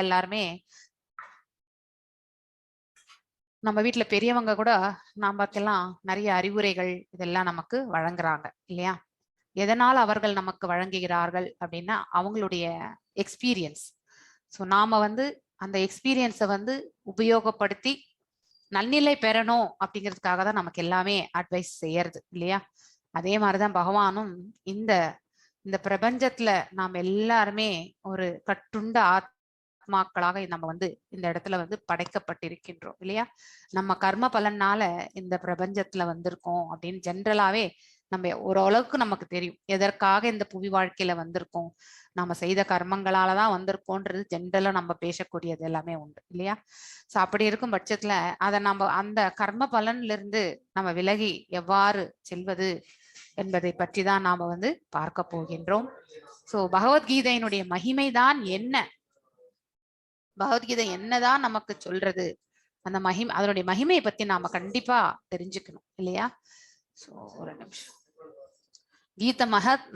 எல்லாருமே நம்ம வீட்டுல பெரியவங்க கூட நமக்கெல்லாம் நிறைய அறிவுரைகள் இதெல்லாம் நமக்கு வழங்குறாங்க இல்லையா? எதனால் அவர்கள் நமக்கு வழங்குகிறார்கள் அப்படின்னா அவங்களுடைய எக்ஸ்பீரியன்ஸ். ஸோ நாம அந்த எக்ஸ்பீரியன்ஸை உபயோகப்படுத்தி நன்னிலை பெறணும் அப்படிங்கிறதுக்காக தான் நமக்கு எல்லாமே அட்வைஸ் செய்யறது இல்லையா? அதே மாதிரிதான் பகவானும் இந்த இந்த பிரபஞ்சத்துல நாம் எல்லாருமே ஒரு கட்டுண்ட ஆத்மாக்களாக நம்ம இந்த இடத்துல படைக்கப்பட்டிருக்கின்றோம் இல்லையா? நம்ம கர்ம பலனால இந்த பிரபஞ்சத்துல வந்திருக்கோம் அப்படின்னு ஜென்ரலாவே நம்ம ஓரளவுக்கு நமக்கு தெரியும் எதற்காக இந்த புவி வாழ்க்கையில வந்திருக்கோம், நம்ம செய்த கர்மங்களாலதான் வந்திருக்கோன்றது ஜென்ரலா நம்ம பேசக்கூடியது எல்லாமே உண்டு இல்லையா? சோ அப்படி இருக்கும் பட்சத்துல அதை நம்ம அந்த கர்ம பலன்ல இருந்து நம்ம விலகி எவ்வாறு செல்வது என்பதை பற்றி தான் நாம பார்க்க போகின்றோம். சோ பகவத்கீதையினுடைய மகிமை தான் என்ன, பகவத்கீதை என்னதான் நமக்கு சொல்றது, அந்த அதனுடைய மகிமையை பத்தி நாம கண்டிப்பா தெரிஞ்சுக்கணும் இல்லையா? சோ ஒரு நிமிஷம். கீத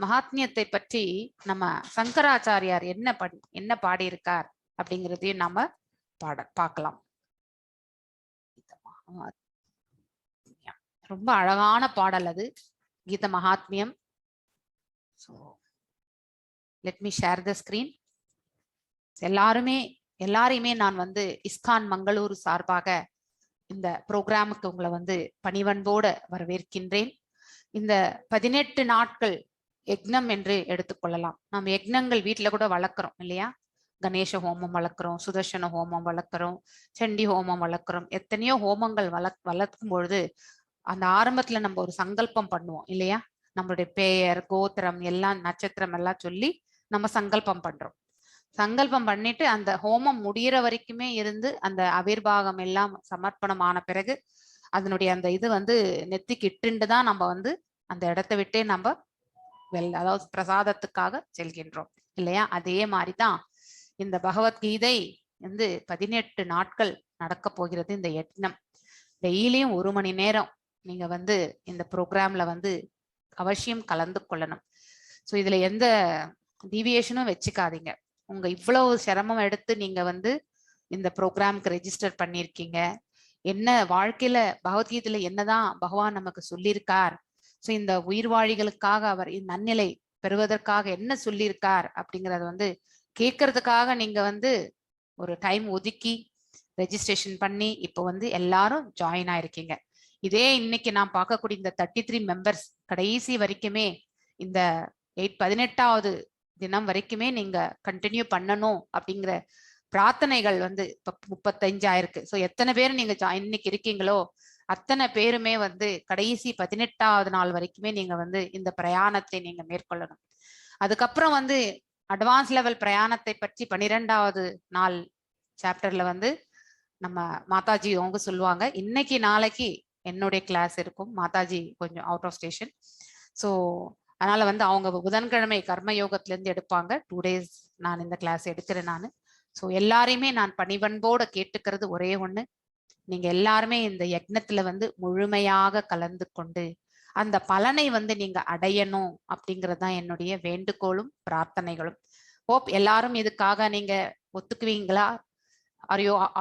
மகாத்மியத்தை பற்றி நம்ம சங்கராச்சாரியார் என்ன பாடியிருக்கார் அப்படிங்கிறதையும் நாம பார்க்கலாம். ரொம்ப அழகான பாடல் அது, Gita Mahatmyam. So let me share the screen. எல்லாரையுமே நான் இஸ்கான் மங்களூர் சார்பாக இந்த ப்ரோக்ராமுக்கு உங்களை பணிவன்போட வரவேற்கின்றேன். இந்த 18 நாட்கள் யக்னம் என்று எடுத்துக்கொள்ளலாம். நம்ம யக்னங்கள் வீட்டுல கூட வளர்க்குறோம் இல்லையா? கணேச ஹோமம் வளர்க்குறோம், சுதர்சன ஹோமம் வளர்க்குறோம், சண்டி ஹோமம் வளர்க்குறோம். எத்தனையோ ஹோமங்கள் வளர்க்கும் பொழுது அந்த ஆரம்பத்துல நம்ம ஒரு சங்கல்பம் பண்ணுவோம் இல்லையா? நம்மளுடைய பெயர், கோத்திரம் எல்லாம், நட்சத்திரம் எல்லாம் சொல்லி நம்ம சங்கல்பம் பண்றோம். சங்கல்பம் பண்ணிட்டு அந்த ஹோமம் முடிகிற வரைக்குமே இருந்து அந்த அவிர்வாகம் எல்லாம் சமர்ப்பணமான பிறகு அதனுடைய அந்த இது நெத்திக்கு இட்டுண்டு தான் நம்ம அந்த இடத்தை விட்டே நம்ம அதாவது பிரசாதத்துக்காக செல்கின்றோம் இல்லையா? அதே மாதிரிதான் இந்த பகவத்கீதை 18 நாட்கள் நடக்க போகிறது. இந்த யக்னம் டெய்லியும் 1 மணி நேரம் நீங்க இந்த ப்ரோக்ராம்ல அவசியம் கலந்து கொள்ளணும். ஸோ இதுல எந்த டீவியேஷனும் வச்சுக்காதீங்க. உங்க இவ்வளவு சிரமம் எடுத்து நீங்க இந்த ப்ரோக்ராம்க்கு ரெஜிஸ்டர் பண்ணியிருக்கீங்க. என்ன வாழ்க்கையில பகவத்கீதையில என்னதான் பகவான் நமக்கு சொல்லியிருக்கார், ஸோ இந்த உயிர்வாழிகளுக்காக அவர் நன்னிலை பெறுவதற்காக என்ன சொல்லியிருக்கார் அப்படிங்கறத கேட்கறதுக்காக நீங்க ஒரு டைம் ஒதுக்கி ரெஜிஸ்ட்ரேஷன் பண்ணி இப்போ எல்லாரும் ஜாயின் ஆயிருக்கீங்க. இதே இன்னைக்கு நான் பார்க்கக்கூடிய இந்த 33 மெம்பர்ஸ் கடைசி வரைக்குமே இந்த 18வது தினம் வரைக்குமே நீங்க கண்டினியூ பண்ணணும் அப்படிங்கிற பிரார்த்தனைகள் இப்ப 35 ஆயிருக்கு. ஸோ எத்தனை பேர் நீங்க இன்னைக்கு இருக்கீங்களோ அத்தனை பேருமே கடைசி 18வது நாள் வரைக்குமே நீங்க இந்த பிரயாணத்தை நீங்க மேற்கொள்ளணும். அதுக்கப்புறம் அட்வான்ஸ் லெவல் பிரயாணத்தை பற்றி 12வது நாள் சாப்டர்ல நம்ம மாதாஜி அவங்க சொல்லுவாங்க. இன்னைக்கு நாளைக்கு என்னுடைய கிளாஸ் இருக்கும். மாதாஜி கொஞ்சம் அவுட் ஆஃப் ஸ்டேஷன். ஸோ அதனால அவங்க புதன்கிழமை கர்ம யோகத்துல இருந்து எடுப்பாங்க. 2 days நான் இந்த கிளாஸ் எடுக்கிறேன் நான். ஸோ எல்லாரையுமே நான் பணிவன்போட கேட்டுக்கிறது ஒரே ஒண்ணு, நீங்க எல்லாருமே இந்த யக்னத்துல முழுமையாக கலந்து கொண்டு அந்த பலனை நீங்க அடையணும் அப்படிங்கிறது தான் என்னுடைய வேண்டுகோளும் பிரார்த்தனைகளும். ஹோப் எல்லாரும் இதுக்காக நீங்க ஒத்துக்குவீங்களா?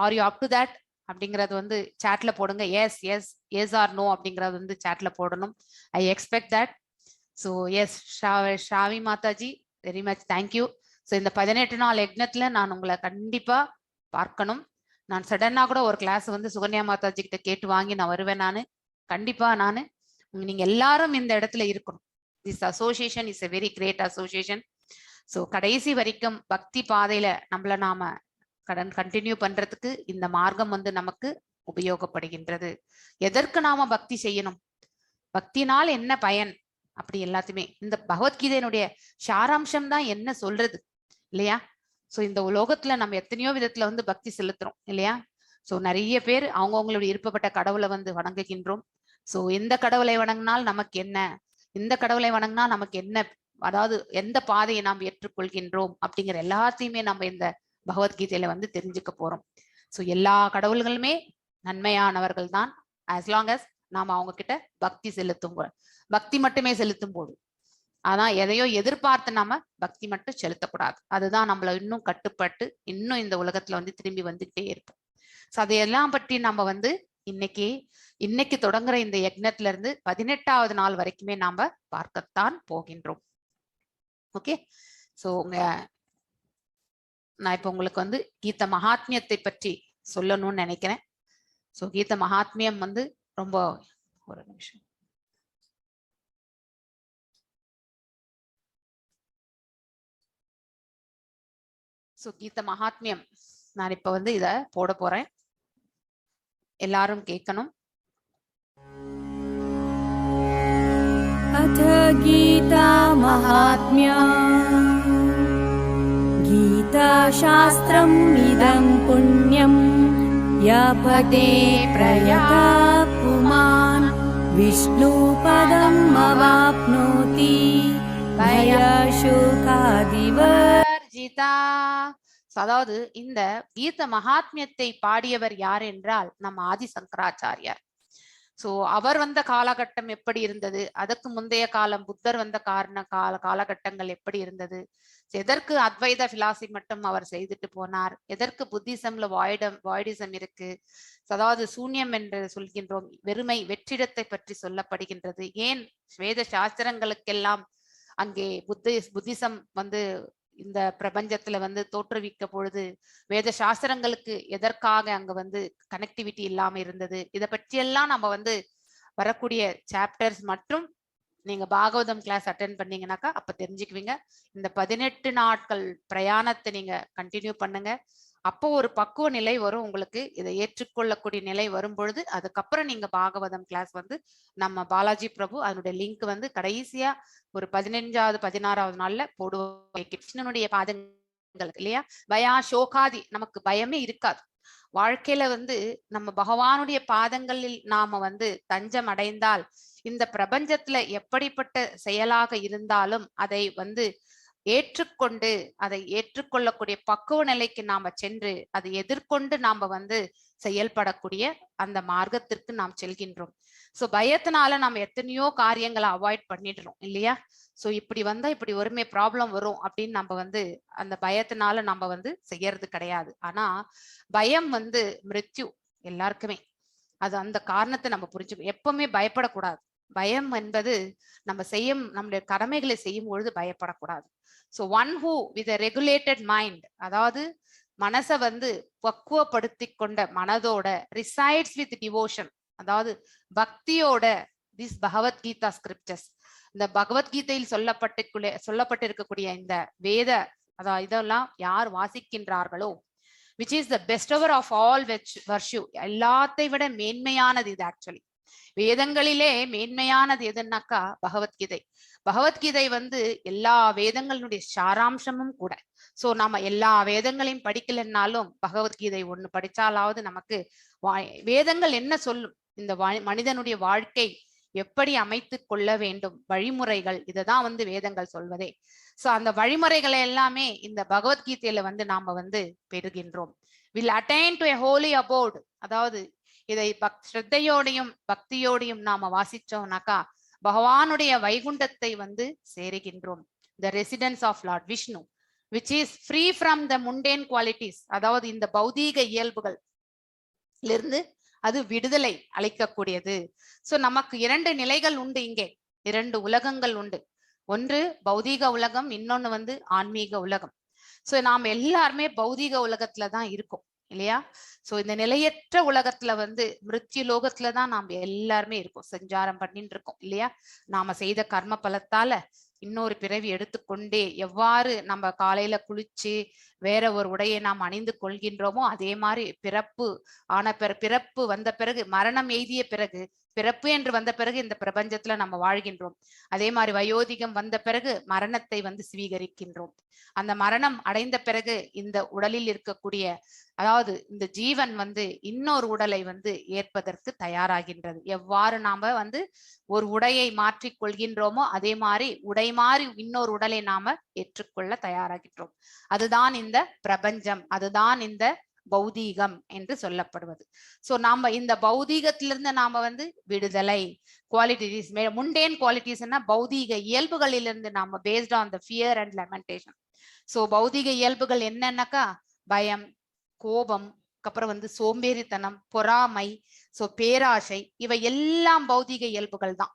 Are you up to that அப்படிங்கறது சாட்ல போடுங்க. Yes yes yes or no அப்படிங்கறது சாட்ல போடணும். I expect that. So yes Shavi Mataji, very much thank you. So இந்த 18 நாள் யக்னத்துல நான் உங்களை கண்டிப்பா பார்க்கணும். நான் சடனா கூட ஒரு கிளாஸ் சுகன்யா மாதாஜி கிட்ட கேட்டு வாங்கி நான் வருவேன். கண்டிப்பா நீங்க எல்லாரும் இந்த இடத்துல இருக்கணும். This association is a very great association. So கடைசி வரைக்கும் பக்தி பாதையில நம்மள நாம கண்டினியூ பண்றதுக்கு இந்த மார்க்கம் நமக்கு உபயோகப்படுகின்றது. எதற்கு நாம பக்தி செய்யணும், பக்தினால் என்ன பயன், அப்படி எல்லாத்தையுமே இந்த பகவத்கீதையினுடைய சாராம்சம் தான் என்ன சொல்றது இல்லையா? சோ இந்த உலோகத்துல நம்ம எத்தனையோ விதத்துல பக்தி செலுத்துறோம் இல்லையா? சோ நிறைய பேர் அவங்கவுங்களுடைய விருப்பப்பட்ட கடவுளை வணங்குகின்றோம். சோ எந்த கடவுளை வணங்கினால் நமக்கு என்ன, இந்த கடவுளை வணங்கினா நமக்கு என்ன, அதாவது எந்த பாதையை நாம் ஏற்றுக்கொள்கின்றோம் அப்படிங்கிற எல்லாத்தையுமே நம்ம இந்த பகவத்கீதையில தெரிஞ்சுக்க போறோம். சோ எல்லா கடவுள்களுமே நன்மையானவர்கள் தான், as long as நாம அவங்க கிட்ட பக்தி மட்டுமே செலுத்தும் போது. ஆனா எதையோ எதிர்பார்த்து நாம பக்தி மட்டும் செலுத்தக்கூடாது. அதுதான் நம்மள இன்னும் கட்டுப்பட்டு இன்னும் இந்த உலகத்துல வந்து திரும்பி வந்துகிட்டே இருப்போம். சோ அதையெல்லாம் பற்றி நம்ம வந்து இன்னைக்கு தொடங்குற இந்த யக்ஞத்துல இருந்து 18வது நாள் வரைக்குமே நாம பார்க்கத்தான் போகின்றோம். ஓகே, சோ நான் இப்ப உங்களுக்கு வந்து கீத மகாத்மியத்தை பற்றி சொல்லணும்னு நினைக்கிறேன். சோ கீத மகாத்மியம் வந்து ரொம்ப ஒரு நிமிஷம். சோ கீத மகாத்மியம் நான் இப்ப வந்து இத போட போறேன், எல்லாரும் கேட்கணும். अथ गीता महात्म्यम् गीताशास्त्रम् इदं पुण्यम् य पठे प्रयता पुमान् विष्णुपदम् अवाप्नोति भयशोकादिवर्जिता. அதாவது இந்த கீத மகாத்மியத்தை பாடியவர் யார் என்றால் நம்ம ஆதி சங்கராச்சாரியார். சோ அவர் வந்த காலகட்டம் எப்படி இருந்தது, அதற்கு முந்தைய காலம் புத்தர் வந்த காலகட்டங்கள் எப்படி இருந்தது, எதற்கு அத்வைத பிலாசபி மட்டும் அவர் செய்துட்டு போனார், எதற்கு புத்திசம்ல வாய்டிசம் இருக்கு, அதாவது சூன்யம் என்று சொல்கின்றோம், வெறுமை வெற்றிடத்தை பற்றி சொல்லப்படுகின்றது, ஏன் வேத சாஸ்திரங்களுக்கெல்லாம் அங்கே புத்திசம் வந்து இந்த பிரபஞ்சத்துல வந்து தோற்றுவிக்க பொழுது வேத சாஸ்திரங்களுக்கு எதற்காக அங்க வந்து கனெக்டிவிட்டி இல்லாம இருந்தது, இதை பற்றியெல்லாம் நம்ம வந்து வரக்கூடிய சாப்டர்ஸ் மற்றும் நீங்க பாகவதம் கிளாஸ் அட்டென்ட் பண்ணீங்கன்னாக்கா அப்ப தெரிஞ்சுக்குவீங்க. இந்த 18 நாட்கள் பிரயாணத்தை நீங்க கண்டினியூ பண்ணுங்க. அப்போ ஒரு பக்குவ நிலை வரும் உங்களுக்கு, இதை ஏற்றுக்கொள்ளக்கூடிய நிலை வரும் பொழுது அதுக்கப்புறம் நீங்க பாகவதம் கிளாஸ் வந்து நம்ம பாலாஜி பிரபு அதனுடைய லிங்க் வந்து கடைசியா ஒரு 15வது 16வது நாள்ல போடுவோம். கிருஷ்ணனுடைய பாதங்கள் இல்லையா, பயா சோகாதி, நமக்கு பயமே இருக்காது வாழ்க்கையில வந்து நம்ம பகவானுடைய பாதங்களில் நாம வந்து தஞ்சம் அடைந்தால் இந்த பிரபஞ்சத்துல எப்படிப்பட்ட செயலாக இருந்தாலும் அதை வந்து ஏற்றுக்கொண்டு அதை ஏற்றுக்கொள்ளக்கூடிய பக்குவ நிலைக்கு நாம சென்று அதை எதிர்கொண்டு நாம வந்து செயல்படக்கூடிய அந்த மார்க்கத்திற்கு நாம் செல்கின்றோம். சோ பயத்தினால நம்ம எத்தனையோ காரியங்களை அவாய்ட் பண்ணிடுறோம் இல்லையா. சோ இப்படி வந்தா இப்படி ஒருமே ப்ராப்ளம் வரும் அப்படின்னு நம்ம வந்து அந்த பயத்தினால நம்ம வந்து செய்யறது கிடையாது. ஆனா பயம் வந்து மிருத்யு எல்லாருக்குமே, அது அந்த காரணத்தை நம்ம புரிஞ்சுக்கணும். எப்பவுமே பயப்படக்கூடாது. பயம் என்பது நம்முடைய கடமைகளை செய்யும் பொழுது பயப்படக்கூடாது. So one who with a regulated mind, அதாவது மனசை வந்து பக்குவப்படுத்தி கொண்ட மனதோட resides with devotion, அதாவது பக்தியோட திஸ் பகவத்கீதா ஸ்கிரிப்டர்ஸ், இந்த பகவத்கீதையில் சொல்லப்பட்டிருக்கக்கூடிய இந்த வேத அதாவது இதெல்லாம் யார் வாசிக்கின்றார்களோ, which is the best hour of all virtue, எல்லாத்தை விட மேன்மையானது இது. ஆக்சுவலி வேதங்களிலே மேன்மையானது எதுன்னாக்கா பகவத்கீதை. பகவத்கீதை வந்து எல்லா வேதங்களுடைய சாராம்சமும் கூட. சோ நாம எல்லா வேதங்களையும் படிக்கலன்னாலும் பகவத்கீதை ஒண்ணு படிச்சாலாவது நமக்கு வேதங்கள் என்ன சொல்லும், இந்த மனிதனுடைய வாழ்க்கை எப்படி அமைத்து கொள்ள வேண்டும், வழிமுறைகள், இததான் வந்து வேதங்கள் சொல்வதே. சோ அந்த வழிமுறைகளை எல்லாமே இந்த பகவத்கீதையில வந்து நாம வந்து பெறுகின்றோம். will attain to a holy abode, அதாவது இதை ஸ்ரத்தையோடையும் பக்தியோடையும் நாம வாசிச்சோம்னாக்கா பகவானுடைய வைகுண்டத்தை வந்து சேருகின்றோம். the residence of Lord Vishnu, which is free from the mundane qualities, அதாவது இந்த பௌதீக இயல்புகள் இருந்து அது விடுதலை அளிக்கக்கூடியது. சோ நமக்கு 2 நிலைகள் உண்டு, இங்கே 2 உலகங்கள் உண்டு. ஒன்று பௌதீக உலகம், இன்னொன்னு வந்து ஆன்மீக உலகம். சோ நாம எல்லாருமே பௌதீக உலகத்துலதான் இருக்கோம் இல்லையா. சோ இந்த நிலையற்ற உலகத்துல வந்து மிருத்யு லோகத்துலதான் நாம எல்லாருமே இருக்கோம், சஞ்சாரம் பண்ணிட்டு இருக்கோம் இல்லையா. நாம செய்த கர்ம பலத்தால இன்னொரு பிறவி எடுத்துக்கொண்டே எவ்வாறு நம்ம காலையில குளிச்சு வேற ஒரு உடையை நாம் அணிந்து கொள்கின்றோமோ அதே மாதிரி பிறப்பு வந்த பிறகு, மரணம் எய்திய பிறகு, பிறப்பு என்று வந்த பிறகு இந்த பிரபஞ்சத்துல நம்ம வாழ்கின்றோம். அதே மாதிரி வயோதிகம் வந்த பிறகு மரணத்தை வந்து ஸ்வீகரிக்கின்றோம். அந்த மரணம் அடைந்த பிறகு இந்த உடலில் இருக்கக்கூடிய, அதாவது இந்த ஜீவன் வந்து இன்னொரு உடலை வந்து ஏற்பதற்கு தயாராகின்றது. எவ்வாறு நாம வந்து ஒரு உடையை மாற்றிக் கொள்கின்றோமோ அதே மாதிரி உடை மாறி இன்னொரு உடலை நாம ஏற்றுக்கொள்ள தயாராகின்றோம். அதுதான் இந்த பிரபஞ்சம், அதுதான் இந்த பௌதீகம் என்று சொல்லப்படுவது. சோ நாம இந்த பௌதீகத்திலிருந்து நாம வந்து விடுதலை, குவாலிட்டிஸ், முண்டேன் குவாலிட்டிஸ்னா பௌதீக இயல்புகளிலிருந்து நாம based on the fear and lamentation. So பௌதீக இயல்புகள் என்னன்னாக்கா பயம், கோபம், அப்புறம் வந்து சோம்பேறித்தனம், பொறாமை, சோ பேராசை, இவை எல்லாம் பௌதீக இயல்புகள் தான்.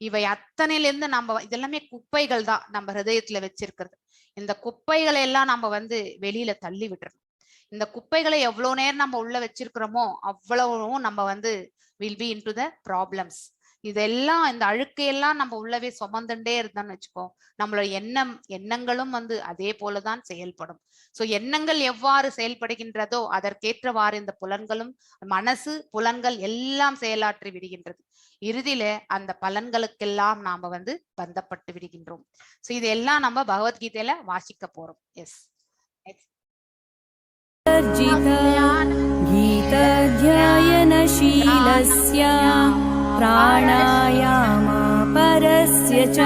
இவை அத்தனையிலிருந்து நம்ம இதெல்லாமே குப்பைகள் தான் நம்ம ஹிருதயத்துல வச்சிருக்கிறது. இந்த குப்பைகளை எல்லாம் நம்ம வந்து வெளியில தள்ளி விட்டுறோம். இந்த குப்பைகளை எவ்வளவு நேரம் நம்ம உள்ள வச்சிருக்கிறோமோ அவ்வளவும் நம்ம வந்து will be into the problems. இதெல்லாம் இந்த அழுக்கையெல்லாம் நம்ம உள்ளவே சுமந்துட்டே இருந்தோம்னு வச்சுக்கோ, நம்மளோட எண்ணங்களும் வந்து அதே போலதான் செயல்படும். சோ எண்ணங்கள் எவ்வாறு செயல்படுகின்றதோ அதற்கேற்றவாறு இந்த புலன்களும், மனசு, புலன்கள் எல்லாம் செயலாற்றி விடுகின்றது. இறுதியில அந்த பலன்களுக்கெல்லாம் நாம வந்து பந்தப்பட்டு விடுகின்றோம். சோ இதெல்லாம் நம்ம பகவத்கீதையில வாசிக்க போறோம். எஸ், गीताध्ययनशीलस्य प्राणायामा परस्य च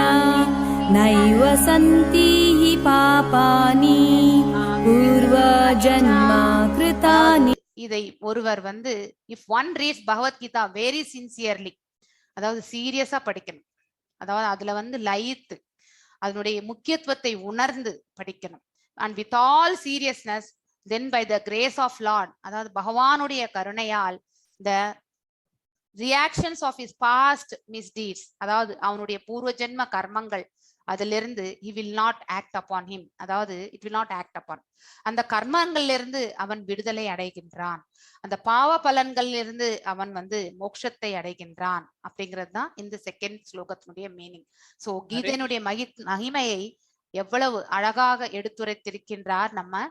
नैव सन्ति हि पापानि पूर्वजन्मा कृतानि. இதை ஒருவர் வந்து if one reads Bhagavad Gita very sincerely, அதாவது சீரியஸா படிக்கணும், அதாவது அதுல வந்து லயித்து அதனுடைய முக்கியத்துவத்தை உணர்ந்து படிக்கணும். And with all seriousness, then by the grace of Lord, அதாவது பகவானுடைய கருணையால் the reactions of his past misdeeds, அதாவது அவனுடைய பூர்வ ஜென்ம கர்மங்கள், அதிலிருந்து he will not act upon him, அதாவது it will not act upon, அந்த கர்மங்கள்ல இருந்து அவன் விடுதலை அடைகின்றான், அந்த பாவ பலன்கள்ல இருந்து அவன் வந்து மோட்சத்தை அடைகின்றான். அப்படிங்கிறது தான் இந்த செகண்ட் ஸ்லோகத்தினுடைய மீனிங். சோ கீதையினுடைய மகிமையை எவ்வளவு அழகாக எடுத்துரைத்திருக்கின்றார் நம்ம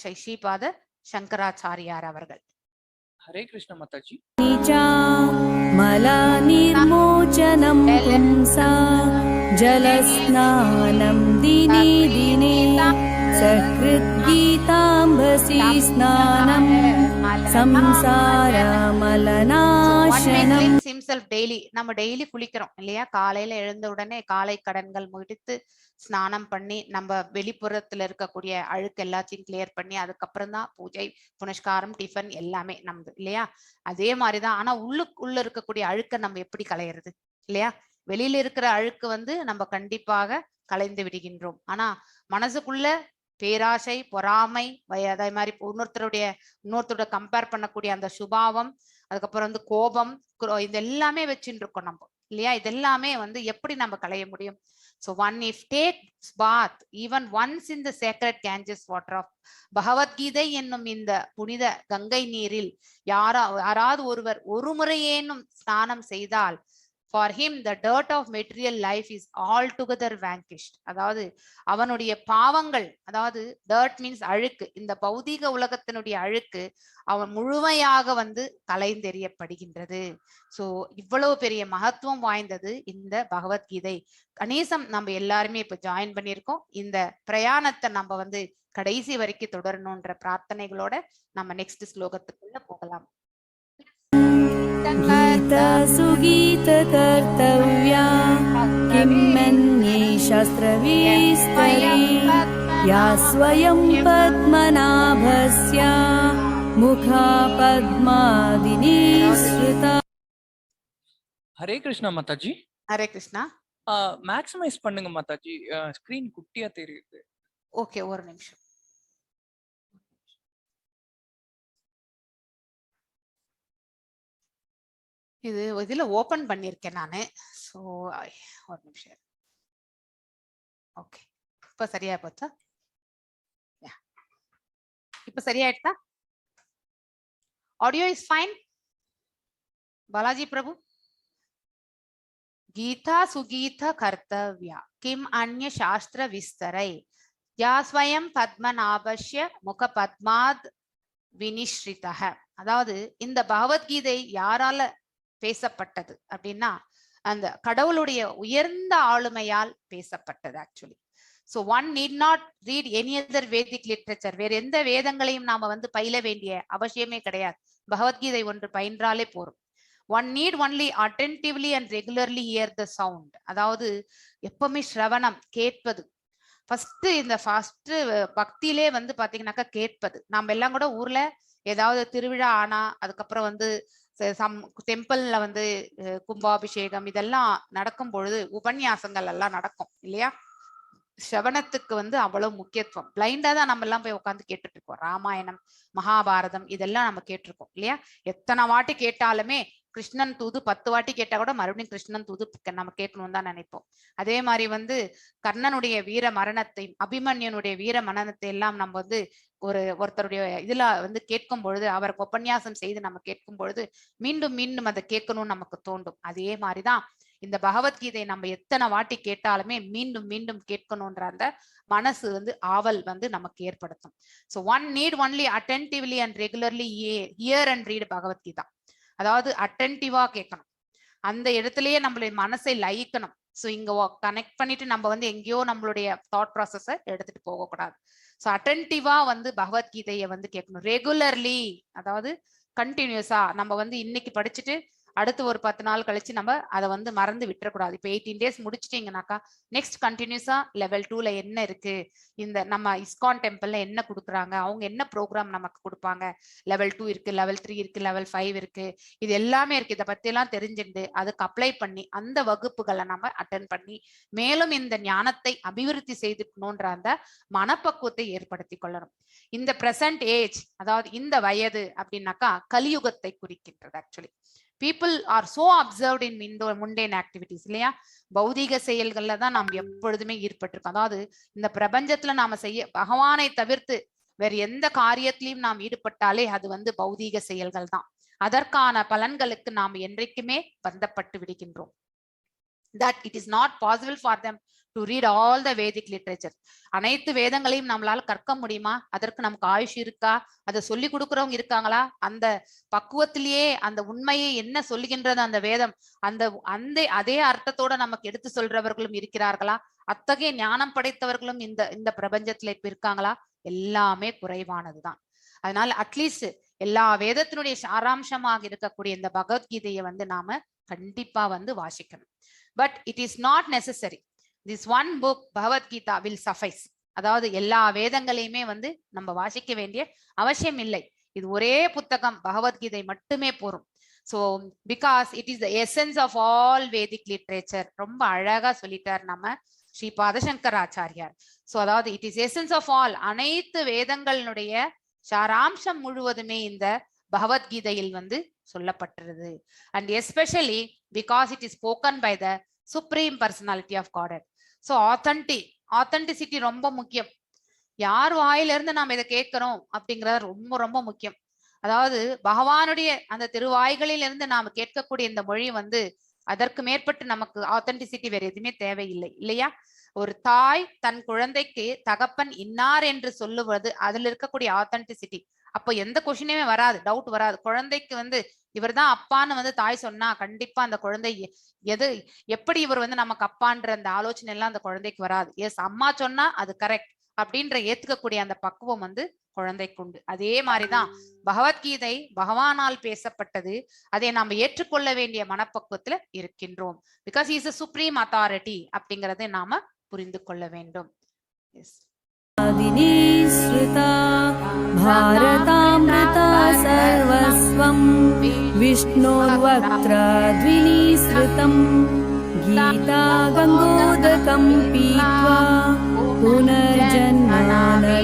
ஸ்ரீபாத சங்கராச்சாரியார் அவர்கள். ஹரே கிருஷ்ண மாதாஜி. மலா நிர்மோச்சனம் பும்சா ஜலஸ்நானம் தினே தினே சக்ருத் கீதாம்பசி ஸ்நானம் சம்சார மலநாசனம். himself daily, நம்ம டெய்லி குளிக்கிறோம் இல்லையா? காலையில எழுந்த உடனே காலை கடன்கள் முடித்து ஸ்நானம் பண்ணி நம்ம வெளிப்புறத்துல இருக்கக்கூடிய அழுக்கு எல்லாத்தையும் கிளியர் பண்ணி அதுக்கப்புறம் தான் பூஜை புனஸ்காரம் டிஃபன் எல்லாமே நமது இல்லையா? அதே மாதிரிதான். ஆனா உள்ள இருக்கக்கூடிய அழுக்க நம்ம எப்படி களையிறது இல்லையா? வெளியில இருக்கிற அழுக்கு வந்து நம்ம கண்டிப்பாக களைந்து விடுகின்றோம். ஆனா மனசுக்குள்ள பேராசை, பொறாமை, அதே மாதிரி இன்னொருத்தரோட கம்பேர் பண்ணக்கூடிய அந்த சுபாவம், அதுக்கப்புறம் வந்து கோபம், இது எல்லாமே வச்சுட்டு இருக்கோம் நம்ம இல்லையா? இதெல்லாமே வந்து எப்படி நம்ம களைய முடியும்? So one if takes bath even once in the sacred Ganges water of Bhagavad Gita என்னும் இந்த புனித கங்கை நீரில் யாராவது ஒருவர் ஒரு முறையேனும் ஸ்நானம் செய்தால், for him the dirt of material life is altogether vanquished, அதாவது அவனுடைய பாவங்கள், அதாவது dirt means அழுக்கு, இந்த பௌதீக உலகத்தினுடைய அழுக்கு அவன் முழுமையாக வந்து கலைந்தெறியப்படுகின்றது. சோ இவ்வளவு பெரிய மகத்துவம் வாய்ந்தது இந்த பகவத்கீதை. கணேசம் நம்ம எல்லாருமே இப்ப ஜாயின் பண்ணியிருக்கோம். இந்த பிரயாணத்தை நம்ம வந்து கடைசி வரைக்கும் தொடரணும்ன்ற பிரார்த்தனைகளோட நம்ம நெக்ஸ்ட் ஸ்லோகத்துக்குள்ள போகலாம். गीता सुगीत कर्तव्या किमन्ये शास्त्रविस्तरे या स्वयं पद्मनाभस्य मुखा पद्मादिनिसृता. ஹரே கிருஷ்ணா மாதாஜி. ஹரே கிருஷ்ணா. மேக்ஸிமைஸ் பண்ணுங்க மாதாஜி, ஸ்கிரீன் குட்டியா தெரியுது. ஓகே, ஒரு நிமிஷம். இதுல ஓபன் பண்ணிருக்கேன் நானு. சோ ஒரு நிமிஷம். ஓகே, இப்ப சரியா போச்சா? இப்ப சரியாயிட்டா? Audio is fine. Balaji Prabhu. गीता सुगीत कर्तव्या किम अन्य शास्त्र विस्तरै या स्वयं पद्मनाभस्य मुख पद्माद विनिश्रितः. அதாவது இந்த பகவத்கீதை யாரால பேசப்பட்டது அப்படின்னா அந்த கடவுளுடைய உயர்ந்த ஆளுமையால் பேசப்பட்டது actually. So one need not read any other Vedic literature. வேற எந்த வேதங்களையும் நாம வந்து பயில வேண்டிய அவசியமே கிடையாது. பகவத்கீதை ஒன்று பயின்றாலே போரும். One need only attentively and regularly hear the sound. அதாவது எப்பவுமே ஸ்ரவணம், கேட்பது. ஃபர்ஸ்ட் இந்த ஃபர்ஸ்ட் பக்தியிலே வந்து பாத்தீங்கன்னாக்கா கேட்பது. நாம எல்லாம் கூட ஊர்ல ஏதாவது திருவிழா ஆனா, அதுக்கப்புறம் வந்து டெம்பிள்ல வந்து கும்பாபிஷேகம் இதெல்லாம் நடக்கும் பொழுது உபன்யாசங்கள் எல்லாம் நடக்கும் இல்லையா? சிரவணத்துக்கு வந்து அவ்வளவு முக்கியத்துவம். பிளைண்டா தான் நம்ம எல்லாம் போய் உட்காந்து கேட்டுட்டு இருக்கோம். ராமாயணம், மகாபாரதம் இதெல்லாம் நம்ம கேட்டிருக்கோம் இல்லையா? எத்தனை வாட்டி கேட்டாலுமே கிருஷ்ணன் தூது 10 வாட்டி கேட்டா கூட மறுபடியும் கிருஷ்ணன் தூது நம்ம கேட்கணும்னு தான் நினைப்போம். அதே மாதிரி வந்து கர்ணனுடைய வீர மரணத்தை, அபிமன்யனுடைய வீர மரணத்தை எல்லாம் நம்ம வந்து ஒருத்தருடைய இதுல வந்து கேட்கும் பொழுது, அவருக்கு உபன்யாசம் செய்து நம்ம கேட்கும் பொழுது மீண்டும் மீண்டும் அதை கேட்கணும்னு நமக்கு தோண்டும். அதே மாதிரிதான் இந்த பகவத்கீதை நம்ம எத்தனை வாட்டி கேட்டாலுமே மீண்டும் மீண்டும் கேட்கணும்ன்ற அந்த மனசு வந்து ஆவல் வந்து நமக்கு ஏற்படுத்தும். So one need only attentively and regularly hear and read Bhagavad Gita. அதாவது அட்டென்டிவா கேட்கணும், அந்த இடத்துலயே நம்மளுடைய மனசை லயிக்கணும். ஸோ இங்க கனெக்ட் பண்ணிட்டு நம்ம வந்து எங்கேயோ நம்மளுடைய தாட் ப்ராசஸை எடுத்துட்டு போகக்கூடாது. ஸோ அட்டென்டிவா வந்து பகவத்கீதையை வந்து கேட்கணும் ரெகுலர்லி. அதாவது கண்டினியூஸா நம்ம வந்து இன்னைக்கு படிச்சுட்டு அடுத்து ஒரு 10 நாள் கழிச்சு நம்ம அதை வந்து மறந்து விட்டுறக்கூடாது. இப்போ 18 days முடிச்சிட்டீங்கன்னாக்கா நெக்ஸ்ட் கண்டினியூஸா லெவல் 2ல என்ன இருக்கு, இந்த நம்ம இஸ்கான் டெம்பிள்ல என்ன கொடுக்குறாங்க, அவங்க என்ன ப்ரோக்ராம் நமக்கு கொடுப்பாங்க, லெவல் 2 இருக்கு, லெவல் 3 இருக்கு, லெவல் 5 இருக்கு, இது எல்லாமே இருக்கு. இதை பத்தி எல்லாம் தெரிஞ்சுட்டு அதுக்கு அப்ளை பண்ணி அந்த வகுப்புகளை நம்ம அட்டென்ட் பண்ணி மேலும் இந்த ஞானத்தை அபிவிருத்தி செய்துக்கணும்ன்ற அந்த மனப்பக்குவத்தை ஏற்படுத்தி கொள்ளணும். இந்த பிரசன்ட் ஏஜ், அதாவது இந்த வயது அப்படின்னாக்கா கலியுகத்தை குறிக்கின்றது. Actually people are so observed in mundane activities இல்லையா? பௌதிக செயல்கள்ல தான் நாம் எப்பொழுதுமே ஈடுபட்டிருக்கோம். அதாவது இந்த பிரபஞ்சத்துல நாம செய்ய பகவானை தவிர்த்து வேற எந்த காரியத்திலையும் நாம் ஈடுபட்டாலே அது வந்து பௌதீக செயல்கள் தான். அதற்கான பலன்களுக்கு நாம் என்றைக்குமே பந்தப்பட்டு விடுகின்றோம். that it is not possible for them to read all the Vedic literature. அனைத்து வேதங்களையும் நம்மளால கற்க முடியுமா? அதற்கு நமக்கு ஆயுஷ் இருக்கா? அதை சொல்லி கொடுக்குறவங்க இருக்காங்களா? அந்த பக்குவத்திலேயே அந்த உண்மையை என்ன சொல்லுகின்றது அந்த வேதம், அந்த அதே அர்த்தத்தோட நமக்கு எடுத்து சொல்றவர்களும் இருக்கிறார்களா? அத்தகைய ஞானம் படைத்தவர்களும் இந்த பிரபஞ்சத்துல இப்ப இருக்காங்களா? எல்லாமே குறைவானதுதான். அதனால அட்லீஸ்ட் எல்லா வேதத்தினுடைய சாராம்சமாக இருக்கக்கூடிய இந்த பகவத்கீதையை வந்து நாம கண்டிப்பா வந்து வாசிக்கணும். But it is not necessary. This one book Bhagavad Gita will suffice. அதாவது எல்லா வேதங்களையுமே வந்து நம்ம வாசிக்க வேண்டிய அவசியம் இல்லை. இது ஒரே புத்தகம் பகவத்கீதை மட்டுமே போரும். So because it is the essence of all Vedic literature. ரொம்ப அழகா சொல்லிட்டார் நம்ம ஸ்ரீபாத சங்கராச்சாரியார். ஸோ அதாவது it is essence of all, அனைத்து வேதங்களுடைய சாராம்சம் முழுவதுமே இந்த பகவத்கீதையில் வந்து சொல்லப்பட்டிருது. And especially because it is spoken by the supreme personality of God. So authenticity ரொம்ப முக்கியம். யார் வாயிலிருந்து நாம் இதை கேட்கிறோம் அப்படிங்கிறது ரொம்ப ரொம்ப முக்கியம். அதாவது பகவானுடைய அந்த திருவாய்களில் இருந்து நாம் கேட்கக்கூடிய இந்த மொழி வந்து அதற்கு மேற்பட்டு நமக்கு ஆத்தென்டிசிட்டி வேற எதுவுமே தேவையில்லை இல்லையா? ஒரு தாய் தன் குழந்தைக்கு தகப்பன் இன்னார் என்று சொல்லுவது அதுல இருக்கக்கூடிய ஆத்தென்டிசிட்டி. அப்போ எந்த கொஸ்டினுமே வராது, டவுட் வராது. குழந்தைக்கு வந்து இவர் தான் அப்பான்னு வந்து தாய் சொன்னா கண்டிப்பா அந்த குழந்தை எப்படி இவர் வந்து நமக்கு அப்பான்ற அந்த ஆலோசனை எல்லாம் அந்த குழந்தைக்கு வராது. எஸ், அம்மா சொன்னா அது கரெக்ட் அப்படின்ற ஏத்துக்கக்கூடிய அந்த பக்குவம் வந்து குழந்தைக்கு உண்டு. அதே மாதிரிதான் பகவத்கீதை பகவானால் பேசப்பட்டது. அதை நாம ஏற்றுக்கொள்ள வேண்டிய மனப்பக்குவத்துல இருக்கின்றோம். Because is a supreme authority அப்படிங்கறதை நாம புரிந்து கொள்ள வேண்டும். भारतामृता सर्वस्वं विष्णोर्वक्त्रद्विनिसृतं गीता गङ्गोदकं पीत्वा पुनर्जन्म न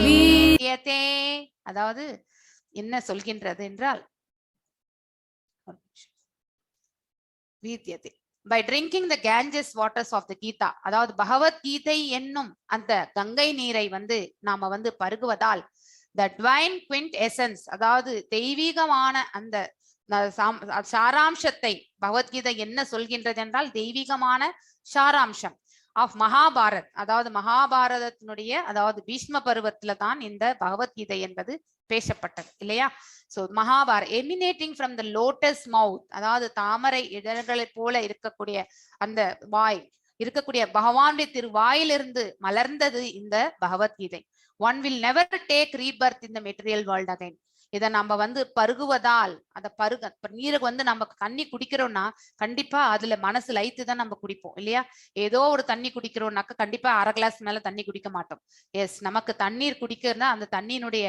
विद्यते. அதாவது என்ன சொல்கின்றது என்றால் வித்யதே by drinking the Ganges waters of the Gita. அதாவது பகவத்கீதை என்னும் அந்த கங்கை நீரை வந்து நாம வந்து பருகுவதால் the divine quintessence, அதாவது தெய்வீகமான அந்த சாராம்சத்தை, பகவத்கீதை என்ன சொல்கின்றது என்றால் தெய்வீகமான சாராம்சம் ஆஃப் மகாபாரத். அதாவது மகாபாரதத்தினுடைய அதாவது பீஷ்ம பருவத்துல தான் இந்த பகவத்கீதை என்பது பேசப்பட்டது இல்லையா? So Mahabharat emanating from the lotus mouth, அதாவது தாமரை இதழ்களை போல இருக்கக்கூடிய அந்த வாய் இருக்கக்கூடிய பகவானுடைய திருவாயிலிருந்து மலர்ந்தது இந்த Bhagavad Gita. One will never take Rebirth in the material world again. இதை நம்ம வந்து பருகுவதால் அதை நீரை வந்து நம்ம தண்ணி குடிக்கிறோம்னா கண்டிப்பா அதுல மனசு லைத்து தான் நம்ம குடிப்போம் இல்லையா? ஏதோ ஒரு தண்ணி குடிக்கிறோம்னாக்க கண்டிப்பா அரை கிளாஸ் மேல தண்ணி குடிக்க மாட்டோம். எஸ், நமக்கு தண்ணீர் குடிக்கிறதுனா அந்த தண்ணியினுடைய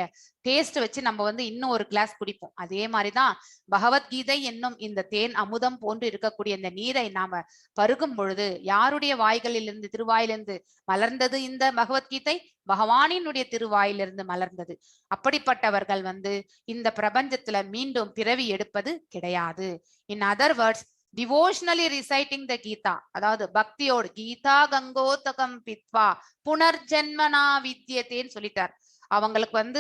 டேஸ்ட் வச்சு நம்ம வந்து இன்னும் ஒரு கிளாஸ் குடிப்போம். அதே மாதிரிதான் பகவத்கீதை என்னும் இந்த தேன் அமுதம் போன்று இருக்கக்கூடிய இந்த நீரை நாம பருகும் பொழுது யாருடைய வாய்களிலிருந்து திருவாயிலிருந்து மலர்ந்தது இந்த பகவத்கீதை? பகவானினுடைய திருவாயிலிருந்து மலர்ந்தது. அப்படிப்பட்டவர்கள் வந்து இந்த பிரபஞ்சத்துல மீண்டும் பிறவி எடுப்பது கிடையாது. இன் அதர் வேர்ட்ஸ், டிவோஷனலி ரிசைட்டிங் த கீதா, அதாவது பக்தியோடு கீதா கங்கோதகம் பித்வா புனர்ஜென்மனா வித்யதேன்னு சொல்லிட்டார். அவங்களுக்கு வந்து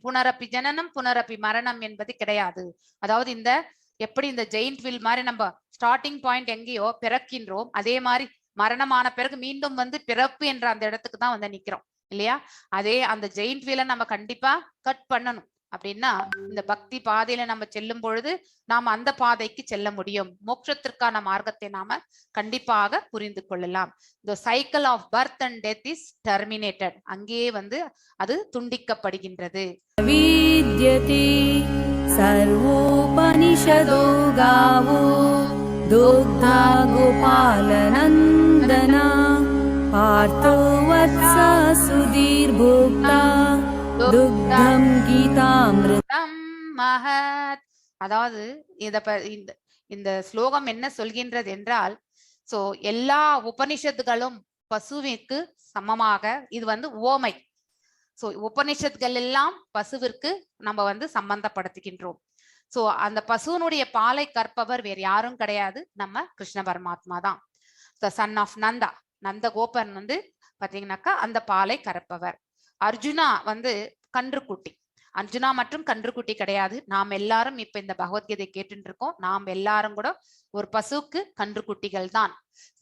புனரப்பி ஜனனம் புனரப்பி மரணம் என்பது கிடையாது. அதாவது இந்த எப்படி இந்த ஜெயிண்ட் வில் மாதிரி நம்ம ஸ்டார்டிங் பாயிண்ட் எங்கேயோ பிறக்கின்றோம், அதே மாதிரி மரணமான பிறகு மீண்டும் வந்து பிறப்பு என்ற அந்த இடத்துக்கு தான் வந்து நிக்கிறோம் இல்லையா? அதே அந்த ஜெயிண்ட் வீலை நம்ம கண்டிப்பா கட் பண்ணணும். அப்படின்னா இந்த பக்தி பாதையில நம்ம செல்லும் பொழுது நாம அந்த பாதைக்கு செல்ல முடியும். மோட்சத்திற்கான மார்க்கத்தை நாம கண்டிப்பாக புரிந்து கொள்ளலாம். The cycle of birth and death is terminated. அங்கே வந்து அது துண்டிக்கப்படுகின்றது. வித்யதே சர்வோபனிஷதோ காவோ துக்தா கோபாலநந்தனா பார்த்தோ வத்ஸ சுதீர் போக்தா துக்தம் கீதாமிருதம் மஹத். அதாவது இந்த ஸ்லோகம் என்ன சொல்கின்றது என்றால், சோ எல்லா உபனிஷத்துகளும் பசுவிற்கு சமமாக, இது வந்து ஓமை. சோ உபனிஷத்துகள் எல்லாம் பசுவிற்கு நம்ம வந்து சம்பந்தப்படுத்துகின்றோம். சோ அந்த பசுவனுடைய பாலை கற்பவர் வேறு யாரும் கிடையாது, நம்ம கிருஷ்ண பரமாத்மா தான். த சன் ஆஃப் நந்தா, நந்த கோபன் வந்து பாத்தீங்கன்னாக்கா அந்த பாலை கறப்பவர். அர்ஜுனா வந்து கன்றுக்குட்டி. அர்ஜுனா மற்றும் கன்றுக்குட்டி கிடையாது. நாம் எல்லாரும் இப்ப இந்த பகவத்கீதை கேட்டு இருக்கோம். நாம் எல்லாரும் கூட ஒரு பசுக்கு கன்றுக்குட்டிகள் தான்.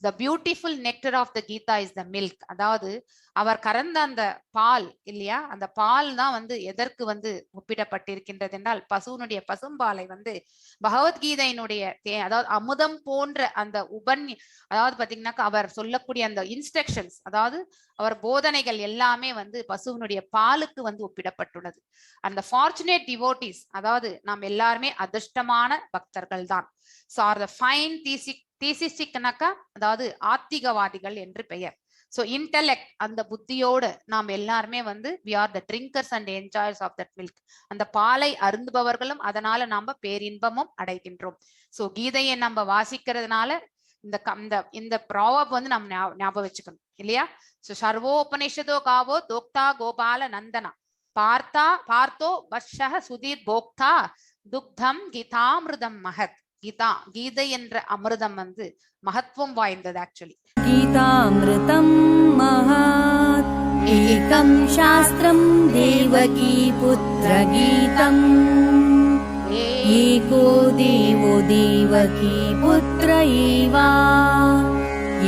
The beautiful nectar of the Gita is the milk. அதாவது அவர் கறந்த அந்த பால் இல்லையா, அந்த பால் தான் வந்து எதற்கு வந்து ஒப்பிடப்பட்டிருக்கின்றது என்றால், பசுனுடைய பசும்பாலை வந்து பகவத்கீதையினுடைய அதாவது அமுதம் போன்ற அந்த அதாவது பாத்தீங்கன்னாக்கா அவர் சொல்லக்கூடிய அந்த இன்ஸ்ட்ரக்ஷன்ஸ், அதாவது அவர் போதனைகள் எல்லாமே வந்து பசுவனுடைய பாலுக்கு வந்து ஒப்பிடப்பட்டுள்ளது. அந்த ஃபார்ச்சுனேட் டிவோட்டிஸ், அதாவது நாம் எல்லாருமே அதிர்ஷ்டமான பக்தர்கள் தான். So are the fine தீசிஸ்டிக்னாக்கா அதாவது ஆத்திகவாதிகள் என்று பெயர். சோ இன்டெலெக்ட், அந்த புத்தியோடு நாம் எல்லாருமே வந்து we are the drinkers and enjoyers of that milk. அந்த பாலை அருந்துபவர்களும் அதனால நாம பேரின்பமும் அடைகின்றோம். சோ கீதையை நம்ம வாசிக்கிறதுனால இந்த ப்ராவர்ப் வந்து நம்ம ஞாபகம் வச்சுக்கணும் இல்லையா? சோ சர்வோபனிஷதோ காவோ தோக்தா கோபால நந்தனா பார்த்தோ வர்ஷஹ சுதீர் போக்தா துக்தம் கீதாமிருதம் மஹத். கீதை என்ற அமிர்தம் வந்து மகத்துவம் வாய்ந்தது. ஆக்சுவலி கீதாமிருதம் மஹத் ஏகம் சாஸ்திரம் தேவகி புத்ர கீதம் ஏகோ தேவோ தேவகி புத்ர ஏவா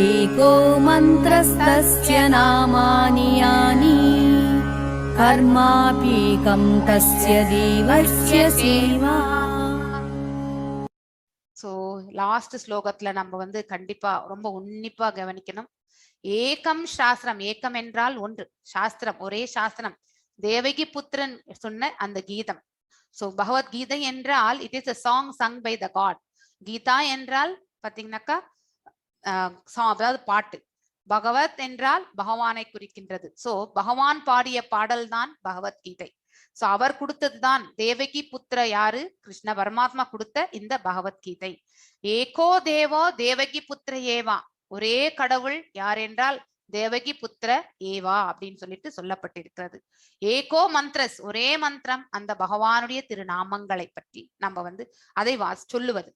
ஏகோ மந்த்ரஸ்தஸ்ய நாமானி யானி கர்மாப்யேகம் தஸ்ய தேவஸ்ய சேவா. சோ லாஸ்ட் ஸ்லோகத்துல நம்ம வந்து கண்டிப்பா ரொம்ப உன்னிப்பா கவனிக்கணும். ஏகம் சாஸ்திரம், ஏகம் என்றால் ஒன்று, சாஸ்திரம் ஒரே சாஸ்திரம், தேவகி புத்திரன் சொன்ன அந்த கீதம். சோ பகவத்கீதை என்றால் it is a song sung by the God. Gita என்றால் பாத்தீங்கன்னாக்கா அதாவது பாட்டு. பகவத் என்றால் பகவானை குறிக்கின்றது. சோ பகவான் பாடிய பாடல் தான் பகவத்கீதை. சோ அவர் கொடுத்ததுதான் தேவகி புத்திர யாரு? கிருஷ்ண பரமாத்மா கொடுத்த இந்த பகவத்கீதை. ஏகோ தேவோ தேவகி புத்திர ஏவா, ஒரே கடவுள் யார் என்றால் தேவகி புத்திர ஏவா அப்படின்னு சொல்லிட்டு சொல்லப்பட்டிருக்கிறது. ஏகோ மந்திரஸ், ஒரே மந்திரம், அந்த பகவானுடைய திருநாமங்களை பற்றி நம்ம வந்து அதை சொல்லுவது.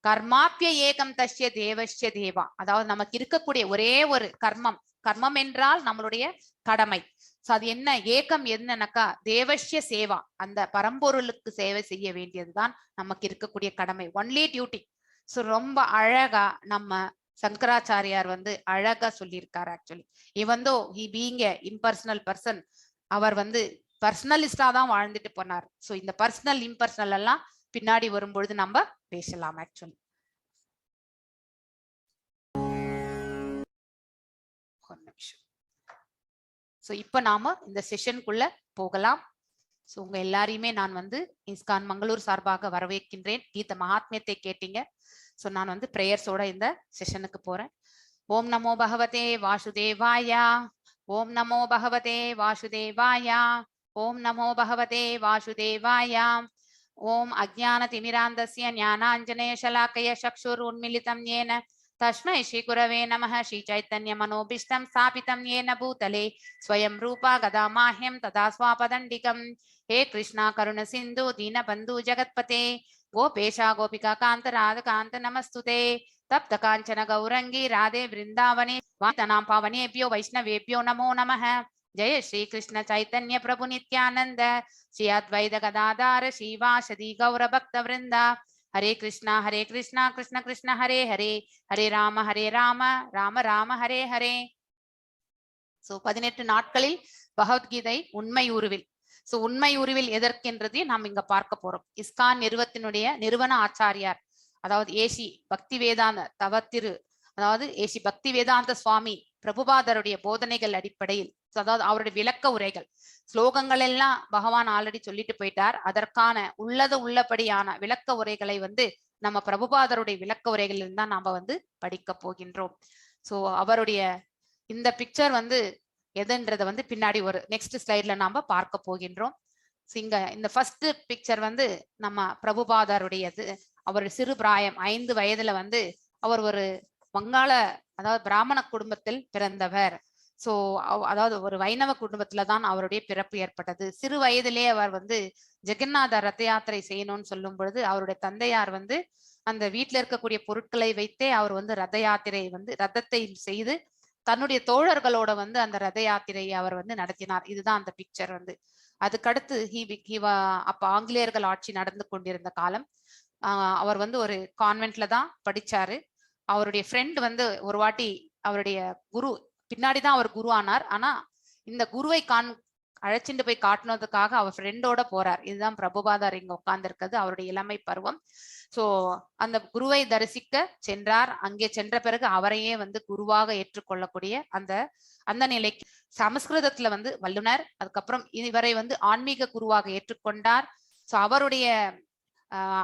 கர்மாப்பிய ஏகம் தஸ்ய தேவஸ்ய தேவா, அதாவது நமக்கு இருக்கக்கூடிய ஒரே ஒரு கர்மம் என்றால் நம்மளுடைய கடமை. சோ அது என்ன ஏகம் என்னன்னாக்கா தேவஸ்ய சேவா, அந்த பரம்பொருளுக்கு சேவை செய்ய வேண்டியதுதான் நமக்கு இருக்கக்கூடிய கடமை, ஒன்லி டியூட்டி. சோ ரொம்ப அழகா நம்ம சங்கராச்சாரியார் வந்து அழகா சொல்லியிருக்காரு. ஆக்சுவலி இவந்தோ he being a impersonal person, அவர் வந்து பர்சனலிஸ்டா தான் வாழ்ந்துட்டு போனார். சோ இந்த பர்சனல் இம்பர்சனல் எல்லாம் பின்னாடி வரும்பொழுது நம்ம பேசலாம். ஆக்சுவலி ஒரு நிமிஷம். சோ இப்ப நாம இந்த செஷனுக்குள்ள போகலாம். ஸோ உங்க எல்லாரையுமே நான் வந்து இஸ்கான் மங்களூர் சார்பாக வரவேற்கின்றேன். கீத மகாத்மியத்தை கேட்டீங்க. ஸோ நான் வந்து பிரேயர்ஸோட இந்த செஷனுக்கு போறேன். ஓம் நமோ பகவதே வாசுதேவாயா. ஓம் நமோ பகவதே வாசுதேவாயா. ஓம் நமோ பகவதே வாசுதேவாயா. ஓம் அஜ்ஞான திமிராந்தஸ்ய ஞானாஞ்சனேய ஷலாக்கய சக்ஷுருன்மிலிதம் येन तस्मै श्री गुरवे नमः. श्री चैतन्य मनोभीष्टं स्थापितं येन भूतले स्वयं रूपा गदा माह्यं तदा स्वापदण्डिकं. हे कृष्णा करुण सिन्धु दीनबन्धु जगत्पते गोपेशा गोपिका कान्त राधकान्त नमस्तुते. तप्त काञ्चन गौरंगी राधे वृंदावने वातनां पावनेभ्यो वैष्णवेभ्यो नमो नमः. जय श्री कृष्ण चैतन्य प्रभु नित्यानंद श्री अद्वैत गदाधार श्रीवासदि गौर भक्त वृंदा. हरे कृष्णा कृष्ण कृष्ण हरे हरे हरे राम राम राम हरे हरे. சோ 18 நாட்களில் பகவத்கீதை உண்மை உருவில். சோ உண்மை உருவில் எதற்கென்றதை நாம் இங்க பார்க்க போறோம். இஸ்கான் நிறுவனத்தினுடைய நிறுவன ஆச்சாரியார், அதாவது ஏசி பக்தி வேதாந்த தவத்திரு, அதாவது ஏசி பக்தி வேதாந்த சுவாமி பிரபுபாதருடைய போதனைகள் அடிப்படையில், அதாவது அவருடைய விளக்க உரைகள், ஸ்லோகங்கள் எல்லாம் பகவான் ஆல்ரெடி சொல்லிட்டு போயிட்டார். அதற்கான உள்ளபடியான விளக்க உரைகளை வந்து நம்ம பிரபுபாதருடைய விளக்க உரைகள் தான் நாம வந்து படிக்க போகின்றோம். சோ அவருடைய இந்த பிக்சர் வந்து எதுன்றத வந்து பின்னாடி ஒரு நெக்ஸ்ட் ஸ்லைட்ல நாம பார்க்க போகின்றோம். இங்க இந்த ஃபர்ஸ்ட் பிக்சர் வந்து நம்ம பிரபுபாதருடையது. அவர் சிறு பிராயம் 5 வயதுல வந்து அவர் ஒரு வங்காள, அதாவது பிராமண குடும்பத்தில் பிறந்தவர். சோ அதாவது ஒரு வைணவ குடும்பத்துல தான் அவருடைய பிறப்பு ஏற்பட்டது. சிறு வயதிலே அவர் வந்து ஜெகநாத ரத யாத்திரை செய்யணும்னு சொல்லும் பொழுது அவருடைய தந்தையார் வந்து அந்த வீட்டுல இருக்கக்கூடிய பொருட்களை வைத்தே அவர் வந்து ரத யாத்திரை வந்து ரதத்தை செய்து தன்னுடைய தோழர்களோட வந்து அந்த ரத யாத்திரையை அவர் வந்து நடத்தினார். இதுதான் அந்த பிக்சர் வந்து. அதுக்கடுத்து அப்ப ஆங்கிலேயர்கள் ஆட்சி நடந்து கொண்டிருந்த காலம். அவர் வந்து ஒரு கான்வென்ட்ல தான் படிச்சாரு. அவருடைய ஃப்ரெண்ட் வந்து ஒரு வாட்டி அவருடைய குரு, பின்னாடிதான் அவர் குரு ஆனார். ஆனா இந்த குருவை அழைச்சிட்டு போய் காட்டினதுக்காக அவர் ஃப்ரெண்டோட போறார். இதுதான் பிரபுபாதர் இங்க உட்கார்ந்து இருக்கிறது, அவருடைய இளமை பருவம். சோ அந்த குருவை தரிசிக்க சென்றார். அங்கே சென்ற பிறகு அவரையே வந்து குருவாக ஏற்றுக்கொள்ளக்கூடிய அந்த நிலைக்கு சமஸ்கிருதத்துல வந்து வல்லுனர். அதுக்கப்புறம் இவரை வந்து ஆன்மீக குருவாக ஏற்றுக்கொண்டார். சோ அவருடைய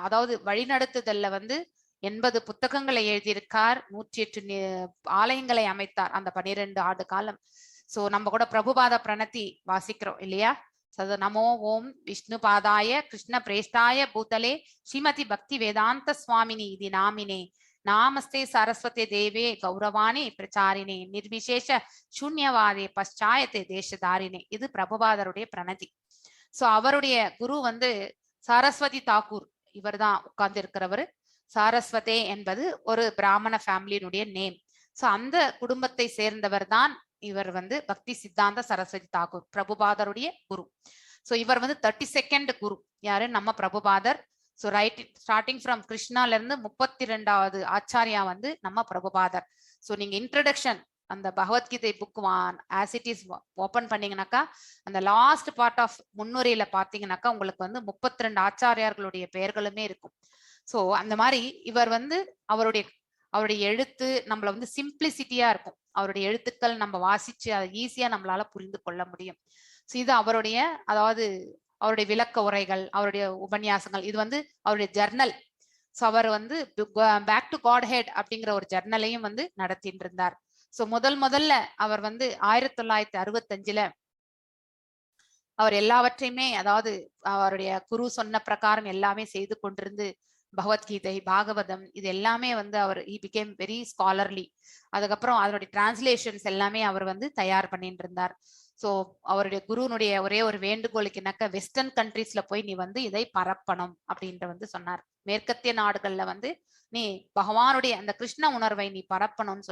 அதாவது வழிநடத்துதல்ல வந்து 80 புத்தகங்களை எழுதியிருக்கார். 108 ஆலயங்களை அமைத்தார் அந்த 12 ஆண்டு காலம். சோ நம்ம கூட பிரபுபாத பிரணதி வாசிக்கிறோம் இல்லையா? நமோ ஓம் விஷ்ணு பாதாய கிருஷ்ண பிரேஷ்டாய பூதலே ஸ்ரீமதி பக்தி வேதாந்த சுவாமினி இது நாமினே நாமஸ்தே சரஸ்வதி தேவே கௌரவானே பிரச்சாரினே நிர்விசேஷ சூன்யவாதே பశ్చాயத்தே தேசதாரினே. இது பிரபுபாதருடைய பிரணதி. சோ அவருடைய குரு வந்து சரஸ்வதி தாக்கூர். இவர் தான் உட்கார்ந்து இருக்கிறவர். சாரஸ்வதே என்பது ஒரு பிராமண ஃபேமிலியினுடைய நேம். சோ அந்த குடும்பத்தை சேர்ந்தவர் தான் இவர் வந்து பக்தி சித்தாந்த சரஸ்வதி தாக்கூர், பிரபுபாதருடைய குரு. சோ இவர் வந்து 32nd குரு. யாரு? நம்ம பிரபுபாதர். சோ ரைட் ஸ்டார்டிங் ஃப்ரம் கிருஷ்ணால இருந்து 32வது ஆச்சாரியா வந்து நம்ம பிரபுபாதர். சோ நீங்க இன்ட்ரடக்ஷன் அந்த Bhagavad Gita book as it is open பண்ணீங்கன்னாக்கா அந்த லாஸ்ட் பார்ட் ஆஃப் முன்னுரையில பாத்தீங்கன்னாக்கா உங்களுக்கு வந்து 32 ஆச்சாரியார்களுடைய பெயர்களுமே இருக்கும். சோ அந்த மாதிரி இவர் வந்து அவருடைய எழுத்து நம்மள வந்து சிம்பிளிசிட்டியா இருக்கும். அவருடைய எழுத்துக்கள் நம்ம வாசிச்சு அதை ஈஸியா நம்மளால புரிந்து கொள்ள முடியும். சோ இது அவருடைய, அதாவது அவருடைய விளக்க உரைகள், அவருடைய உபன்யாசங்கள். இது வந்து அவருடைய ஜர்னல். சோ அவர் வந்து பேக் டு காட் ஹெட் அப்படிங்கிற ஒரு ஜர்னலையும் வந்து நடத்திட்டு இருந்தார். சோ முதல்ல அவர் வந்து 1965ல அவர் எல்லாவற்றையுமே, அதாவது அவருடைய குரு சொன்ன பிரகாரம் எல்லாமே செய்து கொண்டிருந்து பகவத்கீதை, பாகவதம் இது எல்லாமே வந்து அவர் became வெரி ஸ்காலர்லி. அதுக்கப்புறம் அதனுடைய டிரான்ஸ்லேஷன்ஸ் எல்லாமே அவர் வந்து தயார் பண்ணிட்டு இருந்தார். சோ அவருடைய குருனுடைய ஒரே ஒரு வேண்டுகோளுக்கு என்னக்க வெஸ்டர்ன் கண்ட்ரீஸ்ல போய் நீ வந்து இதை பரப்பணும் அப்படின்ற வந்து சொன்னார். மேற்கத்திய நாடுகள்ல வந்து நீ பகவானுடைய அந்த கிருஷ்ண உணர்வை நீ பரப்பணும்னு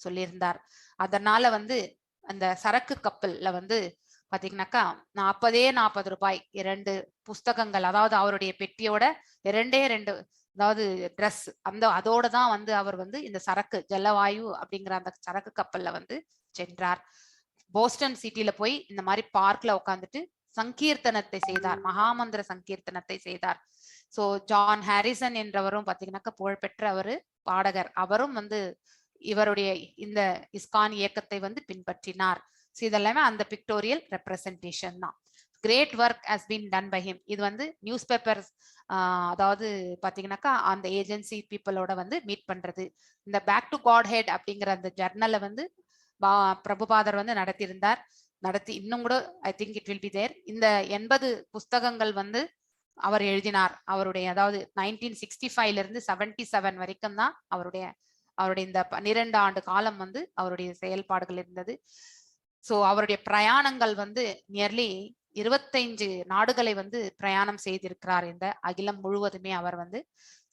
சொல்லியிருந்தார். அதனால வந்து அந்த சரக்கு கப்பல்ல வந்து பாத்தீங்கன்னாக்கா 40 ரூபாய் 2 புஸ்தகங்கள், அதாவது அவருடைய பெட்டியோட 2 அதாவது ட்ரெஸ் அதோட தான் வந்து அவர் வந்து இந்த சரக்கு ஜலவாயு அப்படிங்கிற அந்த சரக்கு கப்பல்ல வந்து சென்றார். போஸ்டன் சிட்டில போய் இந்த மாதிரி பார்க்ல உட்காந்துட்டு சங்கீர்த்தனத்தை செய்தார், மகாமந்திர சங்கீர்த்தனத்தை செய்தார். சோ ஜான் ஹாரிசன் என்றவரும் பாத்தீங்கன்னாக்கா புகழ்பெற்ற அவரு பாடகர். அவரும் வந்து இவருடைய இந்த இஸ்கான் இயக்கத்தை வந்து பின்பற்றினார். இதெல்லாமே அந்த பிக்டோரியல் ரெப்ரசன்டேஷன் தான். Great work has been done by him. இது வந்து நியூஸ் பேப்பர், அதாவது பாத்தீங்கன்னாக்கா அந்த ஏஜென்சி பீப்புளோட வந்து மீட் பண்றது. இந்த பேக் டு காட் ஹெட் அப்படிங்கிற அந்த ஜர்னலை வந்து பிரபுபாதர் வந்து நடத்தி இன்னும் கூட I think it will be there. இந்த 80 புஸ்தகங்கள் வந்து அவர் எழுதினார். அவருடைய அதாவது 1965 இருந்து 77 வரைக்கும் தான் அவருடைய இந்த 12 ஆண்டு காலம் வந்து அவருடைய செயல்பாடுகள் இருந்தது. சோ அவருடைய பிரயாணங்கள் வந்து நியர்லி 25 நாடுகளை வந்து பிரயாணம் செய்திருக்கிறார் இந்த அகிலம் முழுவதுமே அவர் வந்து.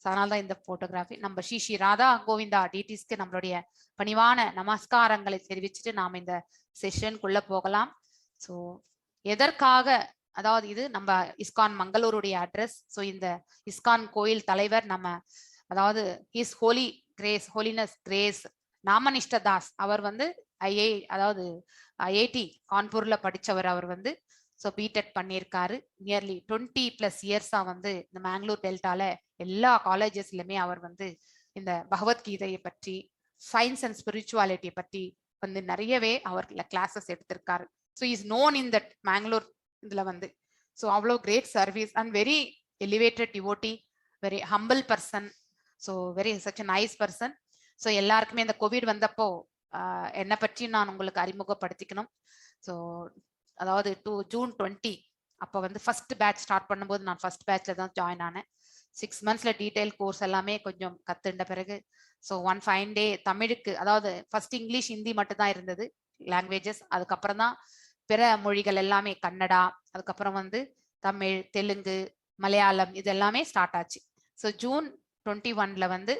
அதனால்தான் இந்த போட்டோகிராஃபி. நம்ம ஸ்ரீ ராதா கோவிந்தா டிடிஸ்க்கு நம்மளுடைய பணிவான நமஸ்காரங்களை தெரிவிச்சுட்டு நாம இந்த செஷனுக்குள்ள போகலாம். ஸோ எதற்காக, அதாவது இது நம்ம இஸ்கான் மங்களூருடைய அட்ரஸ். ஸோ இந்த இஸ்கான் கோயில் தலைவர் நம்ம, அதாவது his holy grace, holiness grace Namanishta Das, அவர் வந்து அதாவது ஐஐடி கான்பூர்ல படிச்சவர். அவர் வந்து ஸோ பிடெக் பண்ணியிருக்காரு. நியர்லி 20+ இயர்ஸா வந்து இந்த மேங்களூர் டெல்டால எல்லா காலேஜஸ்லயுமே அவர் வந்து இந்த பகவத்கீதையை பற்றி, சயின்ஸ் அண்ட் ஸ்பிரிச்சுவாலிட்டியை பற்றி வந்து நிறையவே அவர் கிளாஸஸ் எடுத்திருக்காரு. So is known in that Mangalore இதுல வந்து. ஸோ அவ்வளோ great service and very elevated devotee, very humble person, so very such a nice person. So எல்லாருக்குமே இந்த கோவிட் வந்தப்போ என்னை பற்றி நான் உங்களுக்கு அறிமுகப்படுத்திக்கணும். ஸோ அதாவது ஜூன் 20 அப்போ வந்து ஃபர்ஸ்ட் பேட்ச் ஸ்டார்ட் பண்ணும்போது நான் ஃபர்ஸ்ட் பேட்ச்ல தான் ஜாயின் ஆனேன். 6 monthsல டீடைல் கோர்ஸ் எல்லாமே கொஞ்சம் கத்துண்ட பிறகு ஸோ 1 fine day தமிழுக்கு, அதாவது ஃபர்ஸ்ட் இங்கிலீஷ் ஹிந்தி மட்டும் தான் இருந்தது லாங்குவேஜஸ். அதுக்கப்புறம் தான் பிற மொழிகள் எல்லாமே, கன்னடா, அதுக்கப்புறம் வந்து தமிழ், தெலுங்கு, மலையாளம், இது எல்லாமே ஸ்டார்ட் ஆச்சு. ஸோ ஜூன் 21ல வந்து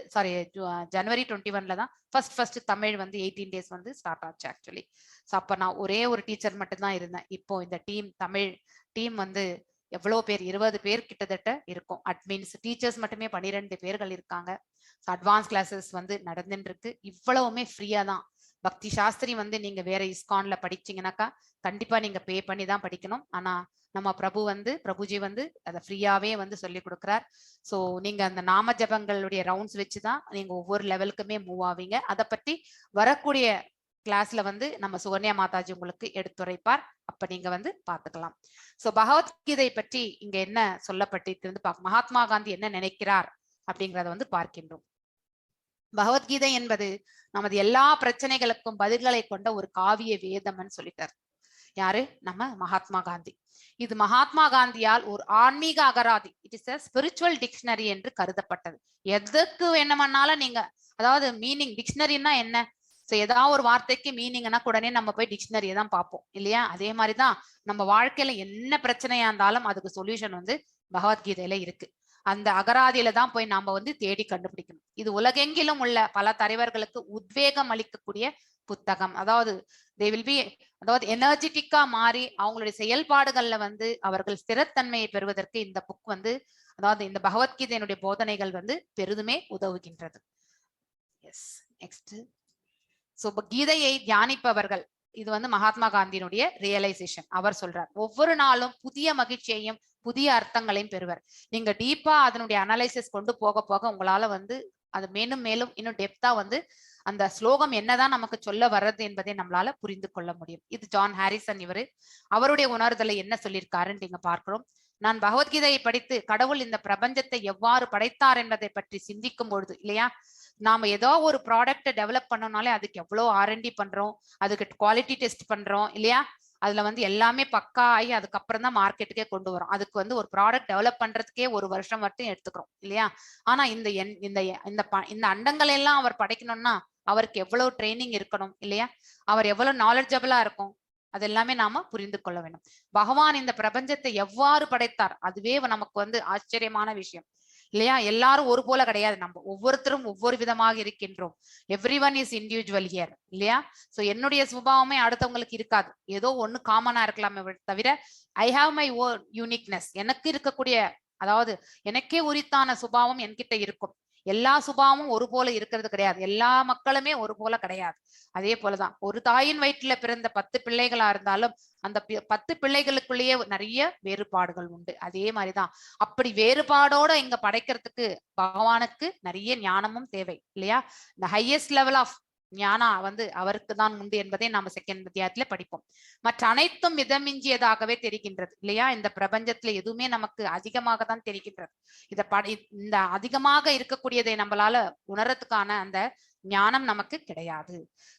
ஜனவரி 21ல தான் ஃபர்ஸ்ட் தமிழ் வந்து 18 days வந்து ஸ்டார்ட் ஆச்சு ஆக்சுவலி. ஸோ அப்போ நான் ஒரே ஒரு டீச்சர் மட்டும் தான் இருந்தேன். இப்போ இந்த தமிழ் டீம் வந்து எவ்வளோ பேர், 20 பேர் கிட்டத்தட்ட இருக்கும். அட்மின்ஸ், டீச்சர்ஸ் மட்டுமே 12 பேர்கள் இருக்காங்க. ஸோ அட்வான்ஸ் கிளாஸஸ் வந்து நடந்துட்டு இருக்கு. இவ்வளவுமே ஃப்ரீயா தான். பக்தி சாஸ்திரி வந்து நீங்க வேற இஸ்கான்ல படிச்சீங்கன்னாக்கா கண்டிப்பா நீங்க பே பண்ணி தான் படிக்கணும். ஆனா நம்ம பிரபுஜி வந்து அதை ஃப்ரீயாவே வந்து சொல்லி கொடுக்குறார். ஸோ நீங்க அந்த நாம ஜபங்களுடைய ரவுண்ட்ஸ் வச்சுதான் நீங்க ஒவ்வொரு லெவலுக்குமே மூவ் ஆவீங்க. அதை பற்றி வரக்கூடிய கிளாஸ்ல வந்து நம்ம சுகன்யா மாதாஜி உங்களுக்கு எடுத்துரைப்பார். அப்ப நீங்க வந்து பாத்துக்கலாம். சோ பகவத்கீதை பற்றி இங்க என்ன சொல்லப்பட்டிருக்கு பார்க்க, மகாத்மா காந்தி என்ன நினைக்கிறார் அப்படிங்கறத வந்து பார்க்கின்றோம். பகவத்கீதை என்பது நமது எல்லா பிரச்சனைகளுக்கும் பதில்களை கொண்ட ஒரு காவிய வேதம்னு சொல்லிட்டார். யாரு? நம்ம மகாத்மா காந்தி. இது மகாத்மா காந்தியால் ஒரு ஆன்மீக அகராதி, it is a spiritual dictionary என்று கருதப்பட்டது. எதுக்கு வேணுமன்னாலும் நீங்க, அதாவது மீனிங், டிக்ஷனரின்னா என்ன, சோ ஏதாவது ஒரு வார்த்தைக்கு மீனிங்னா உடனே நம்ம போய் டிக்ஷனரியை தான் பார்ப்போம் இல்லையா? அதே மாதிரிதான் நம்ம வாழ்க்கையில என்ன பிரச்சனையா இருந்தாலும் அதுக்கு சொல்யூஷன் வந்து பகவத்கீதையில இருக்கு. அந்த அகராதியில தான் போய் நாம வந்து தேடி கண்டுபிடிக்கணும். இது உலகெங்கிலும் உள்ள பல தலைவர்களுக்கு உத்வேகம் அளிக்கக்கூடிய புத்தகம். அதாவது அதாவது எனர்ஜெட்டிக்கா மாறி அவங்களுடைய செயல்பாடுகள்ல வந்து அவர்கள் ஸ்திரத்தன்மையை பெறுவதற்கு இந்த புக் வந்து, அதாவது இந்த பகவத்கீதையினுடைய போதனைகள் வந்து பெரிதுமே உதவுகின்றது. S, next. சோ கீதையை தியானிப்பவர்கள், இது வந்து மகாத்மா காந்தியினுடைய ரியலைசேஷன். அவர் சொல்றார், ஒவ்வொரு நாளும் புதிய மகிழ்ச்சியையும் புதிய அர்த்தங்களையும் பெறுவர். நீங்க டீப்பா அதனுடைய அனலைசிஸ் கொண்டு போக போக உங்களால வந்து அது மேலும் மேலும் இன்னும் டெப்தா வந்து அந்த ஸ்லோகம் என்னதான் நமக்கு சொல்ல வர்றது என்பதை நம்மளால புரிந்து கொள்ள முடியும். இது ஜான் ஹாரிசன், அவருடைய உணர்தலை என்ன சொல்லியிருக்காருன்னு நீங்க பார்க்கிறோம். நான் பகவத்கீதையை படித்து கடவுள் இந்த பிரபஞ்சத்தை எவ்வாறு படைத்தார் என்பதை பற்றி சிந்திக்கும் பொழுது இல்லையா, நாம ஏதோ ஒரு ப்ராடக்ட் டெவலப் பண்ணோம்னாலே அதுக்கு எவ்வளவு R&D பண்றோம், அதுக்கு குவாலிட்டி டெஸ்ட் பண்றோம் இல்லையா, அதுல வந்து எல்லாமே பக்கா ஆகி அதுக்கப்புறம் தான் மார்க்கெட்டுக்கே கொண்டு வரும். அதுக்கு வந்து ஒரு ப்ராடக்ட் டெவலப் பண்றதுக்கே 1 வருஷம் மட்டும் எடுத்துக்கிறோம் இல்லையா. ஆனா இந்த அண்டங்களை எல்லாம் அவர் படைக்கணும்னா அவருக்கு எவ்வளவு ட்ரைனிங் இருக்கணும் இல்லையா, அவர் எவ்வளவு நாலேஜபிளா இருக்கும், அது எல்லாமே நாம புரிந்து கொள்ள வேண்டும். பகவான் இந்த பிரபஞ்சத்தை எவ்வாறு படைத்தார், அதுவே நமக்கு வந்து ஆச்சரியமான விஷயம் இல்லையா. எல்லாரும் ஒரு போல கிடையாது, நம்ம ஒவ்வொருத்தரும் ஒவ்வொரு விதமாக இருக்கின்றோம். எவ்ரிஒன் இஸ் இண்டிவிஜுவல் ஹியர் இல்லையா. சோ என்னுடைய சுபாவமே அடுத்தவங்களுக்கு இருக்காது, ஏதோ ஒண்ணு காமனா இருக்கலாமே தவிர I have my own uniqueness. எனக்கு இருக்கக்கூடிய, அதாவது எனக்கே உரித்தான சுபாவம் என்கிட்ட இருக்கும். எல்லா சுபாவமும் ஒரு போல இருக்கிறது கிடையாது, எல்லா மக்களுமே ஒரு போல கிடையாது. அதே போலதான் ஒரு தாயின் வயிற்றுல பிறந்த 10 பிள்ளைகளா இருந்தாலும் அந்த 10 பிள்ளைகளுக்குள்ளேயே நிறைய வேறுபாடுகள் உண்டு. அதே மாதிரிதான் அப்படி வேறுபாடோட இங்க படைக்கிறதுக்கு பகவானுக்கு நிறைய ஞானமும் தேவை இல்லையா. இந்த ஹையஸ்ட் லெவல் ஆஃப் ஞானா வந்து அவருக்கு தான் உண்டு என்பதை நாம செகண்ட் அத்தியாயத்துல படிப்போம். மற்ற அனைத்தும் மிதமிஞ்சியதாகவே தெரிகின்றது இல்லையா? இந்த பிரபஞ்சத்துல எதுவுமே நமக்கு அதிகமாக தான் தெரிகின்றது. இந்த அதிகமாக இருக்கக்கூடியதை நம்மளால உணரத்துக்கான அந்த ஞானம் நமக்கு கிடையாது.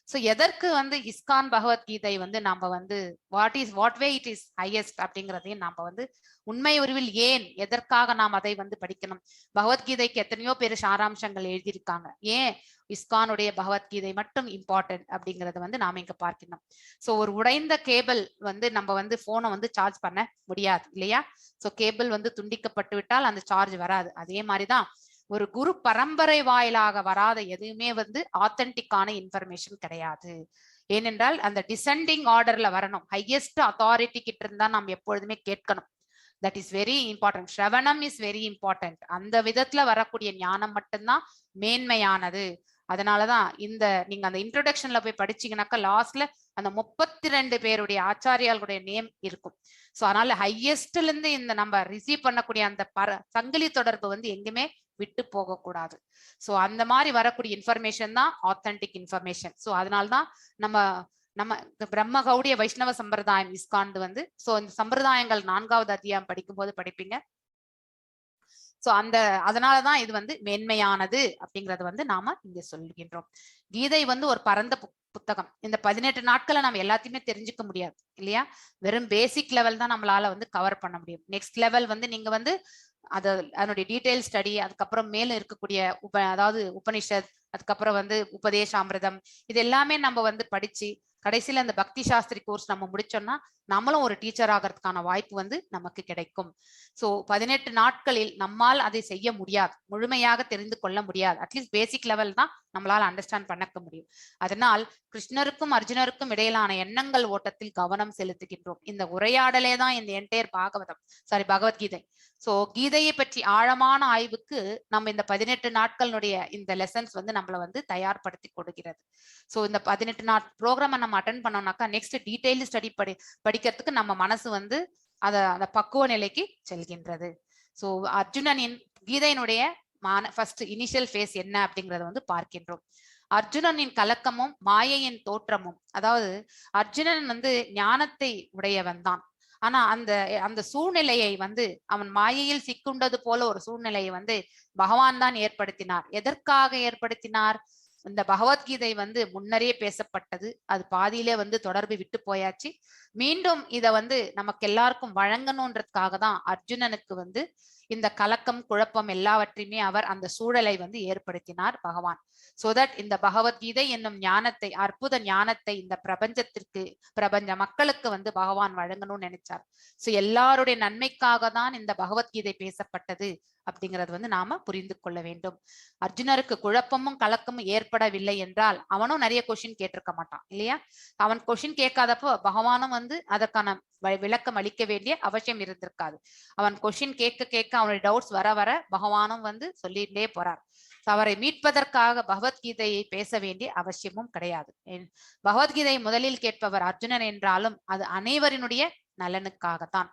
சோ எதற்கு வந்து இஸ்கான் பகவத்கீதை வந்து நாம வந்து what way it is highest அப்படிங்கிறதையும் நாம வந்து உண்மை உருவில் ஏன் எதற்காக நாம் அதை வந்து படிக்கணும். பகவத்கீதைக்கு எத்தனையோ பேர் சாராம்சங்கள் எழுதியிருக்காங்க. ஏன் இஸ்கானுடைய பகவத்கீதை மட்டும் இம்பார்ட்டன்ட் அப்படிங்கறத வந்து நாம இங்க பார்க்கணும். சோ ஒரு உடைந்த கேபிள் வந்து நம்ம வந்து போனை வந்து சார்ஜ் பண்ண முடியாது இல்லையா? சோ கேபிள் வந்து துண்டிக்கப்பட்டு விட்டால் அந்த சார்ஜ் வராது. அதே மாதிரிதான் ஒரு குரு பரம்பரை வாயிலாக வராத எதுவுமே வந்து ஆத்தென்டிக்கான இன்ஃபர்மேஷன் கிடையாது. ஏனென்றால் அந்த டிசெண்டிங் ஆர்டர்ல வரணும். ஹையஸ்ட் அத்தாரிட்டி கிட்ட இருந்தா நாம் எப்பொழுதுமே கேட்கணும். That is very important. ஸ்ரவணம் இஸ் வெரி இம்பார்ட்டன்ட். அந்த விதத்துல வரக்கூடிய ஞானம் மட்டும்தான் மேன்மையானது. அதனாலதான் நீங்க அந்த இன்ட்ரோடக்ஷன்ல போய் படிச்சீங்கன்னாக்கா லாஸ்ட்ல அந்த 32 பேருடைய ஆச்சாரியாளுடைய நேம் இருக்கும். சோ அதனால ஹையஸ்ட்ல இருந்து இந்த நம்ம ரிசீவ் பண்ணக்கூடிய அந்த சங்கிலி தொடர்பு வந்து எங்குமே விட்டு போக கூடாது. சோ அந்த மாதிரி வரக்கூடிய இன்ஃபர்மேஷன் தான் ஆத்தென்டிக் இன்ஃபர்மேஷன். சோ அதனால்தான் நம்ம பிரம்ம கௌடிய வைஷ்ணவ சம்பிரதாயம் இஸ்கான் வந்து சோ இந்த சம்பிரதாயங்கள் 4வது அத்தியாயம் படிக்கும் போது படிப்பீங்க. சோ அதனாலதான் இது வந்து மேன்மையானது அப்படிங்கறது வந்து நாம இங்க சொல்கின்றோம். கீதை வந்து ஒரு பரந்த புத்தகம். இந்த 18 நாட்களை நம்ம எல்லாத்தையுமே தெரிஞ்சுக்க முடியாது இல்லையா? வெறும் பேசிக் லெவல் தான் நம்மளால வந்து கவர் பண்ண முடியும். நெக்ஸ்ட் லெவல் வந்து நீங்க வந்து அதனுடைய டீடைல் ஸ்டடி, அதுக்கப்புறம் மேலும் இருக்கக்கூடிய அதாவது உபனிஷத், அதுக்கப்புறம் வந்து உபதேசாமிர்தம், இது எல்லாமே நம்ம வந்து படிச்சு கடைசியில அந்த பக்தி சாஸ்திரி கோர்ஸ் நம்ம முடிச்சோம்னா நம்மளும் ஒரு டீச்சர் ஆகிறதுக்கான வாய்ப்பு வந்து நமக்கு கிடைக்கும். சோ 18 நாட்களில் நம்மால் அதை செய்ய முடியாது, முழுமையாக தெரிந்து கொள்ள முடியாது. அட்லீஸ்ட் பேசிக் லெவல் தான் நம்மளால அண்டர்ஸ்டாண்ட் பண்ணக்க முடியும். அதனால் கிருஷ்ணருக்கும் அர்ஜுனருக்கும் இடையிலான எண்ணங்கள் ஓட்டத்தில் கவனம் செலுத்துகின்றோம். இந்த உரையாடலே தான் இந்த என்டையர் பகவத்கீதை. சோ கீதையை பற்றி ஆழமான ஆய்வுக்கு நம்ம இந்த 18 நாட்களுடைய இந்த லெசன்ஸ் வந்து நம்மள வந்து தயார்படுத்தி கொடுக்கிறது. சோ இந்த 18 நாள் ப்ரோக்ராமை நம்ம அட்டென்ட் பண்ணோம்னாக்கா நெக்ஸ்ட் டீடைல் ஸ்டடி படிக்கிறதுக்கு நம்ம மனசு வந்து அந்த பக்குவ நிலைக்கு செல்கின்றது. சோ அர்ஜுனனின் கீதையினுடைய ஃபர்ஸ்ட் இனிஷியல் ஃபேஸ் என்ன அப்படிங்கறத வந்து பார்க்கின்றோம். அர்ஜுனனின் கலக்கமும் மாயையின் தோற்றமும், அதாவது அர்ஜுனன் வந்து ஞானத்தை உடையவன் தான். ஆனா அந்த சூழ்நிலையை வந்து அவன் மாயையில் சிக்குண்டது போல ஒரு சூழ்நிலையை வந்து பகவான் தான் ஏற்படுத்தினார். எதற்காக ஏற்படுத்தினார்? இந்த பகவத்கீதை வந்து முன்னரே பேசப்பட்டது, அது பாதியிலே வந்து தொடர்பு விட்டு போயாச்சு. மீண்டும் இத வந்து நமக்கு எல்லாருக்கும் வழங்கணும்ன்றதுக்காக தான் அர்ஜுனனுக்கு வந்து இந்த கலக்கம் குழப்பம் எல்லாவற்றையுமே அவர் அந்த சூழலை வந்து ஏற்படுத்தினார் பகவான். சோ தட் இந்த பகவத்கீதை என்னும் ஞானத்தை, அற்புத ஞானத்தை இந்த பிரபஞ்ச மக்களுக்கு வந்து பகவான் வழங்கணும்னு நினைச்சார். சோ எல்லாருடைய நன்மைக்காக தான் இந்த பகவத்கீதை பேசப்பட்டது அப்படிங்கிறது வந்து நாம புரிந்து கொள்ள வேண்டும். அர்ஜுனருக்கு குழப்பமும் கலக்கமும் ஏற்படவில்லை என்றால் அவனும் நிறைய கொஸ்டின் கேட்டிருக்க மாட்டான் இல்லையா? அவன் கொஸ்டின் கேட்காதப்போ பகவானும் வந்து அதற்கான விளக்கம் அளிக்க வேண்டிய அவசியம் இருந்திருக்காது. அவன் கொஸ்டின் கேட்க அவனுடைய டவுட்ஸ் வர பகவானும் வந்து சொல்லிட்டே போறார். அவரை மீட்பதற்காக பகவத்கீதையை பேச வேண்டிய அவசியமும் கிடையாது. பகவத்கீதையை முதலில் கேட்பவர் அர்ஜுனன் என்றாலும் அது அனைவரினுடைய நலனுக்காகத்தான்.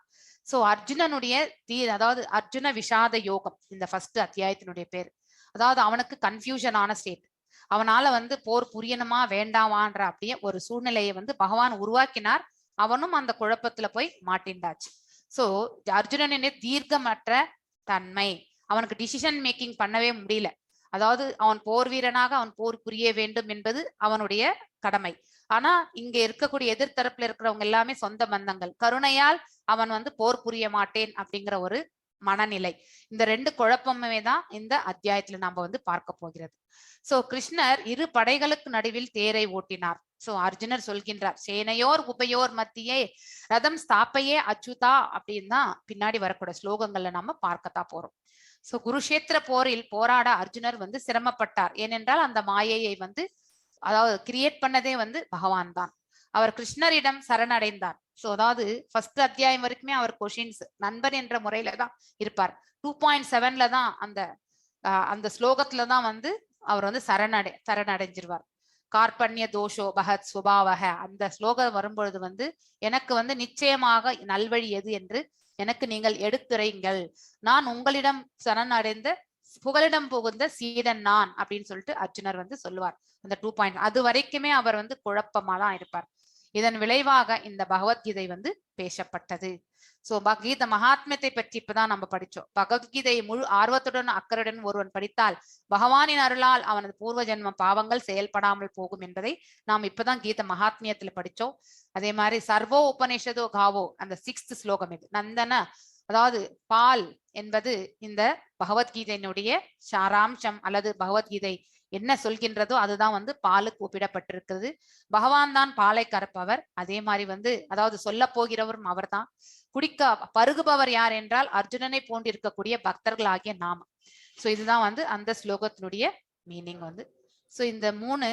சோ அர்ஜுனனுடைய அதாவது அர்ஜுன விஷாத யோகம் இந்த ஃபர்ஸ்ட் அத்தியாயத்தினுடைய பேர். அதாவது அவனுக்கு கன்ஃபியூஷனான ஸ்டேட். அவனால வந்து போர் புரியணுமா வேண்டாமான்ற அப்படியே ஒரு சூழ்நிலையை வந்து பகவான் உருவாக்கினார். அவனும் அந்த குழப்பத்துல போய் மாட்டின்றாச்சு. சோ அர்ஜுனனுடைய தீர்க்கமற்ற தன்மை, அவனுக்கு டிசிஷன் மேக்கிங் பண்ணவே முடியல. அதாவது அவன் போர் வீரனாக அவன் போர் புரிய வேண்டும் என்பது அவனுடைய கடமை. ஆனா இங்க இருக்கக்கூடிய எதிர்த்தரப்புல இருக்கிறவங்க எல்லாமே சொந்த பந்தங்கள். கருணையால் அவன் வந்து போர் புரிய மாட்டேன் அப்படிங்கிற ஒரு மனநிலை. இந்த ரெண்டு குழப்பமே தான் இந்த அத்தியாயத்துல நாம வந்து பார்க்க போகிறது. சோ கிருஷ்ணர் இரு படைகளுக்கு நடுவில் தேரை ஓட்டினார். சோ அர்ஜுனர் சொல்கின்றார், சேனையோர் உபயோர் மத்தியே ரதம் ஸ்தாப்பையே அச்சுதா அப்படின்னு தான் பின்னாடி வரக்கூடிய ஸ்லோகங்கள்ல நம்ம பார்க்கத்தான் போறோம். சோ குருஷேத்திர போரில் போராட அர்ஜுனர் வந்து சிரமப்பட்டார். ஏனென்றால் அந்த மாயையை வந்து அதாவது கிரியேட் பண்ணதே வந்து பகவான் தான். அவர் கிருஷ்ணரிடம் சரணடைந்தார். சோ அதாவது ஃபர்ஸ்ட் அத்தியாயம் வரைக்குமே அவர் கொஷின்ஸ் நண்பர் என்ற முறையில தான் இருப்பார். 2.7ல தான் அந்த ஸ்லோகத்துலதான் வந்து அவர் வந்து சரணடைஞ்சிருவார். கார்பண்ய தோஷோ பகத் சுபாவக அந்த ஸ்லோகம் வரும்பொழுது வந்து எனக்கு வந்து நிச்சயமாக நல்வழி எது என்று எனக்கு நீங்கள் எடுத்துரைங்கள், நான் உங்களிடம் சரணடைந்த புகலிடம் புகுந்த சீடன் நான் அப்படின்னு சொல்லிட்டு அர்ஜுனர் வந்து சொல்லுவார். அந்த 2 பாயிண்ட் அது வரைக்குமே அவர் வந்து குழப்பமா தான் இருப்பார். இதன் விளைவாக இந்த பகவத்கீதை வந்து பேசப்பட்டது. சோ கீத மகாத்மியத்தை பற்றி இப்பதான் நம்ம படிச்சோம். பகவத்கீதையை முழு ஆர்வத்துடன் அக்கறையுடன் ஒருவன் படித்தால் பகவானின் அருளால் அவனது பூர்வ ஜென்ம பாவங்கள் செயல்படாமல் போகும் என்பதை நாம் இப்பதான் கீத மகாத்மியத்துல படிச்சோம். அதே மாதிரி சர்வோ உபநிஷதோ காவோ அந்த 6th ஸ்லோகம் இது. நந்தன அதாவது பால் என்பது இந்த பகவத்கீதையினுடைய சாராம்சம் அல்லது பகவத்கீதை என்ன சொல்கின்றதோ அதுதான் வந்து பாலுக்கு ஒப்பிடப்பட்டிருக்கிறது. பகவான் தான் பாலை கறப்பவர். அதே மாதிரி வந்து அதாவது சொல்ல போகிறவரும் அவர் தான். பருகுபவர் யார் என்றால் அர்ஜுனனை போன்றிருக்கக்கூடிய பக்தர்கள் ஆகிய நாம. சோ இதுதான் வந்து அந்த ஸ்லோகத்தினுடைய மீனிங் வந்து. சோ இந்த 3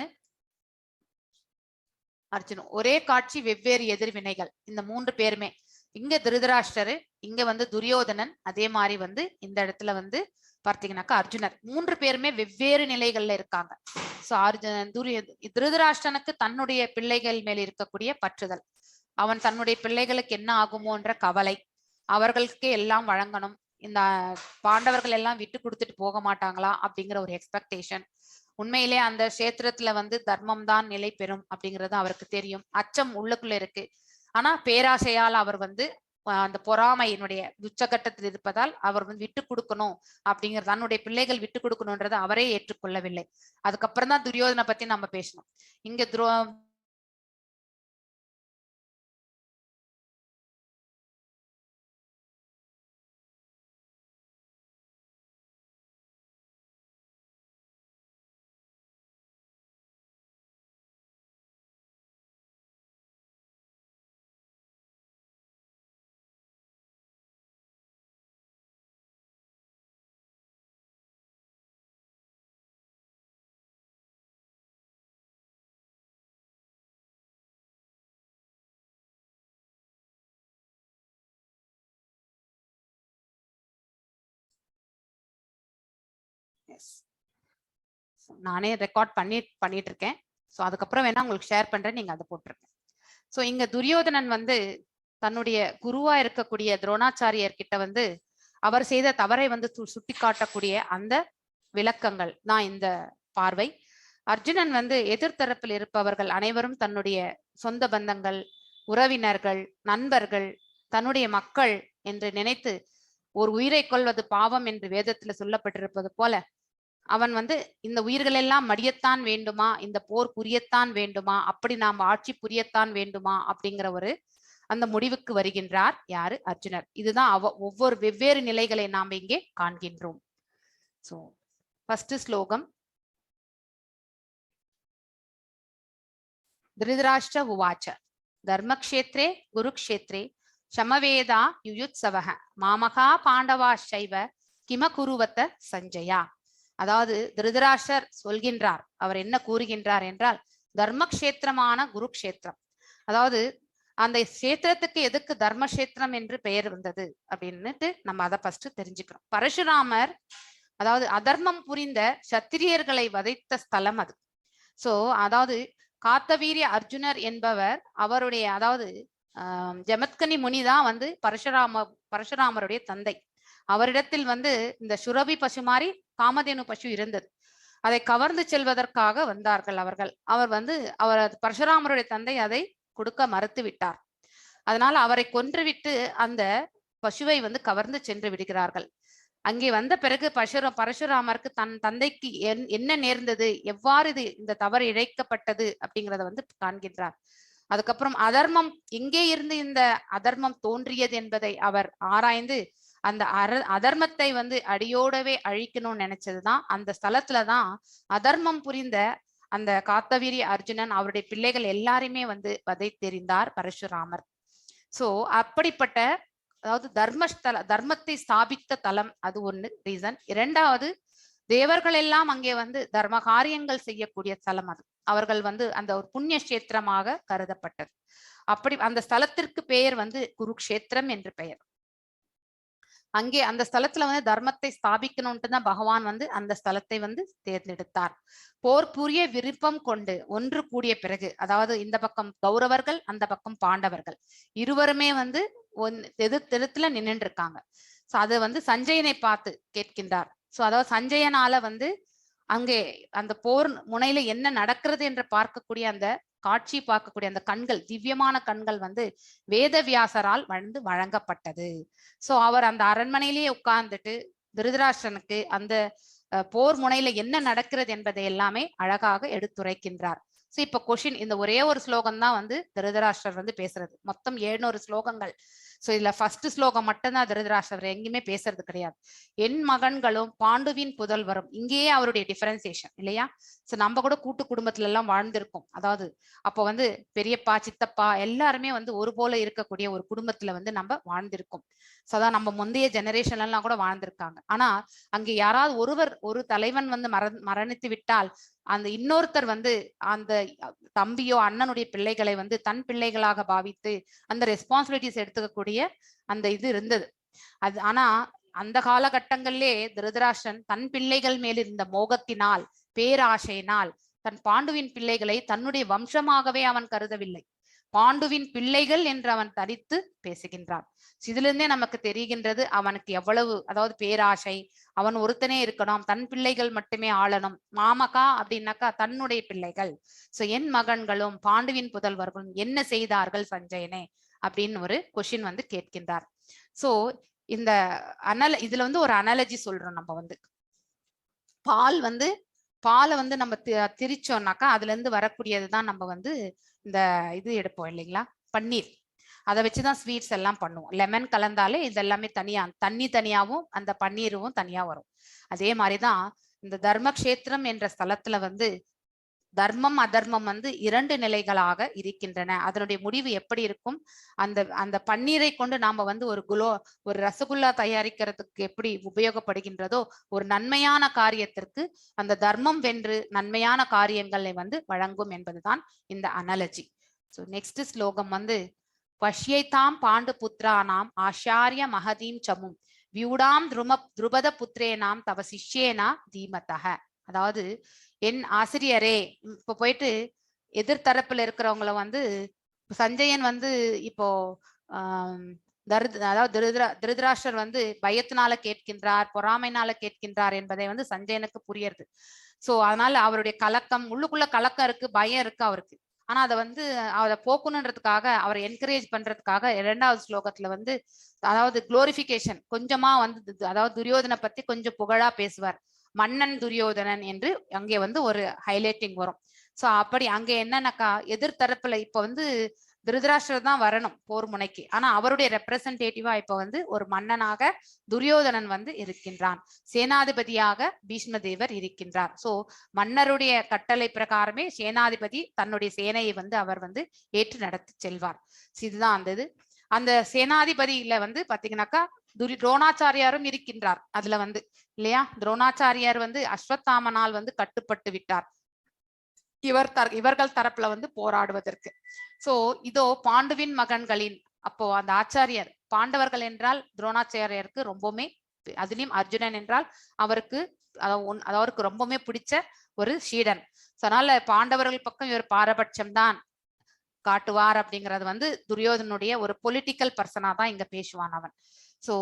அர்ஜுனன் ஒரே காட்சி வெவ்வேறு எதிர்வினைகள். இந்த 3 பேருமே இங்க திருதராஷ்டரு, இங்க வந்து துரியோதனன், அதே மாதிரி வந்து இந்த இடத்துல வந்து பார்த்தீங்கன்னாக்கா அர்ஜுனர். 3 பேருமே வெவ்வேறு நிலைகள்ல இருக்காங்க. சோ திருதராஷ்டனுக்கு தன்னுடைய பிள்ளைகள் மேல் இருக்கக்கூடிய பற்றுதல், அவன் தன்னுடைய பிள்ளைகளுக்கு என்ன ஆகுமோன்ற கவலை, அவர்களுக்கே எல்லாம் வழங்கணும், இந்த பாண்டவர்கள் எல்லாம் விட்டு கொடுத்துட்டு போக மாட்டாங்களா அப்படிங்கிற ஒரு எக்ஸ்பெக்டேஷன். உண்மையிலே அந்த கஷேத்திரத்துல வந்து தர்மம் தான் நிலை பெறும் அப்படிங்கிறது அவருக்கு தெரியும். அச்சம் உள்ளுக்குள்ள இருக்கு. ஆனா பேராசையால் அவர் வந்து அந்த பொறாமையினுடைய உச்சகட்டத்தில் இருப்பதால் அவர் வந்து விட்டு கொடுக்கணும் அப்படிங்கிறது, தன்னுடைய பிள்ளைகள் விட்டு கொடுக்கணும்ன்றதை அவரே ஏற்றுக்கொள்ளவில்லை. அதுக்கப்புறம் தான் துரியோதனை பத்தி நம்ம பேசணும். இங்க நானே ரெக்கார்ட் பண்ணிட்டு இருக்கேன். ஸோ அதுக்கப்புறம் வேணா உங்களுக்கு ஷேர் பண்றேன், நீங்க அதை போட்டிருக்கேன். ஸோ இங்க துரியோதனன் வந்து தன்னுடைய குருவா இருக்கக்கூடிய துரோணாச்சாரியர் கிட்ட வந்து அவர் செய்த தவறை வந்து சுட்டி காட்டக்கூடிய அந்த விளக்கங்கள் தான் இந்த பார்வை. அர்ஜுனன் வந்து எதிர்த்தரப்பில் இருப்பவர்கள் அனைவரும் தன்னுடைய சொந்த பந்தங்கள், உறவினர்கள், நண்பர்கள், தன்னுடைய மக்கள் என்று நினைத்து ஒரு உயிரை கொள்வது பாவம் என்று வேதத்துல சொல்லப்பட்டிருப்பது போல அவன் வந்து இந்த உயிர்கள் எல்லாம் மடியத்தான் வேண்டுமா, இந்த போர் புரியத்தான் வேண்டுமா, அப்படி நாம் ஆட்சி புரியத்தான் வேண்டுமா அப்படிங்கிற ஒரு அந்த முடிவுக்கு வருகின்றார் யாரு? அர்ஜுனர். இதுதான் ஒவ்வொரு வெவ்வேறு நிலைகளை நாம் இங்கே காண்கின்றோம். சோ ஃபர்ஸ்ட் ஸ்லோகம். திருதராஷ்டிர உவாச்ச தர்மக்ஷேத்ரே குருக்ஷேத்ரே சமவேதா யுயுத்சவஹ மாமகா பாண்டவா சைவ கிமகுருவத்த சஞ்சயா. அதாவது திருதராஷ்டர் சொல்கின்றார், அவர் என்ன கூறுகின்றார் என்றால் தர்மக்ஷேத்திரமான குருக்ஷேத்திரம், அதாவது அந்த கஷேத்திரத்துக்கு எதுக்கு தர்மக்ஷேத்திரம் என்று பெயர் வந்தது அப்படின்னுட்டு நம்ம அதை ஃபர்ஸ்ட் தெரிஞ்சுக்கிறோம். பரசுராமர் அதாவது அதர்மம் புரிந்த சத்திரியர்களை வதைத்த ஸ்தலம் அது. சோ அதாவது காத்தவீரிய அர்ஜுனர் என்பவர் அவருடைய அதாவது ஜமத்கனி முனிதான் வந்து பரசுராமருடைய தந்தை. அவரிடத்தில் வந்து இந்த சுரபி பசு மாதிரி காமதேனு பசு இருந்தது. அதை கவர்ந்து செல்வதற்காக வந்தார்கள் அவர்கள். அவர் பரசுராமருடைய தந்தை அதை கொடுக்க மறுத்து விட்டார். அதனால அவரை கொன்றுவிட்டு அந்த பசுவை வந்து கவர்ந்து சென்று விடுகிறார்கள். அங்கே வந்த பிறகு பரசுராமருக்கு தன் தந்தைக்கு என்ன நேர்ந்தது, எவ்வாறு இந்த தவறு இழைக்கப்பட்டது அப்படிங்கிறத வந்து காண்கின்றார். அதுக்கப்புறம் அதர்மம் எங்கே இருந்து இந்த அதர்மம் தோன்றியது என்பதை அவர் ஆராய்ந்து அந்த அதர்மத்தை வந்து அடியோடவே அழிக்கணும்னு நினைச்சதுதான் அந்த ஸ்தலத்துலதான் அதர்மம் புரிந்த அந்த காத்தவீரிய அர்ஜுனன் அவருடைய பிள்ளைகள் எல்லாருமே வந்து வதை தெரிந்தார் பரசுராமர். சோ அப்படிப்பட்ட அதாவது தர்மத்தை ஸ்தாபித்த தலம் அது ஒண்ணு ரீசன். இரண்டாவது தேவர்கள் எல்லாம் அங்கே வந்து தர்ம காரியங்கள் செய்யக்கூடிய ஸ்தலம் அது. அவர்கள் வந்து அந்த ஒரு புண்ணிய கஷேத்திரமாக கருதப்பட்டது. அப்படி அந்த ஸ்தலத்திற்கு பெயர் வந்து குருக்ஷேத்திரம் என்று பெயர். அங்கே அந்த ஸ்தலத்துல வந்து தர்மத்தை ஸ்தாபிக்கணும்ட்டு தான் பகவான் வந்து அந்த ஸ்தலத்தை வந்து தேர்ந்தெடுத்தார். போர் புரிய விருப்பம் கொண்டு ஒன்று கூடிய பிறகு, அதாவது இந்த பக்கம் கௌரவர்கள் அந்த பக்கம் பாண்டவர்கள் இருவருமே வந்து எதிர்த்துல நின்றுட்டு இருக்காங்க. சோ அது வந்து சஞ்சயனை பார்த்து கேட்கின்றார், சோ அதாவது சஞ்சயனால வந்து அங்கே அந்த போர் முனையில என்ன நடக்கிறது என்று பார்க்கக்கூடிய அந்த காட்சி பார்க்கக்கூடிய அந்த கண்கள், திவ்யமான கண்கள் வந்து வேதவியாசரால் வந்து வழங்கப்பட்டது. சோ அவர் அந்த அரண்மனையிலேயே உட்கார்ந்துட்டு திருதராஷ்டிரனுக்கு அந்த போர் முனையில என்ன நடக்கிறது என்பதை எல்லாமே அழகாக எடுத்துரைக்கின்றார். சோ இப்ப கொஷின், இந்த ஒரே ஒரு ஸ்லோகம் தான் வந்து திருதராஷ்டிரர் வந்து பேசுறது. மொத்தம் 700 ஸ்லோகங்கள். சோ இதுல ஃபர்ஸ்ட் ஸ்லோகம் மட்டும்தான் திருதராஷ்டிரர் எங்கேயுமே பேசுறது கிடையாது. என் மகன்களும் பாண்டுவின் புதல்வரும், இங்கேயே அவருடைய டிஃபரன்சியேஷன் இல்லையா. சோ நம்ம கூட கூட்டு குடும்பத்துல எல்லாம் வாழ்ந்திருக்கோம். அதாவது அப்போ வந்து பெரியப்பா சித்தப்பா எல்லாருமே வந்து ஒரு போல இருக்கக்கூடிய ஒரு குடும்பத்துல வந்து நம்ம வாழ்ந்திருக்கோம். சோ அதான் நம்ம முந்தைய ஜெனரேஷன் எல்லாம் கூட வாழ்ந்திருக்காங்க. ஆனா அங்கே யாராவது ஒரு தலைவன் வந்து மரணித்து விட்டால் அந்த இன்னொருத்தர் வந்து அந்த தம்பியோ அண்ணனுடைய பிள்ளைகளை வந்து தன் பிள்ளைகளாக பாவித்து அந்த ரெஸ்பான்சிபிலிட்டிஸ் எடுத்துக்கக்கூடிய அந்த இது இருந்தது. அது ஆனா அந்த காலகட்டங்களிலே திருதராஷ்டிரன் தன் பிள்ளைகள் மேல் இருந்த மோகத்தினால், பேராசையினால் தன் பாண்டுவின் பிள்ளைகளை தன்னுடைய வம்சமாகவே அவன் கருதவில்லை. பாண்டுவின் பிள்ளைகள் என்று அவன் தரித்து பேசுகின்றான். இதுல இருந்தே நமக்கு தெரிகின்றது அவனுக்கு எவ்வளவு, அதாவது பேராசை, அவன் ஒருத்தனே இருக்கணும், தன் பிள்ளைகள் மட்டுமே ஆளணும். மாமகா அப்படின்னாக்கா தன்னுடைய பிள்ளைகள். சோ என் மகன்களும் பாண்டுவின் புதல்வர்களும் என்ன செய்தார்கள் சஞ்சயனே அப்படின்னு ஒரு கொஸ்டின் வந்து கேட்கின்றார். சோ இந்த இதுல வந்து ஒரு அனாலஜி சொல்றோம். நம்ம வந்து பாலை வந்து நம்ம திரிச்சோம்னாக்கா அதுல இருந்து வரக்கூடியதுதான் நம்ம வந்து இந்த இது எடுப்போம் இல்லைங்களா, பன்னீர். அதை வச்சுதான் ஸ்வீட்ஸ் எல்லாம் பண்ணுவோம். லெமன் கலந்தாலே இது எல்லாமே தனியாவும் அந்த பன்னீரும் தனியா வரும். அதே மாதிரிதான் இந்த தர்மக்ஷேத்திரம் என்ற ஸ்தலத்துல வந்து தர்மம் அதர்மம் வந்து 2 நிலைகளாக இருக்கின்றன. அதனுடைய முடிவு எப்படி இருக்கும், அந்த பன்னீரை கொண்டு நாம வந்து ஒரு ரசகுல்லா தயாரிக்கிறதுக்கு எப்படி உபயோகப்படுகின்றதோ, ஒரு நன்மையான காரியத்திற்கு அந்த தர்மம் வென்று நன்மையான காரியங்களை வந்து வழங்கும் என்பதுதான் இந்த அனாலஜி. ஸோ நெக்ஸ்ட் ஸ்லோகம் வந்து பஷ்யைதாம் பாண்டு புத்திரானாம் ஆச்சாரிய மகதீம் சமும் வியூடாம் துருபத புத்திரேனாம் தவ சிஷ்யேனா தீமதக. அதாவது என் ஆசிரியரே, இப்ப போயிட்டு எதிர்த்தரப்புல இருக்கிறவங்கள வந்து சஞ்சயன் வந்து இப்போ திருதராஷ்டிரர் வந்து பயத்தினால கேட்கின்றார், பொறாமைனால கேட்கின்றார் என்பதை வந்து சஞ்சயனுக்கு புரியுது. சோ அதனால அவருடைய கலக்கம், உள்ளுக்குள்ள கலக்கம் இருக்கு, பயம் இருக்கு அவருக்கு. ஆனா அதை போக்கணுன்றதுக்காக அவரை என்கரேஜ் பண்றதுக்காக 2வது ஸ்லோகத்துல வந்து அதாவது குளோரிபிகேஷன் கொஞ்சமா வந்து, அதாவது துரியோதனை பத்தி கொஞ்சம் புகழா பேசுவார். மன்னன் துரியோதனன் என்று அங்கே வந்து ஒரு ஹைலைட்டிங் வரும். சோ அப்படி அங்கே என்னன்னாக்கா எதிர்த்தரப்புல இப்ப வந்து திருதராஷ்டிரர் தான் வரணும் போர் முனைக்கு. ஆனா அவருடைய ரெப்ரசன்டேட்டிவா இப்ப வந்து ஒரு மன்னனாக துரியோதனன் வந்து இருக்கின்றான், சேனாதிபதியாக பீஷ்ம தேவர் இருக்கின்றார். சோ மன்னருடைய கட்டளை பிரகாரமே சேனாதிபதி தன்னுடைய சேனையை வந்து அவர் வந்து ஏற்று நடத்தி செல்வார். இதுதான் அந்த சேனாதிபதியில வந்து பாத்தீங்கன்னாக்கா துரோணாச்சாரியாரும் இருக்கின்றார் அதுல வந்து இல்லையா. துரோணாச்சாரியார் வந்து அஸ்வத்தாமனால் வந்து கட்டுப்பட்டு விட்டார் இவர்கள் தரப்புல வந்து போராடுவதற்கு. சோ இதோ பாண்டுவின் மகன்களின், அப்போ அந்த ஆச்சாரியர், பாண்டவர்கள் என்றால் துரோணாச்சாரியருக்கு ரொம்பவுமே, அதுலயும் அர்ஜுனன் என்றால் அவருக்கு ரொம்பவுமே பிடிச்ச ஒரு சீடன். அதனால பாண்டவர்கள் பக்கம் இவர் பாரபட்சம் தான் காட்டுவார் அப்படிங்கறது வந்து துரியோதனுடைய ஒரு பொலிட்டிக்கல் பர்சனா தான் இங்க பேசுவான் அவன். சோ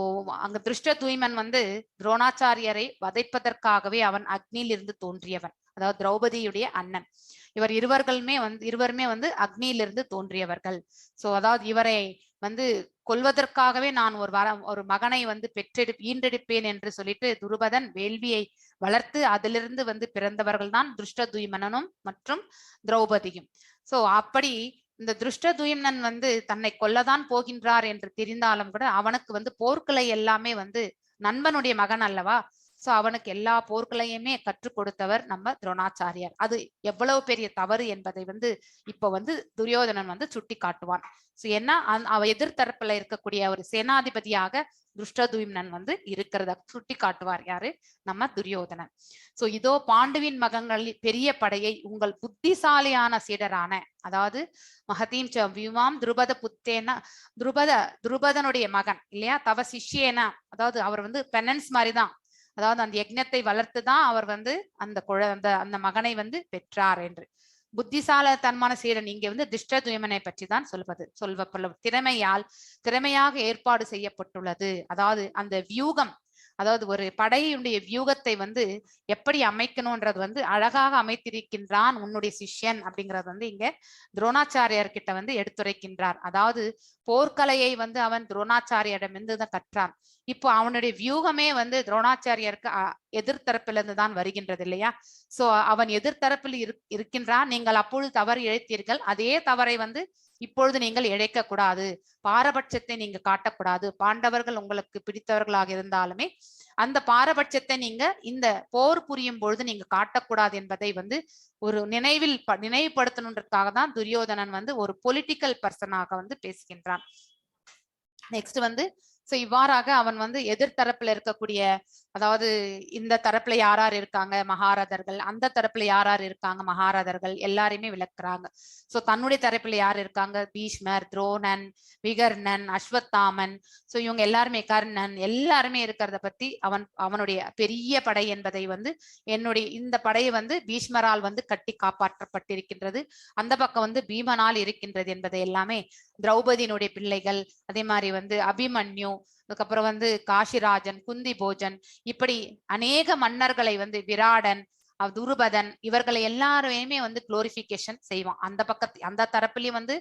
அங்க திருஷ்ட தூய்மன் வந்து துரோணாச்சாரியரை வதைப்பதற்காகவே அவன் அக்னியில் இருந்து தோன்றியவன், அதாவது திரௌபதியுடைய அண்ணன். இருவருமே வந்து அக்னியிலிருந்து தோன்றியவர்கள். சோ அதாவது இவரை வந்து கொல்வதற்காகவே நான் ஒரு மகனை வந்து ஈன்றெடுப்பேன் என்று சொல்லிட்டு துருபதன் வேள்வியை வளர்த்து அதிலிருந்து வந்து பிறந்தவர்கள் தான் திருஷ்ட தூய்மனனும் மற்றும் திரௌபதியும். சோ அப்படி இந்த திருஷ்ட தூய்மனன் வந்து தன்னை கொல்லதான் போகின்றார் என்று தெரிந்தாலும் கூட அவனுக்கு வந்து போர்க்களை எல்லாமே வந்து நண்பனுடைய மகன் அல்லவா. சோ அவனுக்கு எல்லா போர்களையுமே கற்றுக் கொடுத்தவர் நம்ம துரோணாச்சாரியார். அது எவ்வளவு பெரிய தவறு என்பதை வந்து இப்ப வந்து துரியோதனன் வந்து சுட்டி காட்டுவான். சோ ஏன்னா அவ எதிர்த்தரப்புல இருக்கக்கூடிய ஒரு சேனாதிபதியாக துஷ்டதூம்னன் வந்து இருக்கிறத சுட்டி காட்டுவார். யாரு? நம்ம துரியோதனன். சோ இதோ பாண்டுவின் மகன்களில் பெரிய படையை உங்கள் புத்திசாலியான சீடரான, அதாவது மகதீம் விமாம் துருபத புத்தேனா, துருபதனுடைய மகன் இல்லையா, தவ சிஷ்யேனா, அதாவது அவர் வந்து பெனன்ஸ் மாதிரிதான், அதாவது அந்த யக்ஞத்தை வளர்த்துதான் அவர் வந்து அந்த மகனை வந்து பெற்றார் என்று. புத்திசாலித்தனமான சீடன் இங்கே வந்து திருஷ்டத்யும்னனை பற்றி தான் திறமையாக ஏற்பாடு செய்யப்பட்டுள்ளது. அதாவது அந்த வியூகம், அதாவது ஒரு படையுடைய வியூகத்தை வந்து எப்படி அமைக்கணும்ன்றது வந்து அழகாக அமைத்திருக்கின்றான் உன்னுடைய சிஷ்யன் அப்படிங்கிறது வந்து இங்க துரோணாச்சாரியார் கிட்ட வந்து எடுத்துரைக்கின்றார். அதாவது போர்க்கலையை வந்து அவன் துரோணாச்சாரியிடமிருந்து தான் கற்றான். இப்போ அவனுடைய வியூகமே வந்து துரோணாச்சாரியருக்கு எதிர்த்தரப்பிலிருந்து தான் வருகின்றது இல்லையா? சோ அவன் எதிர்த்தரப்பில் இருக்கின்றான். நீங்கள் அப்பொழுது தவறு இழைத்தீர்கள். அதே தவறை வந்து இப்பொழுது நீங்கள் இழைக்க கூடாது. பாரபட்சத்தை நீங்க காட்டக்கூடாது. பாண்டவர்கள் உங்களுக்கு பிடித்தவர்களாக இருந்தாலுமே அந்த பாரபட்சத்தை நீங்க இந்த போர் புரியும் பொழுது நீங்க காட்டக்கூடாது என்பதை வந்து ஒரு நினைவுபடுத்தணுன்றதுக்காக தான் துரியோதனன் வந்து ஒரு பொலிட்டிக்கல் பர்சனாக வந்து பேசுகின்றான். நெக்ஸ்ட் வந்து சோ இவ்வாறாக அவன் வந்து எதிர்த்தரப்புல இருக்கக்கூடிய, அதாவது இந்த தரப்புல யார் இருக்காங்க மகாரதர்கள், அந்த தரப்புல யார் இருக்காங்க மகாரதர்கள் எல்லாரையுமே விளக்குறாங்க. சோ தன்னுடைய தரப்புல யார் இருக்காங்க, பீஷ்மர், துரோணன், விகர்ணன், அஸ்வத்தாமன், சோ இவங்க எல்லாருமே, கர்ணன், எல்லாருமே இருக்கிறத பத்தி அவனுடைய பெரிய படை என்பதை வந்து இந்த படையை வந்து பீஷ்மரால் வந்து கட்டி காப்பாற்றப்பட்டிருக்கின்றது. அந்த பக்கம் வந்து பீமனால் இருக்கின்றது என்பதை எல்லாமே திரௌபதியினுடைய பிள்ளைகள், அதே மாதிரி வந்து அபிமன்யு, அதுக்கப்புறம் வந்து காசிராஜன், குந்தி போஜன், இப்படி அநேக மன்னர்களை வந்து விராடன், துருபதன், இவர்களை எல்லாருமே வந்து குளோரிபிகேஷன் செய்வான். அந்த தரப்புலயும் வந்து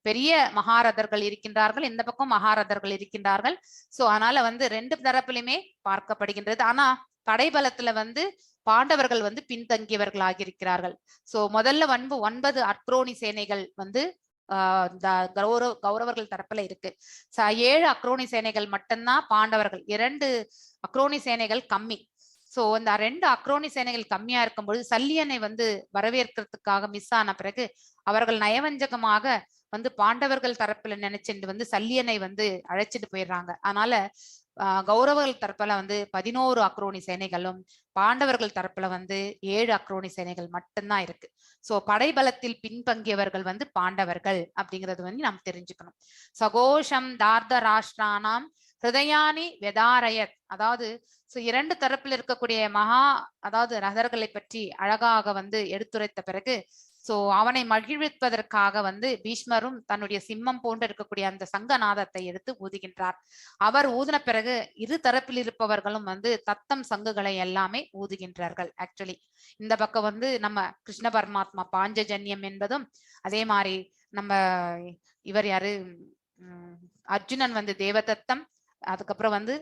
பெரிய மகாரதர்கள் இருக்கின்றார்கள், இந்த பக்கம் மகாரதர்கள் இருக்கின்றார்கள். சோ அதனால வந்து ரெண்டு தரப்புலையுமே பார்க்கப்படுகின்றது. ஆனா படைபலத்துல வந்து பாண்டவர்கள் வந்து பின்தங்கியவர்களாக இருக்கிறார்கள். சோ முதல்ல 9 அக்ரோனி சேனைகள் வந்து கௌரவர்கள் தரப்புல இருக்கு. 7 அக்ரோனி சேனைகள் மட்டும்தான் பாண்டவர்கள், 2 அக்ரோனி சேனைகள் கம்மி. சோ இந்த 2 அக்ரோனி சேனைகள் கம்மியா இருக்கும்பொழுது சல்லியனை வந்து வரவேற்கிறதுக்காக மிஸ் ஆன பிறகு அவர்கள் நயவஞ்சகமாக வந்து பாண்டவர்கள் தரப்புல நினைச்சுட்டு வந்து சல்லியனை வந்து அழைச்சிட்டு போயிடுறாங்க. அதனால கௌரவர்கள் தரப்புல வந்து 11 அக்ரோனி சேனைகளும், பாண்டவர்கள் தரப்புல வந்து 7 அக்ரோனி சேனைகள் மட்டும்தான் இருக்கு. சோ படைபலத்தில் பின்பங்கியவர்கள் வந்து பாண்டவர்கள் அப்படிங்கிறது வந்து நாம் தெரிஞ்சுக்கணும். சகோஷம் தார்த ராஷ்டிரானாம் ஹிருதயானி வெதாரயத், அதாவது சோ 2 தரப்பில் இருக்கக்கூடிய அதாவது ரதர்களை பற்றி அழகாக வந்து எடுத்துரைத்த பிறகு சோ அவனை மகிழ்விப்பதற்காக வந்து பீஷ்மரும் தன்னுடைய சிம்மம் போன்று இருக்கக்கூடிய அந்த சங்கநாதத்தை எடுத்து ஊதுகின்றார். அவர் ஊதின பிறகு இரு தரப்பில் இருப்பவர்களும் வந்து தத்தம் சங்குகளை எல்லாமே ஊதுகின்றார்கள். ஆக்சுவலி இந்த பக்கம் வந்து நம்ம கிருஷ்ண பரமாத்மா பாஞ்சஜன்யம் என்பதும், அதே மாதிரி நம்ம இவர் யாரு அர்ஜுனன் வந்து தேவதத்தம், அதுக்கப்புறம் வந்து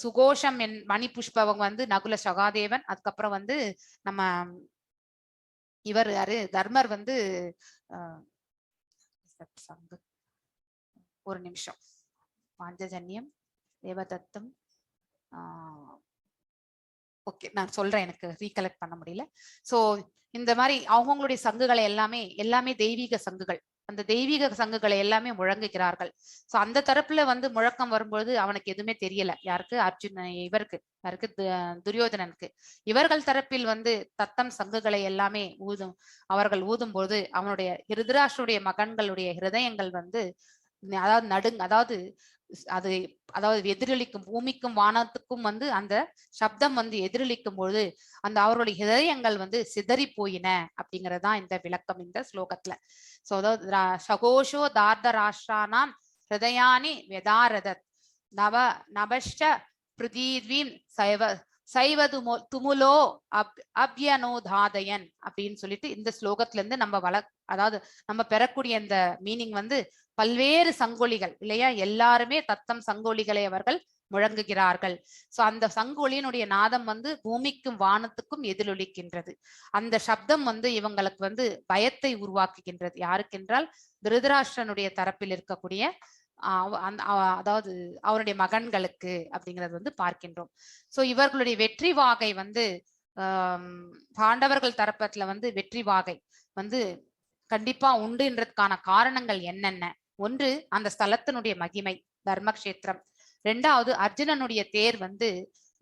சுகோஷம் மணி புஷ்பவங்க வந்து நகுல சகாதேவன், அதுக்கப்புறம் வந்து நம்ம இவர் யாரு தர்மர் வந்து ஒரு நிமிஷம், பாஞ்சஜன்யம், தேவதத்தம், ஓகே நான் சொல்றேன், எனக்கு ரீகலெக்ட் பண்ண முடியல. சோ இந்த மாதிரி அவங்களுடைய சங்குகளை எல்லாமே தெய்வீக சங்குகள், அந்த தெய்வீக சங்குகளை எல்லாமே முழங்குகிறார்கள். சோ அந்த தரப்புல வந்து முழக்கம் வரும்பொழுது அவனுக்கு எதுவுமே தெரியல. யாருக்கு? யாருக்கு துரியோதனனுக்கு. இவர்கள் தரப்பில் வந்து தத்தம் சங்குகளை எல்லாமே அவர்கள் ஊதும் போது அவனுடைய திருதராஷ்டிரனுடைய மகன்களுடைய ஹிருதயங்கள் வந்து அதாவது எதிரொலிக்கும், பூமிக்கும் வானத்துக்கும் வந்து அந்த சப்தம் வந்து எதிரொலிக்கும் பொழுது அந்த அவருடைய ஹிருதயங்கள் வந்து சிதறி போயின அப்படிங்கறதுதான் இந்த விளக்கம் இந்த ஸ்லோகத்துல. சோ அதாவது சகோஷோ தார்த ராஷ்டிரானாம் ஹிருதயானி வெதாரதத் நபஷ்ட பிருதீத்வீம் சைவது துமுலோ அப்யனோதாதயன் அப்படின்னு சொல்லிட்டு இந்த ஸ்லோகத்துல இருந்து நம்ம பெறக்கூடிய இந்த மீனிங் வந்து பல்வேறு சங்கொலிகள் இல்லையா, எல்லாருமே தத்தம் சங்கொலிகளை அவர்கள் முழங்குகிறார்கள். சோ அந்த சங்கொலியினுடைய நாதம் வந்து பூமிக்கும் வானத்துக்கும் எதிரொலிக்கின்றது. அந்த சப்தம் வந்து இவங்களுக்கு வந்து பயத்தை உருவாக்குகின்றது. யாருக்கென்றால் திருதராஷ்டிரனுடைய தரப்பில் இருக்கக்கூடிய அதாவது அவருடைய மகன்களுக்கு அப்படிங்கிறது வந்து பார்க்கின்றோம். சோ இவர்களுடைய வெற்றி வாகை வந்து பாண்டவர்கள் தரப்பத்துல வந்து வெற்றி வாகை வந்து கண்டிப்பா உண்டுன்றதுக்கான காரணங்கள் என்னென்ன? ஒன்று, அந்த ஸ்தலத்தினுடைய மகிமை, தர்மக்ஷேத்திரம். 2வது, அர்ஜுனனுடைய தேர் வந்து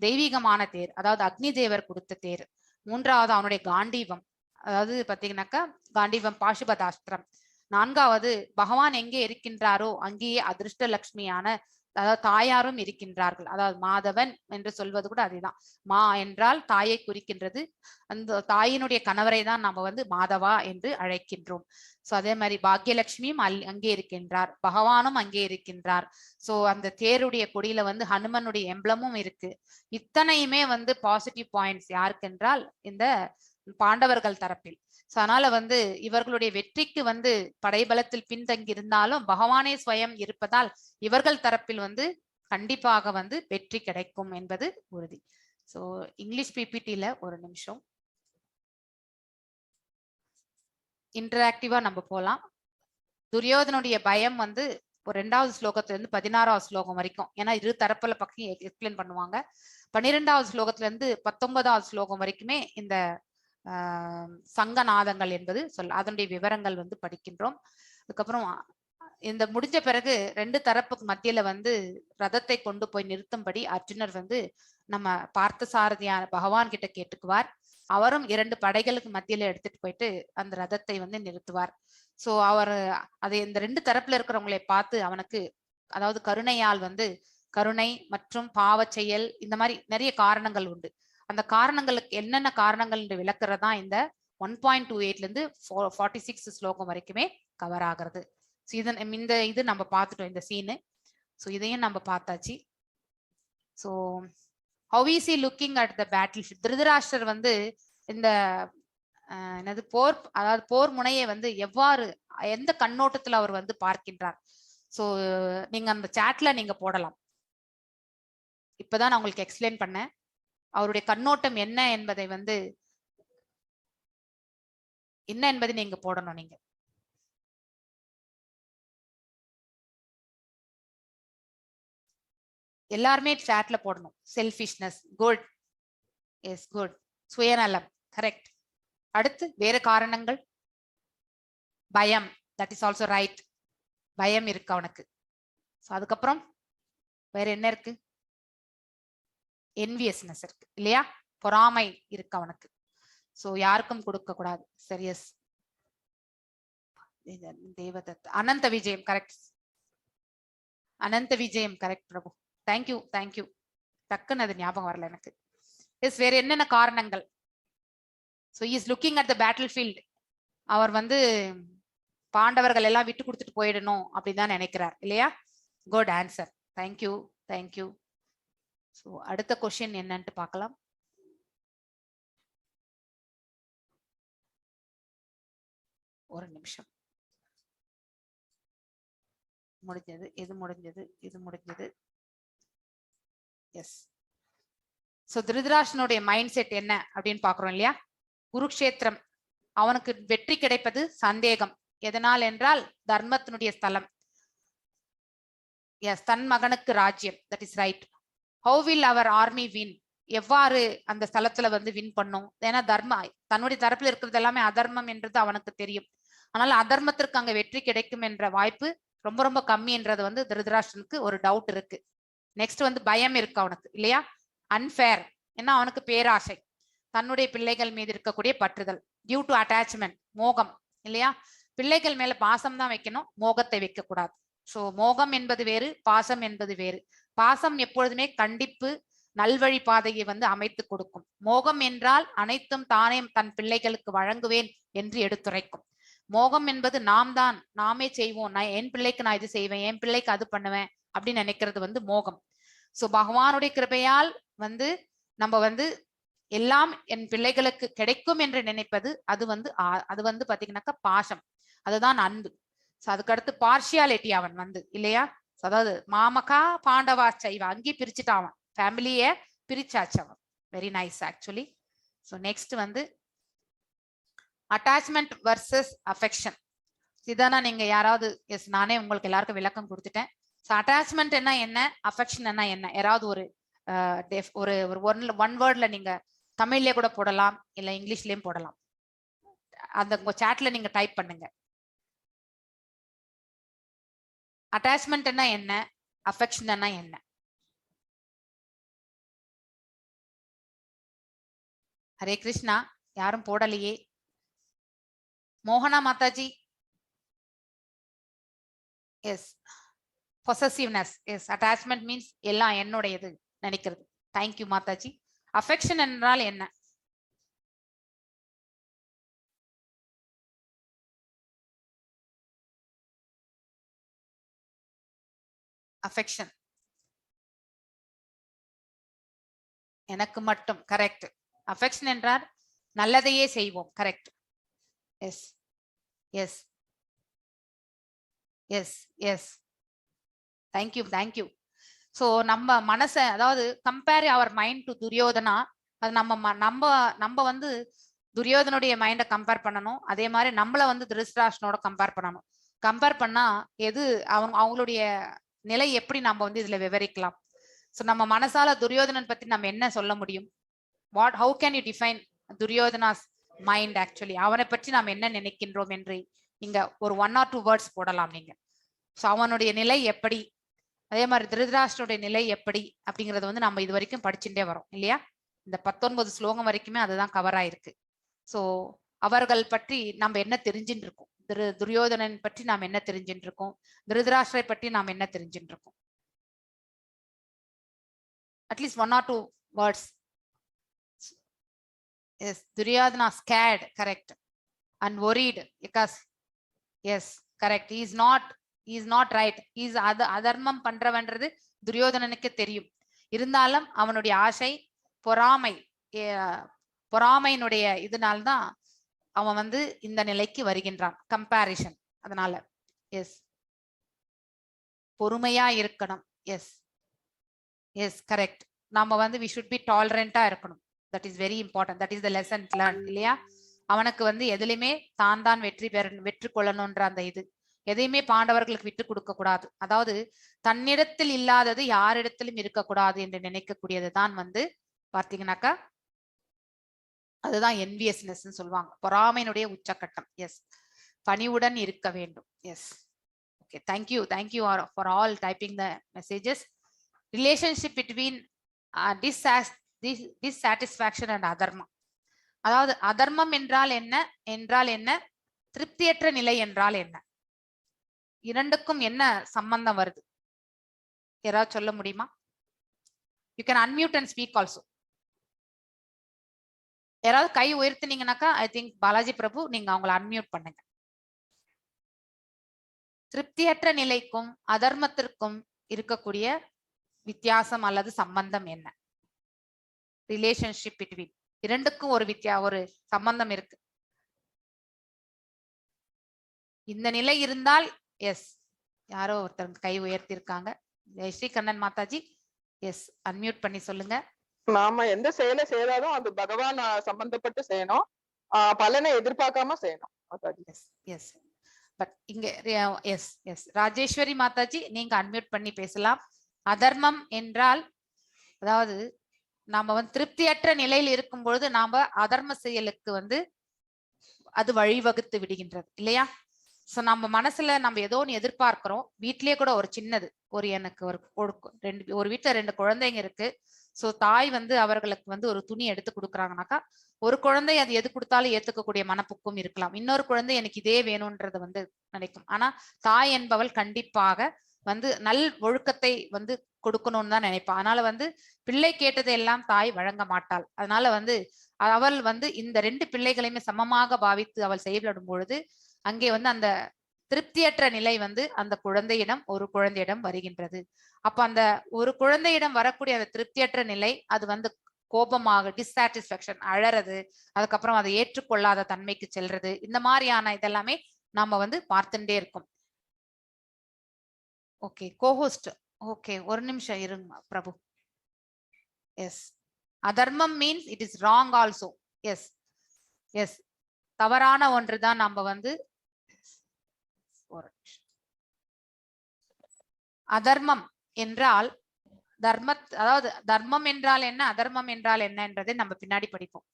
தெய்வீகமான தேர், அதாவது அக்னி தேவர் கொடுத்த தேர். 3வது, அவனுடைய காண்டீவம், அதாவது பாத்தீங்கன்னாக்கா காண்டீவம் பாசுபதாஸ்திரம். 4வது, பகவான் எங்கே இருக்கின்றாரோ அங்கேயே அதிர்ஷ்ட லட்சுமியான அதாவது தாயாரும் இருக்கின்றார்கள். அதாவது மாதவன் என்று சொல்வது கூட அதுதான். மா என்றால் தாயை குறிக்கின்றது. அந்த தாயினுடைய கணவரை தான் நம்ம வந்து மாதவா என்று அழைக்கின்றோம். சோ அதே மாதிரி பாக்யலட்சுமியும் அங்கே இருக்கின்றார், பகவானும் அங்கே இருக்கின்றார். சோ அந்த தேருடைய கொடியில வந்து ஹனுமனுடைய எம்பளமும் இருக்கு. இத்தனையுமே வந்து பாசிட்டிவ் பாயிண்ட்ஸ் யாருக்கு என்றால் இந்த பாண்டவர்கள் தரப்பில். சோ அதனால வந்து இவர்களுடைய வெற்றிக்கு வந்து படைபலத்தில் பின்தங்கி இருந்தாலும் பகவானே ஸ்வயம் இருப்பதால் இவர்கள் தரப்பில் வந்து கண்டிப்பாக வந்து வெற்றி கிடைக்கும் என்பது உறுதி. சோ இங்கிலீஷ் பிபிடில ஒரு நிமிஷம் இன்டராக்டிவா நம்ம போலாம். துரியோதனுடைய பயம் வந்து ஒரு 2வது ஸ்லோகத்துல இருந்து 16வது ஸ்லோகம் வரைக்கும், ஏன்னா இரு தரப்புல பக்கம் எக்ஸ்பிளைன் பண்ணுவாங்க. 12வது ஸ்லோகத்துல இருந்து 19வது ஸ்லோகம் வரைக்குமே இந்த சங்கநாதங்கள் என்பது அதனுடைய விவரங்கள் வந்து படிக்கின்றோம். அதுக்கப்புறம் இந்த முடிஞ்ச பிறகு 2 தரப்புக்கு மத்தியில வந்து ரதத்தை கொண்டு போய் நிறுத்தும்படி அர்ஜுனர் வந்து நம்ம பார்த்த சாரதியான பகவான் கிட்ட கேட்டுக்குவார். அவரும் 2 படைகளுக்கு மத்தியில எடுத்துட்டு போயிட்டு அந்த ரதத்தை வந்து நிறுத்துவார். சோ அவர் அதை இந்த 2 தரப்புல இருக்கிறவங்களை பார்த்து அவனுக்கு அதாவது கருணையால் வந்து கருணை மற்றும் பாவ செயல் இந்த மாதிரி நிறைய காரணங்கள் உண்டு. அந்த காரணங்களுக்கு என்னென்ன காரணங்கள் என்று விளக்குறதா இந்த 1.28ல இருந்து 46 ஸ்லோகம் வரைக்குமே கவர் ஆகிறது. இந்த இது நம்ம பார்த்துட்டோம் இந்த சீனு. ஸோ இதையும் நம்ம பார்த்தாச்சு. So how is he looking at the battle? Dhritarashtra வந்து இந்த என்னது போர், அதாவது போர் முனையை வந்து எவ்வாறு எந்த கண்ணோட்டத்துல அவர் வந்து பார்க்கின்றார்? ஸோ நீங்க அந்த சாட்ல நீங்க போடலாம். இப்பதான் நான் உங்களுக்கு எக்ஸ்பிளைன் பண்ணேன். அவருடைய கண்ணோட்டம் என்ன என்பதை வந்து என்ன என்பதை நீங்க போடணும். நீங்க எல்லாருமே சாட்ல போடணும். Selfishness good, yes good. சுயநலம் கரெக்ட். அடுத்து வேற காரணங்கள், பயம், தட் இஸ் ஆல்சோ ரைட். பயம் இருக்கு அவனுக்கு. அதுக்கப்புறம் வேற என்ன இருக்கு? என்வியஸ்னஸ் இருக்கு இல்லையா? பொறாமை இருக்கு அவனுக்கு. சோ யாருக்கும் கொடுக்க கூடாது. சரியஸ். தேவதத் அனந்த விஜயம் கரெக்ட். அனந்த விஜயம் கரெக்ட் பிரபு. Thank you thank you. டக்குன்னு அது ஞாபகம் வரல எனக்கு. எஸ் வேற என்னென்ன காரணங்கள்? So is looking at the battlefield. அவர் வந்து பாண்டவர்கள் எல்லாம் விட்டு கொடுத்துட்டு போயிடணும் அப்படிதான் நினைக்கிறார் இல்லையா? Good answer. Thank you thank you. So அடுத்த கொஸ்டின் என்னன்ட்டு பார்க்கலாம். ஒரு நிமிஷம். முடிஞ்சது, இது முடிஞ்சது, இது முடிஞ்சது. எஸ். ஸோ திருதராஷ்டிரனுடைய மைண்ட் செட் என்ன அப்படின்னு பாக்குறோம் இல்லையா? குருக்ஷேத்திரம் அவனுக்கு வெற்றி கிடைப்பது சந்தேகம். எதனால் என்றால் தர்மத்தினுடைய ஸ்தலம். எஸ், தன் மகனுக்கு ராஜ்யம். That is right. How will அவர் ஆர்மி வின்? எவ்வாறு அந்த ஸ்தலத்துல வந்து வின் பண்ணும்? ஏன்னா தர்ம தன்னுடைய தரப்புல இருக்கிறது எல்லாமே அதர்மம் என்றது அவனுக்கு தெரியும். ஆனால் அதர்மத்திற்கு அங்க வெற்றி கிடைக்கும் என்ற வாய்ப்பு ரொம்ப ரொம்ப கம்மி என்றது வந்து திருதராஷ்டிரனுக்கு ஒரு டவுட் இருக்கு. நெக்ஸ்ட் வந்து பயம் இருக்கு அவனுக்கு இல்லையா? அன்ஃபேர். ஏன்னா அவனுக்கு பேராசை, தன்னுடைய பிள்ளைகள் மீது இருக்கக்கூடிய பற்றுதல், டியூ டு அட்டாச்மெண்ட், மோகம் இல்லையா? பிள்ளைகள் மேல பாசம் தான் வைக்கணும், மோகத்தை வைக்க கூடாது. சோ மோகம் என்பது வேறு, பாசம் என்பது வேறு. பாசம் எப்பொழுதுமே கண்டிப்பு, நல்வழி பாதையை வந்து அமைத்து கொடுக்கும். மோகம் என்றால் அனைத்தும் தானே தன் பிள்ளைகளுக்கு வழங்குவேன் என்று எடுத்துரைக்கும். மோகம் என்பது நாம் தான், நாமே செய்வோம், நான் என் பிள்ளைக்கு நான் இது செய்வேன், என் பிள்ளைக்கு அது பண்ணுவேன் அப்படின்னு நினைக்கிறது வந்து மோகம். சோ பகவானுடைய கிருபையால் வந்து நம்ம வந்து எல்லாம் என் பிள்ளைகளுக்கு கிடைக்கும் என்று நினைப்பது அது வந்து பாத்தீங்கன்னாக்கா பாசம், அதுதான் அன்பு. சோ அதுக்கடுத்து பார்ஷியாலிட்டி அவன் வந்து இல்லையா? அதாவது மாமகா பாண்டவா சைவ அங்கே பிரிச்சுட்டான் அவன், ஃபேமிலிய பிரிச்சாச்சு அவன். Very nice actually. So next வந்து அட்டாச்மெண்ட் வர்சஸ் அஃபெக்ஷன். இதானா நீங்க யாராவது? எஸ், நானே உங்களுக்கு எல்லாருக்கும் விளக்கம் கொடுத்துட்டேன். ஸோ அட்டாச்மெண்ட் என்ன, அஃபெக்ஷன் என்ன, யாராவது ஒரு ஒன் வேர்ட்ல நீங்க தமிழ்லயே கூட போடலாம், இல்ல இங்கிலீஷ்லயும் போடலாம். அந்த உங்க சாட்ல நீங்க டைப் பண்ணுங்க. அட்டாச்மெண்ட் என்ன, அஃபெக்ஷன் என்ன? ஹரே கிருஷ்ணா. யாரும் போடலையே. மோகனா Mataji. Yes, possessiveness. Yes, attachment means எல்லாம் என்னுடையது நினைக்கிறது. Thank you Mataji. affection என்றால் என்ன? affection எனக்கு மட்டும். கரெக்ட். affection என்றால் நல்லதையே செய்வோம். Correct. Yes yes yes yes thank you thank you. So நம்ம மனசை, அதாவது compare our mind to Duryodhana, அது நம்ம வந்து துரியோதனுடைய மைண்டை கம்பேர் பண்ணணும். அதே மாதிரி நம்மள வந்து திருஷ்டாஷ்டனோட கம்பேர் பண்ணணும். கம்பேர் பண்ணா எது அவங்களுடைய நிலை எப்படி நம்ம வந்து இதுல விவரிக்கலாம்? ஸோ நம்ம மனசால துரியோதனன் பத்தி நம்ம என்ன சொல்ல முடியும்? How can you define Duryodhana's mind actually? அவனை பற்றி நாம் என்ன நினைக்கின்றோம் என்று நீங்க ஒரு 1 or 2 வேர்ட்ஸ் போடலாம் நீங்க. ஸோ அவனுடைய நிலை எப்படி, அதே மாதிரி திருதராஷ்டிரனுடைய நிலை எப்படி அப்படிங்கறது வந்து நம்ம இது வரைக்கும் படிச்சுட்டே வரோம் இல்லையா? இந்த 19 ஸ்லோகம் வரைக்குமே அதுதான் கவர் ஆயிருக்கு. ஸோ அவர்கள் பற்றி நம்ம என்ன தெரிஞ்சுட்டு இருக்கோம்? துரியோதனன் பற்றி நாம் என்ன தெரிஞ்சுட்டு இருக்கோம்? திருதராஷ்டிரை பற்றி நாம் என்ன தெரிஞ்சுட்டு இருக்கோம்? At least 1 or 2 words. Yes, Duryodhana scared, correct, and worried because yes, correct, he is not right, he is அதர்மம் பண்றவன்றது துரியோதனனுக்கு தெரியும். இருந்தாலும் அவனுடைய ஆசை, பொறாமையினுடைய இதனால்தான் அவன் வந்து இந்த நிலைக்கு வருகின்றான். கம்பேரிஷன். அதனால எஸ், பொறுமையா இருக்கணும். Yes yes correct. நாம வந்து we should be tolerant-ஆ இருக்கணும். that is very important, that is the lesson learned இல்லையா? அவனுக்கு வந்து எதிலுமே தான் வெற்றி கொள்ளணும்ன்ற அந்த இது எதையுமே பாண்டவர்களுக்கு விட்டு கொடுக்க கூடாது. அதாவது தன்னிடத்தில் இல்லாதது யாரிடத்திலும் இருக்கக்கூடாது என்று நினைக்கக்கூடியது தான் வந்து பார்த்தீங்கன்னாக்கா அதுதான் enviousness சொல்லுவாங்க, பொறாமையினுடைய உச்சக்கட்டம். எஸ், பணிவுடன் இருக்க வேண்டும். Yes, okay, thank you for all typing the messages. Relationship between dissatisfaction and அதர்மம். அதாவது அதர்மம் என்றால் என்ன, திருப்தியற்ற நிலை என்றால் என்ன, இரண்டுக்கும் என்ன சம்பந்தம் வருது? யாராவது சொல்ல முடியுமா? You can unmute and speak also. யாராவது கை உயர்த்தினீங்கன்னாக்கா ஐ திங்க் பாலாஜி பிரபு நீங்க அவங்களை அன்மியூட் பண்ணுங்க. திருப்தியற்ற நிலைக்கும் அதர்மத்திற்கும் இருக்கக்கூடிய வித்தியாசம் அல்லது சம்பந்தம் என்ன? ரிலேஷன்ஷிப் பிட்வீன், இரண்டுக்கும் ஒரு சம்பந்தம் இருக்கு. இந்த நிலை இருந்தால் எஸ், யாரோ ஒருத்தர் கை உயர்த்தி இருக்காங்க. ஜெயஸ்ரீ கண்ணன் மாதாஜி, எஸ், அன்மியூட் பண்ணி சொல்லுங்க. நாம எந்த செயலை செய்தாலும் அது பகவான் சம்பந்தப்பட்டு செய்யணும், பலனை எதிர்பார்க்காம செய்யணும் மாதாஜி. எஸ் எஸ் பட் இங்க எஸ் எஸ் ராஜேஸ்வரி மாதாஜி நீங்க அன்மியூட் பண்ணி பேசலாம். அதர்மம் என்றால், அதாவது நாம வந்து திருப்தியற்ற நிலையில் இருக்கும் பொழுது நாம அதர்ம செயலுக்கு வந்து அது வழிவகுத்து விடுகின்றது இல்லையா? சோ நம்ம மனசுல நம்ம ஏதோ ஒன்று எதிர்பார்க்கிறோம். வீட்லயே கூட ஒரு சின்னது, எனக்கு ஒரு வீட்டுல 2 குழந்தைங்க இருக்கு. சோ தாய் வந்து அவர்களுக்கு வந்து ஒரு துணி எடுத்து கொடுக்குறாங்கனாக்கா, ஒரு குழந்தை அது எது கொடுத்தாலும் ஏத்துக்கக்கூடிய மனப்புக்கும் இருக்கலாம். இன்னொரு குழந்தை எனக்கு இதே வேணும்ன்றத வந்து நினைக்கும். ஆனா தாய் என்பவள் கண்டிப்பாக வந்து நல் ஒழுக்கத்தை வந்து கொடுக்கணும்னு தான் நினைப்பா. அதனால வந்து பிள்ளை கேட்டதை எல்லாம் தாய் வழங்க மாட்டாள். அதனால வந்து அவள் வந்து இந்த 2 பிள்ளைகளையுமே சமமாக பாவித்து அவள் செயல்படும் பொழுது அங்கே வந்து அந்த திருப்தியற்ற நிலை வந்து அந்த ஒரு குழந்தையிடம் வருகின்றது. அப்ப அந்த ஒரு குழந்தையிடம் வரக்கூடிய அந்த திருப்தியற்ற நிலை அது வந்து கோபமாக, டிஸ்சாட்டிஸ்பாக்சன், அழறது, அதுக்கப்புறம் அதை ஏற்றுக்கொள்ளாத தன்மைக்கு செல்றது, இந்த மாதிரியான இதெல்லாமே நாம வந்து பார்த்துட்டே இருக்கோம். ஓகே, கோஹோஸ்ட், ஓகே, ஒரு நிமிஷம் இருங்க பிரபு. எஸ், அதர்மம் means it is wrong also. Yes yes, தவறான ஒன்று தான். நம்ம வந்து அதர்மம் என்றால் அதாவது தர்மம் என்றால் என்ன, அதர்மம் என்றால் என்ன என்றதை நம்ம பின்னாடி படிப்போம்.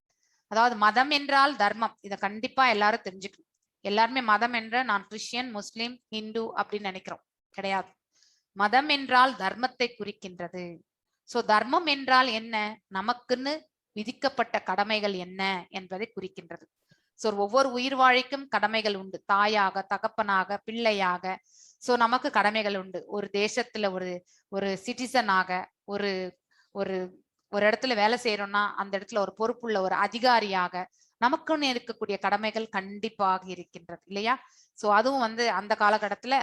அதாவது மதம் என்றால் தர்மம், இதை கண்டிப்பா எல்லாரும் தெரிஞ்சுக்கணும். எல்லாருமே மதம் என்ற நான் கிறிஸ்டியன், முஸ்லிம், ஹிந்து அப்படின்னு நினைக்கிறோம். கிடையாது. மதம் என்றால் தர்மத்தை குறிக்கின்றது. சோ தர்மம் என்றால் என்ன, நமக்குன்னு விதிக்கப்பட்ட கடமைகள் என்ன என்பதை குறிக்கின்றது. சோ ஒவ்வொரு உயிர் வாழைக்கும் கடமைகள் உண்டு. தாயாக, தகப்பனாக, பிள்ளையாக. சோ நமக்கு கடமைகள் உண்டு. ஒரு தேசத்துல ஒரு சிட்டிசனாக, ஒரு ஒரு ஒரு இடத்துல வேலை செய்யறோம்னா அந்த இடத்துல ஒரு பொறுப்புள்ள ஒரு அதிகாரியாக நமக்குன்னு இருக்கக்கூடிய கடமைகள் கண்டிப்பாக இருக்கின்றது இல்லையா? சோ அதுவும் வந்து அந்த காலகட்டத்துல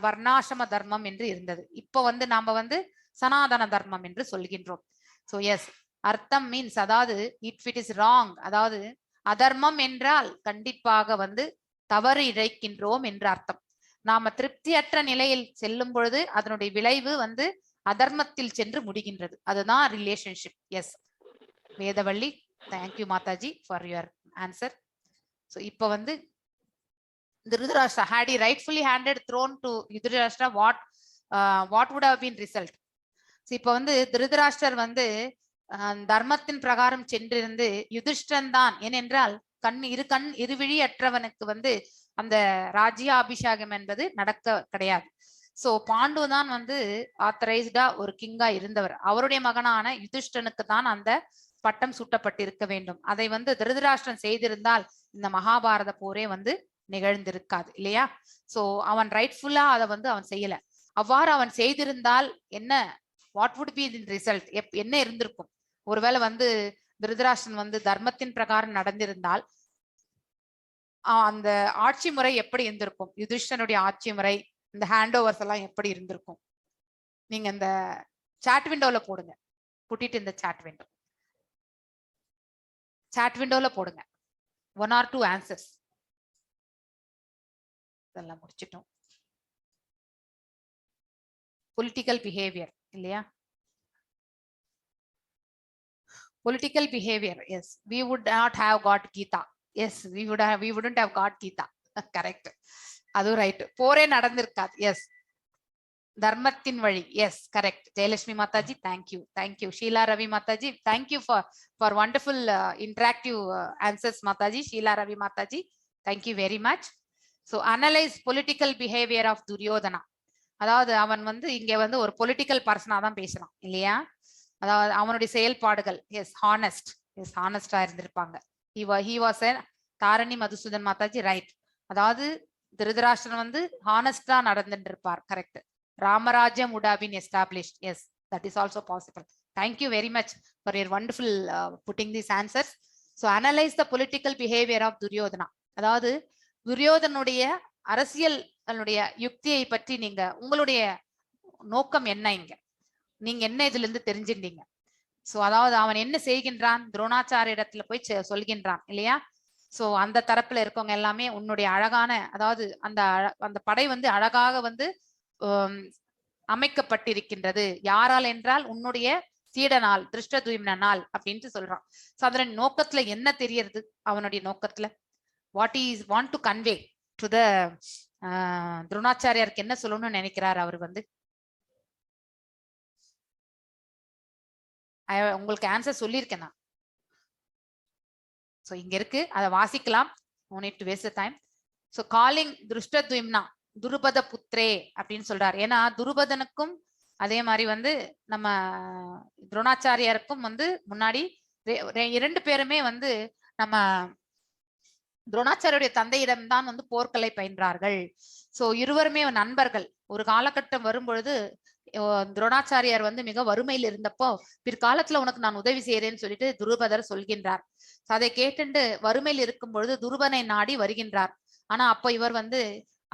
வர்ணாசிரம தர்மம் என்று இருந்தது. இப்ப வந்து நாம வந்து சனாதன தர்மம் என்று சொல்கின்றோம். சோ எஸ், அர்த்தம் மீன்ஸ் அதாவது இட் இஸ் ராங், அதாவது அதர்மம் என்றால் கண்டிப்பாக வந்து தவறு இழைக்கின்றோம் என்று அர்த்தம். நாம திருப்தியற்ற நிலையில் செல்லும் பொழுது அதனுடைய விளைவு வந்து அதர்மத்தில் சென்று முடிகின்றது. அதுதான் relationship. Yes Vedavalli, thank you mataji for your answer. So இப்போ வந்து Dhritarashtra, had he rightfully handed throne to Dhritarashtra, what would have been result? So இப்போ வந்து திருதராஷ்டிரர் வந்து தர்மத்தின் பிரகாரம் சென்றிருந்து யுதிஷ்டன் தான், ஏனென்றால் இருவிழியற்றவனுக்கு வந்து அந்த ராஜ்யாபிஷேகம் என்பது நடக்க கிடையாது. சோ பாண்டு தான் வந்து ஆத்தரைஸ்டா ஒரு கிங்கா இருந்தவர். அவருடைய மகனான யுதிஷ்டனுக்கு தான் அந்த பட்டம் சூட்டப்பட்டிருக்க வேண்டும். அதை வந்து திருதராஷ்டிரன் செய்திருந்தால் இந்த மகாபாரத போரே வந்து நிகழ்ந்திருக்காது இல்லையா? சோ அவன் ரைட்ஃபுல்லா அதை வந்து அவன் செய்யல. அவ்வாறு அவன் செய்திருந்தால் என்ன, what would be the result, என்ன இருந்திருக்கும்? ஒருவேளை வந்து திருதராஷ்டிரன் வந்து தர்மத்தின் பிரகாரம் நடந்திருந்தால் அந்த ஆட்சி முறை எப்படி இருந்திருக்கும்? யுதிஷ்டனுடைய ஆட்சி முறை, இந்த ஹேண்ட் ஓவர்ஸ் எல்லாம் எப்படி இருந்திருக்கும்? நீங்க இந்த சாட் விண்டோல போடுங்க, புட்டிட்டு இந்த சாட் விண்டோல போடுங்க 1 or 2 ஆன்சர்ஸ். இதெல்லாம் முடிச்சிட்டோம். பொலிட்டிக்கல் பிஹேவியர் இல்லையா? Political behavior, yes, we would not have got Gita. Yes, we wouldn't have got Gita. Correct. Adu right. போரே நடந்திருக்காது. Yes. தர்மத்தின் வழி. Yes, correct. Jayalakshmi Mathaji, thank you. Sheila Ravi Mathaji, thank you for wonderful interactive answers Mathaji. Sheila Ravi Mathaji, thank you very much. So analyze political behavior of Duryodhana. அதாவது அவன் வந்து இங்க வந்து ஒரு political பர்சனா தான் பேசுறான் இல்லையா? அதாவது அவனுடைய செயல்பாடுகள் ஹானஸ்டா இருந்திருப்பாங்க. he was a Dharani Madhusudan mataji, right. அதாவது திருதராஷ்டிரன் வந்து ஹானஸ்டா நடந்துட்டு இருப்பார். கரெக்ட். ராமராஜ்யம் would have been established. Yes, that is also possible. Thank you very much for your wonderful putting these answers. So analyze the political behavior of Duryodhana. அதாவது துரியோதனுடைய அரசியல் யுக்தியை பற்றி நீங்க உங்களுடைய நோக்கம் என்ன, இங்க நீங்க என்ன இதுல இருந்து தெரிஞ்சிருந்தீங்க? சோ அதாவது அவன் என்ன செய்கின்றான், துரோணாச்சாரிய இடத்துல போய் சொல்கின்றான் இல்லையா? சோ அந்த தரப்புல இருக்கவங்க எல்லாமே உன்னுடைய அழகான, அதாவது அந்த படை வந்து அழகாக வந்து அமைக்கப்பட்டிருக்கின்றது. யாரால் என்றால் உன்னுடைய சீடனால், திருஷ்டத்யும்னனால் அப்படின்ட்டு சொல்றான். சோ அதன் நோக்கத்துல என்ன தெரியறது? அவனுடைய நோக்கத்துல what is want to convey to the துரோணாச்சாரியாருக்கு என்ன சொல்லணும்னு நினைக்கிறார் அவர் வந்து? உங்களுக்கு ஆன்சர் சொல்லியிருக்கேன் நான். சோ இங்க இருக்கு, அதை வாசிக்கலாம். no need to waste the time. so calling Dhrishtadyumna துருபத புத்திரே அப்படின்னு சொல்றாரு. ஏன்னா துருபதனுக்கும் அதே மாதிரி வந்து நம்ம துரோணாச்சாரியாருக்கும் வந்து முன்னாடி 2 பேருமே வந்து நம்ம துரோணாச்சாரியுடைய தந்தையிடம்தான் வந்து போர்க்கலை பயின்றார்கள். சோ இருவருமே நண்பர்கள். ஒரு காலகட்டம் வரும்பொழுது துரோணாச்சாரியார் வந்து மிக வறுமையில் இருந்தப்போ பிற்காலத்துல உனக்கு நான் உதவி செய்யறேன்னு சொல்லிட்டு துருபதர் சொல்கின்றார். அதை கேட்டுண்டு வறுமையில் இருக்கும் பொழுது துருபனை நாடி வருகின்றார். ஆனா அப்ப இவர் வந்து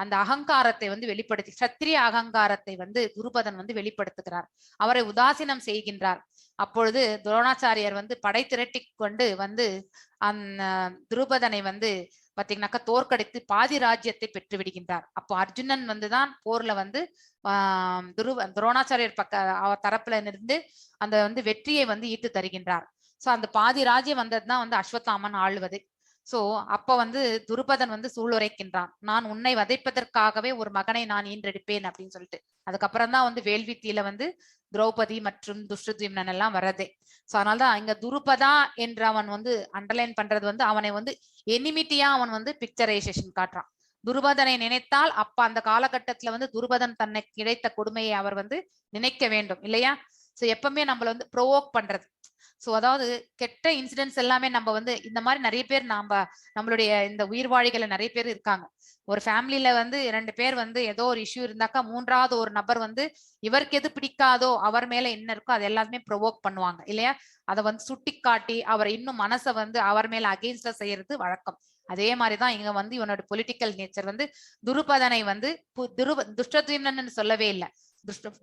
அந்த அகங்காரத்தை வந்து வெளிப்படுத்தி, சத்திரிய அகங்காரத்தை வந்து துருபதன் வந்து வெளிப்படுத்துகிறார். அவரை உதாசீனம் செய்கின்றார். அப்பொழுது துரோணாச்சாரியார் வந்து படை திரட்டி கொண்டு வந்து அந்த துருபதனை வந்து பாத்தீங்கன்னாக்கா தோற்கடித்து பாதி ராஜ்யத்தை பெற்று விடுகின்றார். அப்போ அர்ஜுனன் வந்துதான் போர்ல வந்து துரோணாச்சாரியர் தரப்புல இருந்து அந்த வந்து வெற்றியை வந்து ஈட்டு தருகின்றார். சோ அந்த பாதி ராஜ்யம் வந்ததுதான் வந்து அஸ்வத்தாமன் ஆளுவது. சோ அப்ப வந்து துருபதன் வந்து சூளுரைக்கின்றான், நான் உன்னை வதைப்பதற்காகவே ஒரு மகனை நான் ஈன்றெடுப்பேன் அப்படின்னு சொல்லிட்டு. அதுக்கப்புறம் தான் வந்து வேள்வித்தீல வந்து திரௌபதி மற்றும் துஷ்டத்யும்னன் எல்லாம் வரதே. சோ அதனாலதான் இங்க துருபதா என்று அவன் வந்து அண்டர்லைன் பண்றது வந்து அவனை வந்து எனிமிட்டியா அவன் வந்து பிக்சரைசேஷன் காட்டுறான். துருபதனை நினைத்தால் அப்ப அந்த காலகட்டத்துல வந்து துருபதன் தன்னை கிடைத்த கொடுமையை அவர் வந்து நினைக்க வேண்டும் இல்லையா? சோ எப்பவுமே நம்மள வந்து ப்ரோவோக் பண்றது, சோ அதாவது கெட்ட இன்சிடென்ட்ஸ் எல்லாமே நம்ம வந்து இந்த மாதிரி நிறைய பேர் நம்மளுடைய இந்த உயிர்வாழிகளை நிறைய பேர் இருக்காங்க. ஒரு ஃபேமிலியில வந்து 2 பேர் வந்து ஏதோ ஒரு இஷ்யூ இருந்தாக்கா மூன்றாவது ஒரு நபர் வந்து இவருக்கு எது பிடிக்காதோ அவர் மேல என்ன இருக்கோ அது எல்லாமே ப்ரொவோக் பண்ணுவாங்க இல்லையா? அதை வந்து சுட்டி காட்டி அவர் இன்னும் மனசை வந்து அவர் மேல அகெயின்ஸ்டா செய்யறது வழக்கம். அதே மாதிரிதான் இங்க வந்து இவனோட பொலிட்டிக்கல் நேச்சர் வந்து துருபதனை வந்து துஷ்டத்யும்னன் சொல்லவே இல்லை,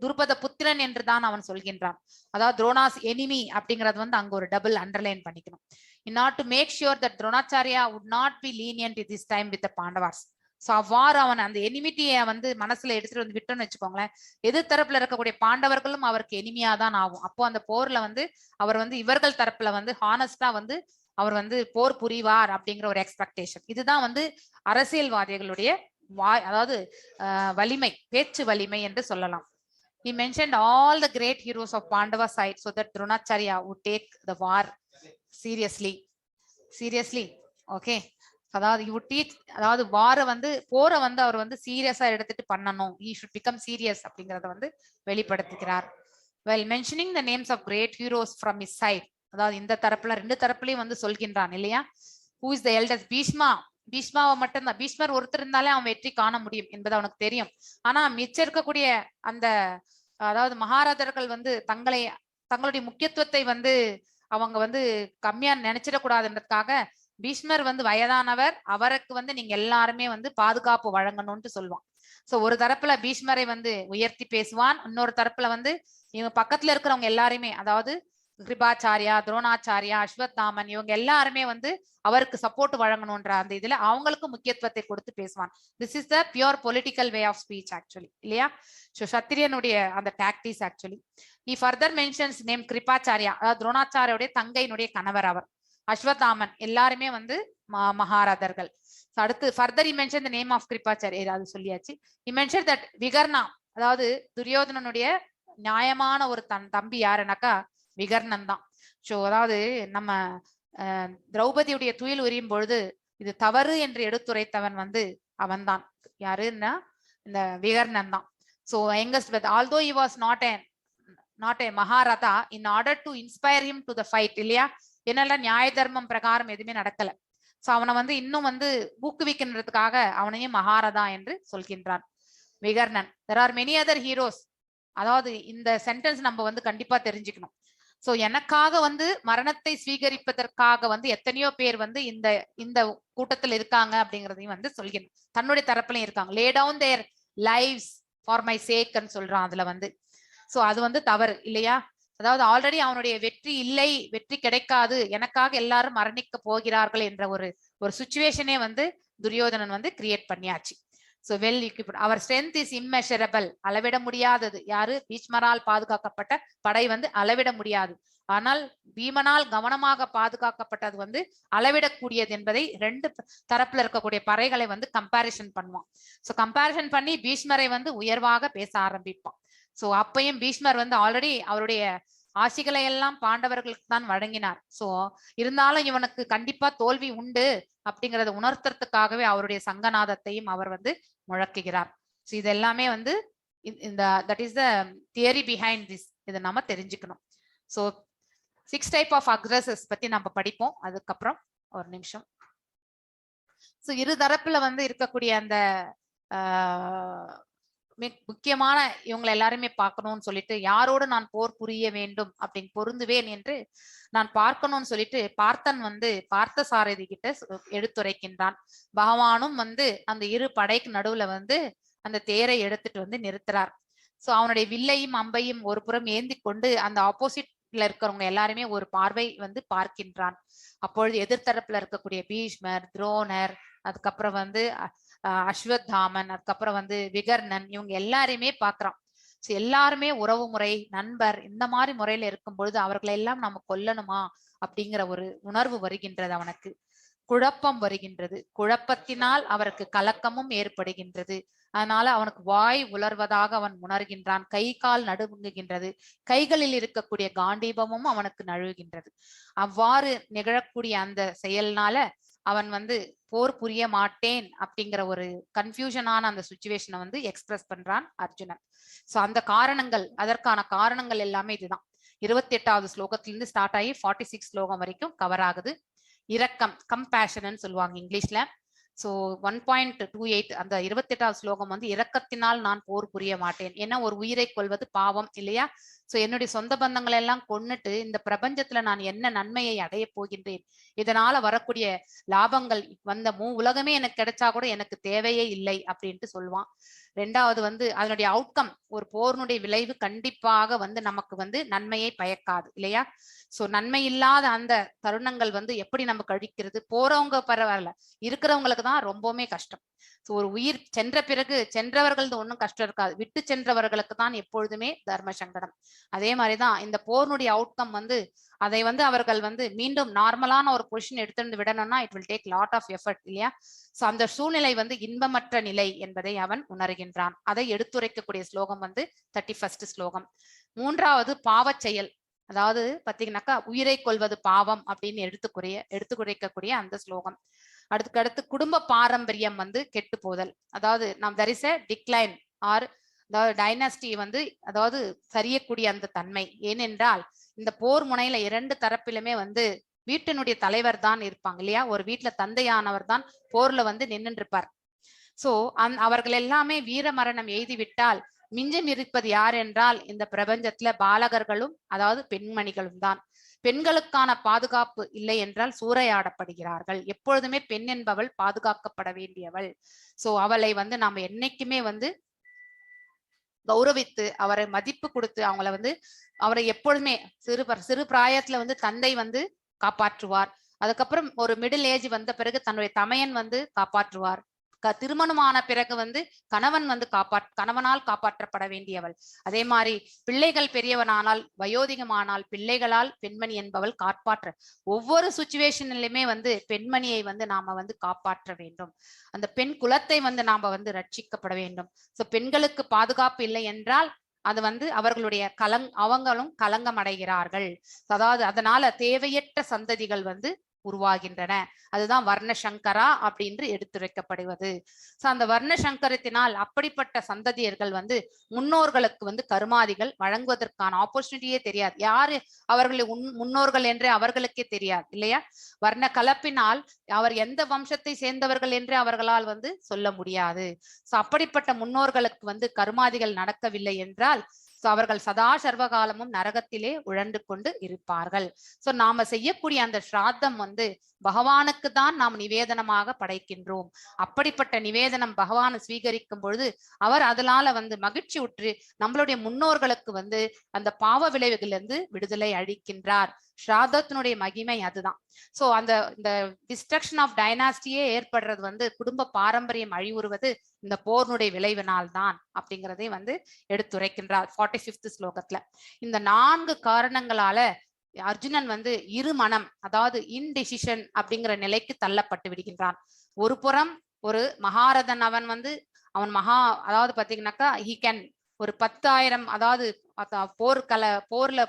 துருபத புத்திரன் என்றுதான் அவன் சொல்கின்றான். அதாவது துரோணாஸ் எனிமி அப்படிங்கறது வந்து அங்க ஒரு டபுள் அண்டர்லைன் பண்ணிக்கணும். in order to make sure that Dronacharya would not be lenient at this time with the Pandavas. So அவ்வாறு அவன் அந்த எனிமிட்டியை வந்து மனசுல எடுத்துட்டு வந்து விட்டோன்னு வச்சுக்கோங்களேன், எதிர் தரப்புல இருக்கக்கூடிய பாண்டவர்களும் அவருக்கு எனிமியா தான் ஆகும். அப்போ அந்த போர்ல வந்து அவர் வந்து இவர்கள் தரப்புல வந்து ஹானஸ்டா வந்து அவர் வந்து போர் புரிவார் அப்படிங்கிற ஒரு எக்ஸ்பெக்டேஷன். இதுதான் வந்து அரசியல்வாதிகளுடைய அதாவது வலிமை, பேச்சு வலிமை என்று சொல்லலாம். He mentioned all the great heroes of Pandava side so that Dronacharya would take the war seriously. Okay. அதாவது he would teach, அதாவது வார வந்து போரை வந்து அவர் வந்து சீரியஸா எடுத்துட்டு பண்ணணும். He should become serious அப்படிங்கறத வந்து வெளிப்படுத்துகிறார். While mentioning the names of great heroes from his side, அதாவது இந்த தரப்புல 2 தரப்புலயும் வந்து சொல்கின்றான் இல்லையா? Who is the eldest? பீஷ்மாவை மட்டும்தான். பீஷ்மர் ஒருத்தர் இருந்தாலே அவன் வெற்றி காண முடியும் என்பது அவனுக்கு தெரியும். ஆனா மிச்சம் இருக்கக்கூடிய அந்த அதாவது மகாராஜர்கள் வந்து தங்களுடைய முக்கியத்துவத்தை வந்து அவங்க வந்து கம்மியா நினைச்சிடக்கூடாதுன்றதுக்காக பீஷ்மர் வந்து வயதானவர், அவருக்கு வந்து நீங்க எல்லாருமே வந்து பாதுகாப்பு வழங்கணும்னு சொல்லுவான். சோ ஒரு தரப்புல பீஷ்மரை வந்து உயர்த்தி பேசுவான், இன்னொரு தரப்புல வந்து இவங்க பக்கத்துல இருக்கிறவங்க எல்லாருமே, அதாவது கிருபாச்சாரியா, துரோணாச்சாரியா, அஸ்வத்தாமன், இவங்க எல்லாருமே வந்து அவருக்கு சப்போர்ட் வழங்கணும்ன்ற அந்த இதுல அவங்களுக்கு முக்கியத்துவத்தை கொடுத்து பேசுவான். This is the pure political way of speech actually இல்லையா? சோ சத்திரியனுடைய அந்த tactics actually. he further mentions name Kripacharya, அதாவது துரோணாச்சாரியோடைய தங்கையினுடைய கணவர் அவர். அஸ்வத்தாமன் எல்லாருமே வந்து மகாராஜர்கள். அடுத்து further he mentioned the name of கிருபாச்சாரியா, அது சொல்லியாச்சு. he mentioned that விகர்ணா, அதாவது துரியோதனனுடைய நியாயமான ஒரு தம்பி யாருனாக்கா விகர்ணன் தான். சோ அதாவது நம்ம திரௌபதியுடைய துயில் உரியும் பொழுது இது தவறு என்று எடுத்துரைத்தவன் வந்து அவன்தான். யாருன்னா இந்த விகர்ணன் தான். So youngest brother, although he was not a Maharatha, in order to inspire him to the fight இல்லையா, என்னெல்லாம் நியாய தர்மம் பிரகாரம் எதுவுமே நடக்கல. சோ அவனை வந்து இன்னும் வந்து ஊக்குவிக்கின்றதுக்காக அவனையும் மகாரதா என்று சொல்கின்றான் Vikarnan. there are many other heroes. அதாவது இந்த சென்டென்ஸ் நம்ம வந்து கண்டிப்பா தெரிஞ்சுக்கணும். சோ எனக்காக வந்து மரணத்தை ஸ்வீகரிப்பதற்காக வந்து எத்தனையோ பேர் வந்து இந்த கூட்டத்தில் இருக்காங்க அப்படிங்கறதையும் வந்து சொல்கிறேன். தன்னுடைய தரப்புலையும் இருக்காங்க. lay down their lives for my sake ன்னு சொல்றான் அதுல வந்து. சோ அது வந்து தவறு இல்லையா? அதாவது ஆல்ரெடி அவனுடைய வெற்றி கிடைக்காது, எனக்காக எல்லாரும் மரணிக்க போகிறார்கள் என்ற ஒரு சுச்சுவேஷனே வந்து துரியோதனன் வந்து கிரியேட் பண்ணியாச்சு. So well equipped. Our strength is immeasurable. அளவிட முடியாதது. யாரு? பீஷ்மரால் பாதுகாக்கப்பட்ட படை வந்து அளவிட முடியாது. ஆனால் பீமனால் கவனமாக பாதுகாக்கப்பட்டது வந்து அளவிடக்கூடியது என்பதை 2 தரப்புல இருக்கக்கூடிய படைகளை வந்து கம்பேரிசன் பண்ணுவான். சோ கம்பேரிசன் பண்ணி பீஷ்மரை வந்து உயர்வாக பேச ஆரம்பிப்பான். சோ அப்பையும் பீஷ்மர் வந்து ஆல்ரெடி அவருடைய ஆசிகளை எல்லாம் பாண்டவர்களுக்கு தான் வழங்கினார். சோ இருந்தாலும் இவனுக்கு கண்டிப்பா தோல்வி உண்டு அப்படிங்கறத உணர்த்துறதுக்காகவே அவருடைய சங்கநாதத்தையும் அவர் வந்து முழக்குகிறார். சோ இது எல்லாமே வந்து இந்த that is the theory behind this. இதை நாம தெரிஞ்சுக்கணும். சோ 6 டைப் ஆஃப் அக்ரஸஸ் பத்தி நம்ம படிப்போம் அதுக்கப்புறம். ஒரு நிமிஷம். சோ இரு தரப்புல வந்து இருக்கக்கூடிய அந்த முக்கியமான இவங்களை எல்லாருமே பார்க்கணும்னு சொல்லிட்டு, யாரோடு நான் போர் புரிய வேண்டும் அப்படின்னு பொருந்துவேன் என்று நான் பார்க்கணும்னு சொல்லிட்டு பார்த்தன் வந்து பார்த்த சாரதி கிட்ட எடுத்துரைக்கின்றான். பகவானும் வந்து அந்த இரு படைக்கு நடுவுல வந்து அந்த தேரை எடுத்துட்டு வந்து நிறுத்துறார். சோ அவனுடைய வில்லையும் அம்பையும் ஒரு புறம் ஏந்தி கொண்டு அந்த ஆப்போசிட்ல இருக்கிறவங்க எல்லாருமே ஒரு பார்வை வந்து பார்க்கின்றான். அப்பொழுது எதிர்த்தரப்புல இருக்கக்கூடிய பீஷ்மர், துரோணர், அதுக்கப்புறம் வந்து அஸ்வத்தாமன், அதுக்கப்புறம் வந்து விகர்ணன், இவங்க எல்லாரையுமே பாக்குறான். எல்லாருமே உறவு முறை, நண்பர், இந்த மாதிரி முறையில இருக்கும் பொழுது அவர்களை எல்லாம் நம்ம கொல்லணுமா அப்படிங்கிற ஒரு உணர்வு வருகின்றது. அவனுக்கு குழப்பம் வருகின்றது. குழப்பத்தினால் அவருக்கு கலக்கமும் ஏற்படுகின்றது. அதனால அவனுக்கு வாய் உலர்வதாக அவன் உணர்கின்றான். கை கால் நடுங்குகின்றது. கைகளில் இருக்கக்கூடிய காண்டீபமும் அவனுக்கு நழுவுகின்றது. அவ்வாறு நிகழக்கூடிய அந்த செயல்னால அவன் வந்து போர் புரிய மாட்டேன் அப்படிங்கிற ஒரு கன்ஃபியூஷனான அந்த சுச்சுவேஷனை வந்து எக்ஸ்பிரஸ் பண்றான் அர்ஜுனன். சோ அந்த காரணங்கள், அதற்கான காரணங்கள் எல்லாமே இதுதான். 28வது ஸ்லோகத்திலிருந்து ஸ்டார்ட் ஆகி 46 ஸ்லோகம் வரைக்கும் கவர் ஆகுது. இரக்கம், கம்பேஷன் சொல்லுவாங்க இங்கிலீஷ்ல. ஸோ 1.28 அந்த 28வது ஸ்லோகம் வந்து இரக்கத்தினால் நான் போர் புரிய மாட்டேன். ஏன்னா ஒரு உயிரை கொல்வது பாவம் இல்லையா? ஸோ என்னுடைய சொந்த பந்தங்களை எல்லாம் கொன்னுட்டு இந்த பிரபஞ்சத்துல நான் என்ன நன்மையை அடைய போகின்றேன்? இதனால வரக்கூடிய லாபங்கள் வந்த உலகமே எனக்கு கிடைச்சா கூட எனக்கு தேவையே இல்லை அப்படின்ட்டு சொல்லுவான். ரெண்டாவது வந்து அதனுடைய அவுட்கம், ஒரு போர்னுடைய விளைவு கண்டிப்பாக வந்து நமக்கு வந்து நன்மையை பயக்காது இல்லையா? சோ நன்மை இல்லாத அந்த தருணங்கள் வந்து எப்படி நம்ம கழிக்கிறது? போறவங்க பரவாயில்ல, இருக்கிறவங்களுக்கு தான் ரொம்பவுமே கஷ்டம். சோ ஒரு உயிர் சென்ற பிறகு சென்றவர்கள் ஒன்றும் கஷ்டம் இருக்காது, விட்டு சென்றவர்களுக்கு தான் எப்பொழுதுமே தர்ம சங்கடம். அதே மாதிரிதான் இந்த போர்னுடைய அவுட்கம் வந்து அதை வந்து அவர்கள் வந்து மீண்டும் நார்மலான ஒரு பொசிஷன் எடுத்துட்டு விடணும்னா it will take lot of effort இல்லையா? சோ அந்த சூழ்நிலை வந்து இன்பமற்ற நிலை என்பதை அவன் உணர்கின்றான். அதை எடுத்துரைக்கக்கூடிய ஸ்லோகம் வந்து 31st ஸ்லோகம். மூன்றாவது பாவச் செயல், அதாவது பாத்தீங்கன்னாக்கா உயிரை கொல்வது பாவம் அப்படின்னு எடுத்துக்குறைக்கக்கூடிய அந்த ஸ்லோகம். அடுத்து குடும்ப பாரம்பரியம் வந்து கெட்டு போதல், அதாவது நாம் there is a decline or அதாவது டைனாஸ்டி வந்து அதாவது சரியக்கூடிய அந்த தன்மை. ஏனென்றால் இந்த போர் முனையில 2 தரப்பிலுமே வந்து வீட்டினுடைய தலைவர் தான் இருப்பாங்க இல்லையா? ஒரு வீட்டுல தந்தையானவர் தான் போர்ல வந்து நின்று இருப்பார். சோ அவர்கள் எல்லாமே வீர மரணம் எய்தி விட்டால் மிஞ்சம் இருப்பது யார் என்றால் இந்த பிரபஞ்சத்துல பாலகர்களும் அதாவது பெண்மணிகளும் தான். பெண்களுக்கான பாதுகாப்பு இல்லை என்றால் சூறையாடப்படுகிறார்கள். எப்பொழுதுமே பெண் என்பவள் பாதுகாக்கப்பட வேண்டியவள். சோ அவளை வந்து நாம என்னைக்குமே வந்து கௌரவித்து அவரை மதிப்பு கொடுத்து அவங்கள வந்து அவரை எப்பொழுதுமே சிறு பிராயத்துல வந்து தந்தை வந்து காப்பாற்றுவார். அதுக்கப்புறம் ஒரு மிடில் ஏஜ் வந்த பிறகு தன்னுடைய தமையன் வந்து காப்பாற்றுவார். திருமணமான பிறகு வந்து கணவன் வந்து கணவனால் காப்பாற்றப்பட வேண்டியவள். அதே மாதிரி பிள்ளைகள் பெரியவனானால் வயோதிகமானால் பிள்ளைகளால் பெண்மணி என்பவள் காப்பாற்ற ஒவ்வொரு சுச்சுவேஷன்லயுமே வந்து பெண்மணியை வந்து நாம வந்து காப்பாற்ற வேண்டும். அந்த பெண் குலத்தை வந்து நாம வந்து ரட்சிக்கப்பட வேண்டும். சோ பெண்களுக்கு பாதுகாப்பு இல்லை என்றால் அது வந்து அவர்களுடைய அவங்களும் களங்கம் அடைகிறார்கள். அதாவது அதனால தேவையற்ற சந்ததிகள் வந்து உருவாகின்றன. அதுதான் வர்ண சங்கரா அப்படின்னு எடுத்துரைக்கப்படுவது. சோ அந்த வர்ண சங்கரத்தினால் அப்படிப்பட்ட சந்ததியர்கள் வந்து முன்னோர்களுக்கு வந்து கருமாதிகள் வழங்குவதற்கான ஆப்பர்ச்சுனிட்டியே தெரியாது. யாரு அவர்களை முன்னோர்கள் என்றே அவர்களுக்கே தெரியாது இல்லையா? வர்ண கலப்பினால் அவர் எந்த வம்சத்தை சேர்ந்தவர்கள் என்று அவர்களால் வந்து சொல்ல முடியாது. சோ அப்படிப்பட்ட முன்னோர்களுக்கு வந்து கருமாதிகள் நடக்கவில்லை என்றால் அவர்கள் சதா சர்வகாலமும் நரகத்திலே உழண்டு கொண்டு இருப்பார்கள். சோ நாம செய்யக்கூடிய அந்த ஸ்ராத்தம் வந்து பகவானுக்கு தான் நாம் நிவேதனமாக படைக்கின்றோம். அப்படிப்பட்ட நிவேதனம் பகவான் ஸ்வீகரிக்கும் பொழுது அவர் அதனால வந்து மகிழ்ச்சி உற்று நம்மளுடைய முன்னோர்களுக்கு வந்து அந்த பாவ விளைவுகளிலிருந்து விடுதலை அளிக்கின்றார். ஸ்ராதத்தினுடைய மகிமை அதுதான். சோ இந்த டிஸ்ட்ரக்ஷன் ஆஃப் டைனாஸ்டியே ஏற்படுறது வந்து குடும்ப பாரம்பரியம் அழிவுறுவது இந்த போர்னுடைய விளைவினால் தான் அப்படிங்கிறதை வந்து எடுத்துரைக்கின்றார் 45th ஸ்லோகத்துல. இந்த 4 காரணங்களால அர்ஜுனன் வந்து இருமனம், அதாவது இன்டெசிஷன் அப்படிங்கிற நிலைக்கு தள்ளப்பட்டு விடுகின்றான். ஒரு புறம் ஒரு மகாரதன், அவன் அதாவது பாத்தீங்கன்னாக்கா he can ஒரு 10,000 அதாவது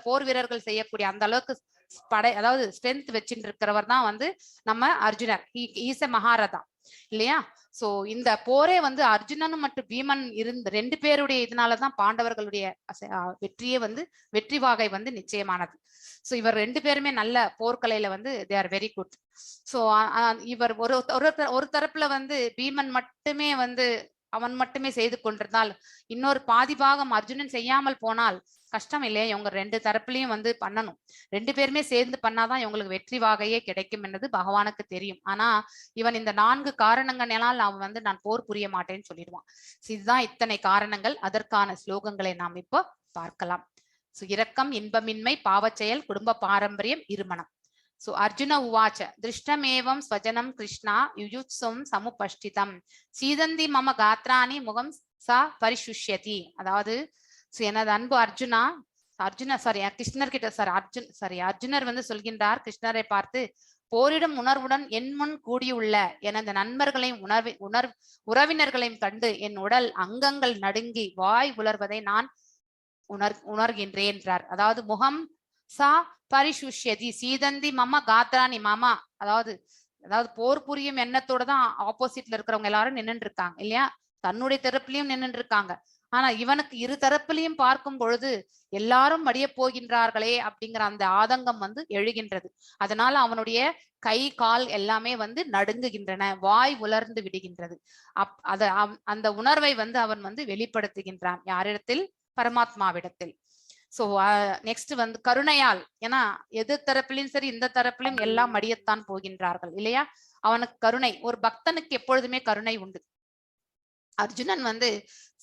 போர் வீரர்கள் செய்யக்கூடிய அந்த அளவுக்கு அதாவது ஸ்ட்ரென்த் வச்சுட்டு இருக்கிறவர் தான் வந்து நம்ம அர்ஜுனர். ஈஸ் எ மகாரதா இல்லையா? சோ இந்த போரே வந்து அர்ஜுனனும் மற்றும் பீமன் 2 பேருடைய இதனாலதான் பாண்டவர்களுடைய வெற்றியே வந்து வெற்றி வாகை வந்து நிச்சயமானது. சோ இவர் 2 பேருமே நல்ல போர்க்கலையில வந்து they are very good. So இவர் ஒரு தரப்புல வந்து பீமன் மட்டுமே வந்து அவன் மட்டுமே செய்து கொண்டிருந்தால் இன்னொரு பாதி பாகம் அர்ஜுனன் செய்யாமல் போனால் கஷ்டம் இல்லையா? இவங்க 2 தரப்புலையும் வந்து பண்ணணும். 2 பேருமே சேர்ந்து பண்ணாதான் இவங்களுக்கு வெற்றி வாகையே கிடைக்கும் என்பது பகவானுக்கு தெரியும். ஆனா இவன் இந்த 4 காரணங்களால் அவன் வந்து நான் போர் புரிய மாட்டேன்னு சொல்லிடுவான். இதுதான் இத்தனை காரணங்கள். அதற்கான ஸ்லோகங்களை நாம் இப்போ பார்க்கலாம். இரக்கம், இன்பமின்மை, பாவச்செயல், குடும்ப பாரம்பரியம், இருமனம். சோ அர்ஜுன உவாச்ச திருஷ்டமேவம் ஸ்வஜனம் கிருஷ்ணா யுயுத்சம் சமுபஷ்டிதம் சீதந்தி மம காத்ராணி முகம் சா பரிசுஷ்யதி. அதாவது எனது அன்பு அர்ஜுனர் வந்து சொல்கின்றார் கிருஷ்ணரை பார்த்து, போரிடும் உணர்வுடன் என் முன் கூடியுள்ள எனது நண்பர்களையும் உறவினர்களையும் கண்டு என் உடல் அங்கங்கள் நடுங்கி வாய் உலர்வதை நான் உணர்கின்றேன் என்றார். அதாவது முகம் சா பரிசுஷ்யதி சீதந்தி மம காத்ராணி மாமா, அதாவது போர் புரியும் எண்ணத்தோட தான் ஆப்போசிட்ல இருக்கிறவங்க எல்லாரும் நின்னுட்டு இருக்காங்க இல்லையா? தன்னுடைய தரப்புலயும் நின்னுட்டு இருக்காங்க. ஆனா இவனுக்கு இரு தரப்பிலையும் பார்க்கும் பொழுது எல்லாரும் மடிய போகின்றார்களே அப்படிங்கிற அந்த ஆதங்கம் வந்து எழுகின்றது. அதனால அவனுடைய கை கால் எல்லாமே வந்து நடுங்குகின்றன, வாய் உலர்ந்து விடுகின்றது. அந்த உணர்வை வந்து அவன் வந்து வெளிப்படுத்துகின்றான். யாரிடத்தில்? பரமாத்மாவிடத்தில். சோ நெக்ஸ்ட் வந்து கருணையால், ஏன்னா எது தரப்பிலும் சரி இந்த தரப்பிலும் எல்லாம் மடியத்தான் போகின்றார்கள் இல்லையா? அவனுக்கு கருணை, ஒரு பக்தனுக்கு எப்பொழுதுமே கருணை உண்டு. அர்ஜுனன் வந்து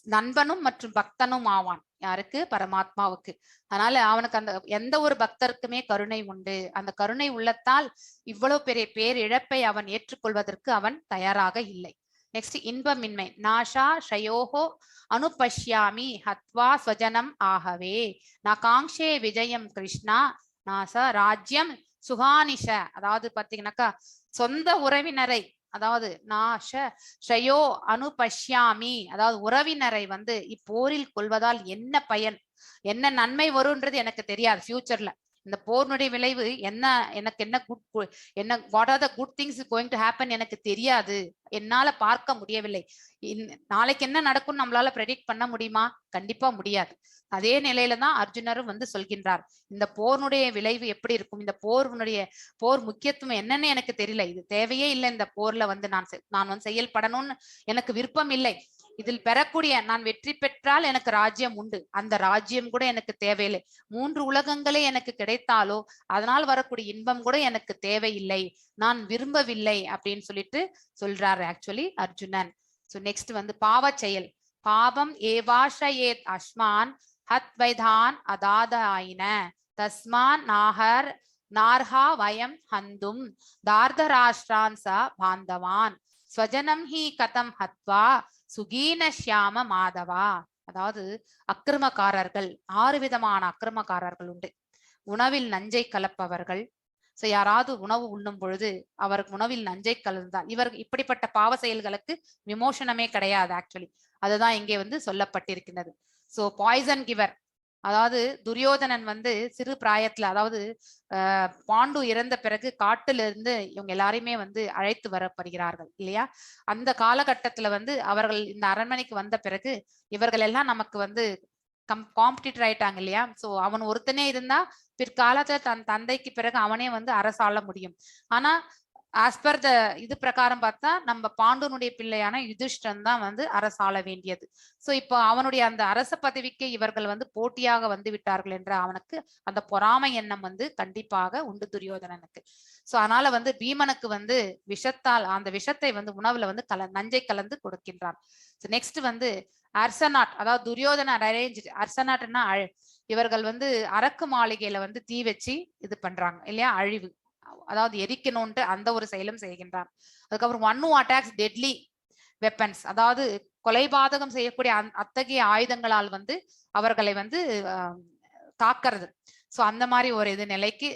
நண்பனும் மற்றும் பக்தனும் ஆவான். யாருக்கு? பரமாத்மாவுக்கு. அதனால அவனுக்கு அந்த எந்த ஒரு பக்தருக்குமே கருணை உண்டு. அந்த கருணை உள்ளத்தால் இவ்வளவு பெரிய பேரிழப்பை அவன் ஏற்றுக்கொள்வதற்கு அவன் தயாராக இல்லை. நெக்ஸ்ட் இன்பமின்மை. நாஷா ஷயோஹோ அனுபஷ்யாமி ஹத்வா ஸ்வஜனம் ஆகவே நகாங்ஷே விஜயம் கிருஷ்ணா நாச ராஜ்யம் சுகானிஷ. அதாவது பாத்தீங்கன்னாக்கா சொந்த உறவினரை, அதாவது நாஷ ஷயோ அனுபஷ்யாமி, அதாவது உறவினரை வந்து இப்போரில் கொள்வதால் என்ன பயன், என்ன நன்மை வரும்ன்றது எனக்கு தெரியாது. ஃபியூச்சர்ல இந்த போர்னுடைய விளைவு என்ன, எனக்கு என்ன குட், என்ன what are the good things going to happen எனக்கு தெரியாது, என்னால பார்க்க முடியவில்லை. நாளைக்கு என்ன நடக்கும் நம்மளால ப்ரெடிக்ட் பண்ண முடியுமா? கண்டிப்பா முடியாது. அதே நிலையில தான் அர்ஜுனரும் வந்து சொல்கின்றார், இந்த போர்னுடைய விளைவு எப்படி இருக்கும், இந்த போர் முக்கியத்துவம் என்னன்னு எனக்கு தெரியல, இது தேவையே இல்லை, இந்த போர்ல வந்து நான் வந்து செயல்படணும்னு எனக்கு விருப்பம் இல்லை, இதில் பெறக்கூடிய நான் வெற்றி பெற்றால் எனக்கு ராஜ்யம் உண்டு, அந்த ராஜ்யம் கூட எனக்கு தேவையில்லை, 3 உலகங்களே எனக்கு கிடைத்தாலோ அதனால் வரக்கூடிய இன்பம் கூட எனக்கு தேவையில்லை, நான் விரும்பவில்லை அப்படின்னு சொல்லிட்டு சொல்றாரு ஆக்சுவலி அர்ஜுனன். சோ நெக்ஸ்ட் வந்து பாவ செயல். பாவம் ஏவாஷயேத் அஸ்மான் ஹத் வைதான் அதாதாயின தஸ்மான் நார்ஹா வயம் ஹந்தும் தார்தராஷ்டிரான் ச பாந்தவான் ஸ்வஜனம் ஹி கதம் ஹத்வா சுகீன ஷியாம மாதவா. அதாவது அக்கிரமக்காரர்கள், 6 விதமான அக்கிரமக்காரர்கள் உண்டு. உணவில் நஞ்சை கலப்பவர்கள். சோ யாராவது உணவு உண்ணும் பொழுது அவருக்கு உணவில் நஞ்சை கலந்தால் இப்படிப்பட்ட பாவ செயல்களுக்கு விமோசனமே கிடையாது ஆக்சுவலி. அதுதான் இங்கே வந்து சொல்லப்பட்டிருக்கிறது. சோ பாய்சன் கிவர், அதாவது துரியோதனன் வந்து சிறு பிராயத்துல, அதாவது பாண்டு இறந்த பிறகு காட்டுல இருந்து இவங்க எல்லாரையுமே வந்து அழைத்து வரப்படுகிறார்கள் இல்லையா? அந்த காலகட்டத்துல வந்து அவர்கள் இந்த அரண்மனைக்கு வந்த பிறகு இவர்கள் எல்லாம் நமக்கு வந்து காம்படிட்டர் ஆயிட்டாங்க இல்லையா? சோ அவன் ஒருத்தனே இருந்தா பிற்காலத்துல தன் தந்தைக்கு பிறகு அவனே வந்து அரசாள முடியும். ஆனா ஆஸ் பர் த இது பிரகாரம் பார்த்தா நம்ம பாண்டுனுடைய பிள்ளையான யுதிஷ்டன் தான் வந்து அரசாள வேண்டியது. சோ இப்போ அவனுடைய அந்த அரச பதவிக்கு இவர்கள் வந்து போட்டியாக வந்து விட்டார்கள் என்ற அவனுக்கு அந்த பொறாமை எண்ணம் வந்து கண்டிப்பாக உண்டு துரியோதனனுக்கு. சோ அதனால வந்து பீமனுக்கு வந்து விஷத்தால் அந்த விஷத்தை வந்து உணவுல வந்து நஞ்சை கலந்து கொடுக்கின்றான். நெக்ஸ்ட் வந்து அர்சனாட், அதாவது துரியோதன அரேஞ்ச் அர்சனாட்னா இவர்கள் வந்து அரக்கு மாளிகையில வந்து தீ வச்சு இது பண்றாங்க இல்லையா, அழிவு, அதாவது எரிக்கணும்ட்டு அந்த ஒரு செயலும் செய்கின்றான். அதுக்கப்புறம் one who attacks deadly weapons, அதாவது கொலைபாதகம் செய்யக்கூடிய அத்தகைய ஆயுதங்களால் வந்து அவர்களை வந்து தாக்குறது. சோ அந்த மாதிரி ஒரு இது நிலைக்கு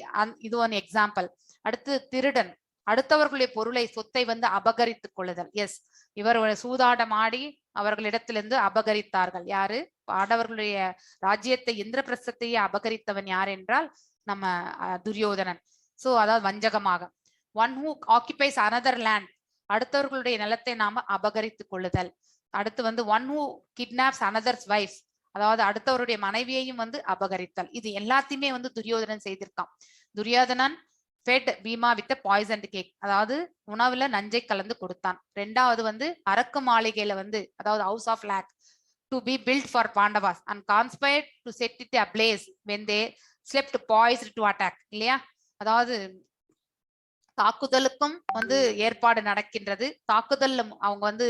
இது ஒன் எக்ஸாம்பிள். அடுத்து திருடன், அடுத்தவர்களுடைய பொருளை சொத்தை வந்து அபகரித்துக் கொள்ளுதல். எஸ், இவர் சூதாட்டம் ஆடி அவர்களிடத்திலிருந்து அபகரித்தார்கள். யாரு? பாண்டவர்களுடைய ராஜ்யத்தை இந்திரபிரஸ்தத்தையே அபகரித்தவன் யார் என்றால் நம்ம துரியோதனன். சோ அதாவது வஞ்சகமாக. One who occupies another land, அடுத்தவர்களுடைய நிலத்தை நாம அபகரித்துக் கொள்ளுதல். அடுத்து வந்து one who kidnaps another's wife, அதாவது அடுத்தவருடைய மனைவியையும் வந்து அபகரித்தல். இது எல்லாத்தையுமே வந்து துரியோதனன் செய்திருக்கான். Duryodhan fed Bhima with poisoned cake, அதாவது உணவுல நஞ்சை கலந்து கொடுத்தான். 2வது வந்து அரக்கு மாளிகையில வந்து, அதாவது house of lac to be built for Pandavas and conspired to set it ablaze when they slept poised to attack இல்லையா? அதாவது தாக்குதலுக்கும் வந்து ஏற்பாடு நடக்கின்றது, தாக்குதல் அவங்க வந்து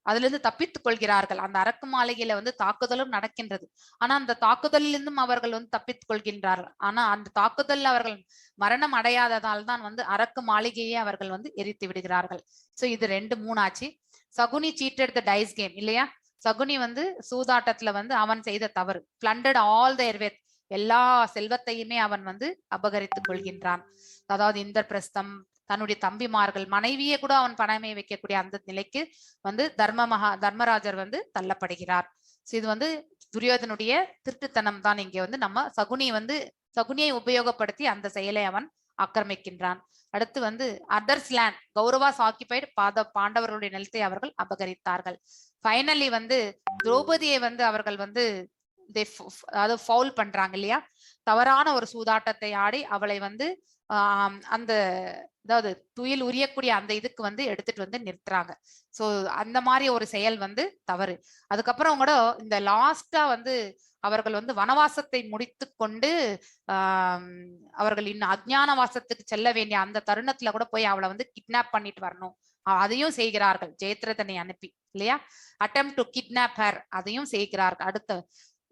அதுல இருந்து தப்பித்துக் கொள்கிறார்கள். அந்த அரக்கு மாளிகையில வந்து தாக்குதலும் நடக்கின்றது, ஆனா அந்த தாக்குதலிலிருந்தும் அவர்கள் வந்து தப்பித்துக் கொள்கின்றார்கள். ஆனா அந்த தாக்குதல் அவர்கள் மரணம் அடையாததால் தான் வந்து அரக்கு மாளிகையை அவர்கள் வந்து எரித்து விடுகிறார்கள். சோ இது 2 3 ஆச்சு. சகுனி சீட்டட் த டைஸ் கேம் இல்லையா? சகுனி வந்து சூதாட்டத்துல வந்து அவன் செய்த தவறு, பிளண்டட் ஆல் தேர் வெல்த், எல்லா செல்வத்தையுமே அவன் வந்து அபகரித்துக் கொள்கின்றான். அதாவது இந்திரபிரஸ்தம், தன்னுடைய தம்பிமார்கள், மனைவியே கூட அவன் பணமே வைக்கக்கூடிய அந்த நிலைக்கு வந்து தர்மராஜர் வந்து தள்ளப்படுகிறார். இது வந்து துரியோதனுடைய திருட்டுத்தனம் தான். இங்க வந்து நம்ம சகுனியை உபயோகப்படுத்தி அந்த செயலை அவன் ஆக்கிரமிக்கின்றான். அடுத்து வந்து அதர்ஸ் லேண்ட் கௌரவாஸ் ஆக்கிபைடு பாண்டவர்களுடைய நிலத்தை அவர்கள் அபகரித்தார்கள். ஃபைனலி வந்து திரௌபதியை வந்து அவர்கள் வந்து அதாவது ஃபவுல் பண்றாங்க இல்லையா, தவறான ஒரு சூதாட்டத்தை ஆடி அவளை வந்து அந்த அதாவது துயில் உரியக்கூடிய அந்த இதுக்கு வந்து எடுத்துட்டு வந்து நிறுத்துறாங்க. சோ அந்த மாதிரி ஒரு செயல் வந்து தவறு. அதுக்கப்புறம் கூட இந்த லாஸ்டா வந்து அவர்கள் வந்து வனவாசத்தை முடித்து கொண்டு அவர்கள் இன்னும் அஜ்ஞான வாசத்துக்கு செல்ல வேண்டிய அந்த தருணத்துல கூட போய் அவளை வந்து கிட்னாப் பண்ணிட்டு வரணும், அதையும் செய்கிறார்கள் ஜெயத்ரதனை அனுப்பி இல்லையா. அட்டெம்ப்ட் டு கிட்னாப் ஹர், அதையும் செய்கிறார்கள். அடுத்த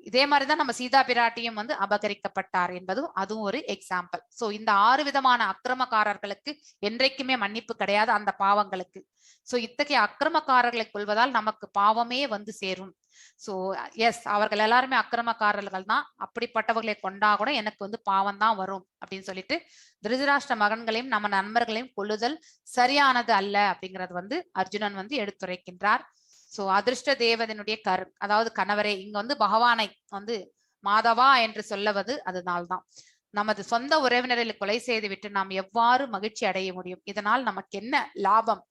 இதே மாதிரிதான் நம்ம சீதா பிராட்டியும் வந்து அபகரிக்கப்பட்டார் என்பதும் அதுவும் ஒரு எக்ஸாம்பிள். சோ இந்த 6 விதமான அக்கிரமக்காரர்களுக்கு என்றைக்குமே மன்னிப்பு கிடையாது அந்த பாவங்களுக்கு. சோ இத்தகைய அக்கிரமக்காரர்களை கொள்வதால் நமக்கு பாவமே வந்து சேரும். சோ எஸ், அவர்கள் எல்லாருமே அக்கிரமக்காரர்கள் தான், அப்படிப்பட்டவர்களை கொண்டா கூட எனக்கு வந்து பாவம் தான் வரும் அப்படின்னு சொல்லிட்டு திருதராஷ்டிர மகன்களையும் நம்ம நண்பர்களையும் கொள்ளுதல் சரியானது அல்ல அப்படிங்கிறது வந்து அர்ஜுனன் வந்து எடுத்துரைக்கின்றார். சோ அதிர்ஷ்ட தேவதனுடைய அதாவது கணவரே, இங்க வந்து பகவானை வந்து மாதவா என்று சொல்லவது அதனால்தான். நமது சொந்த உறவினர்களை கொலை செய்து விட்டு நாம் எவ்வாறு மகிழ்ச்சி அடைய முடியும், இதனால் நமக்கு என்ன லாபம்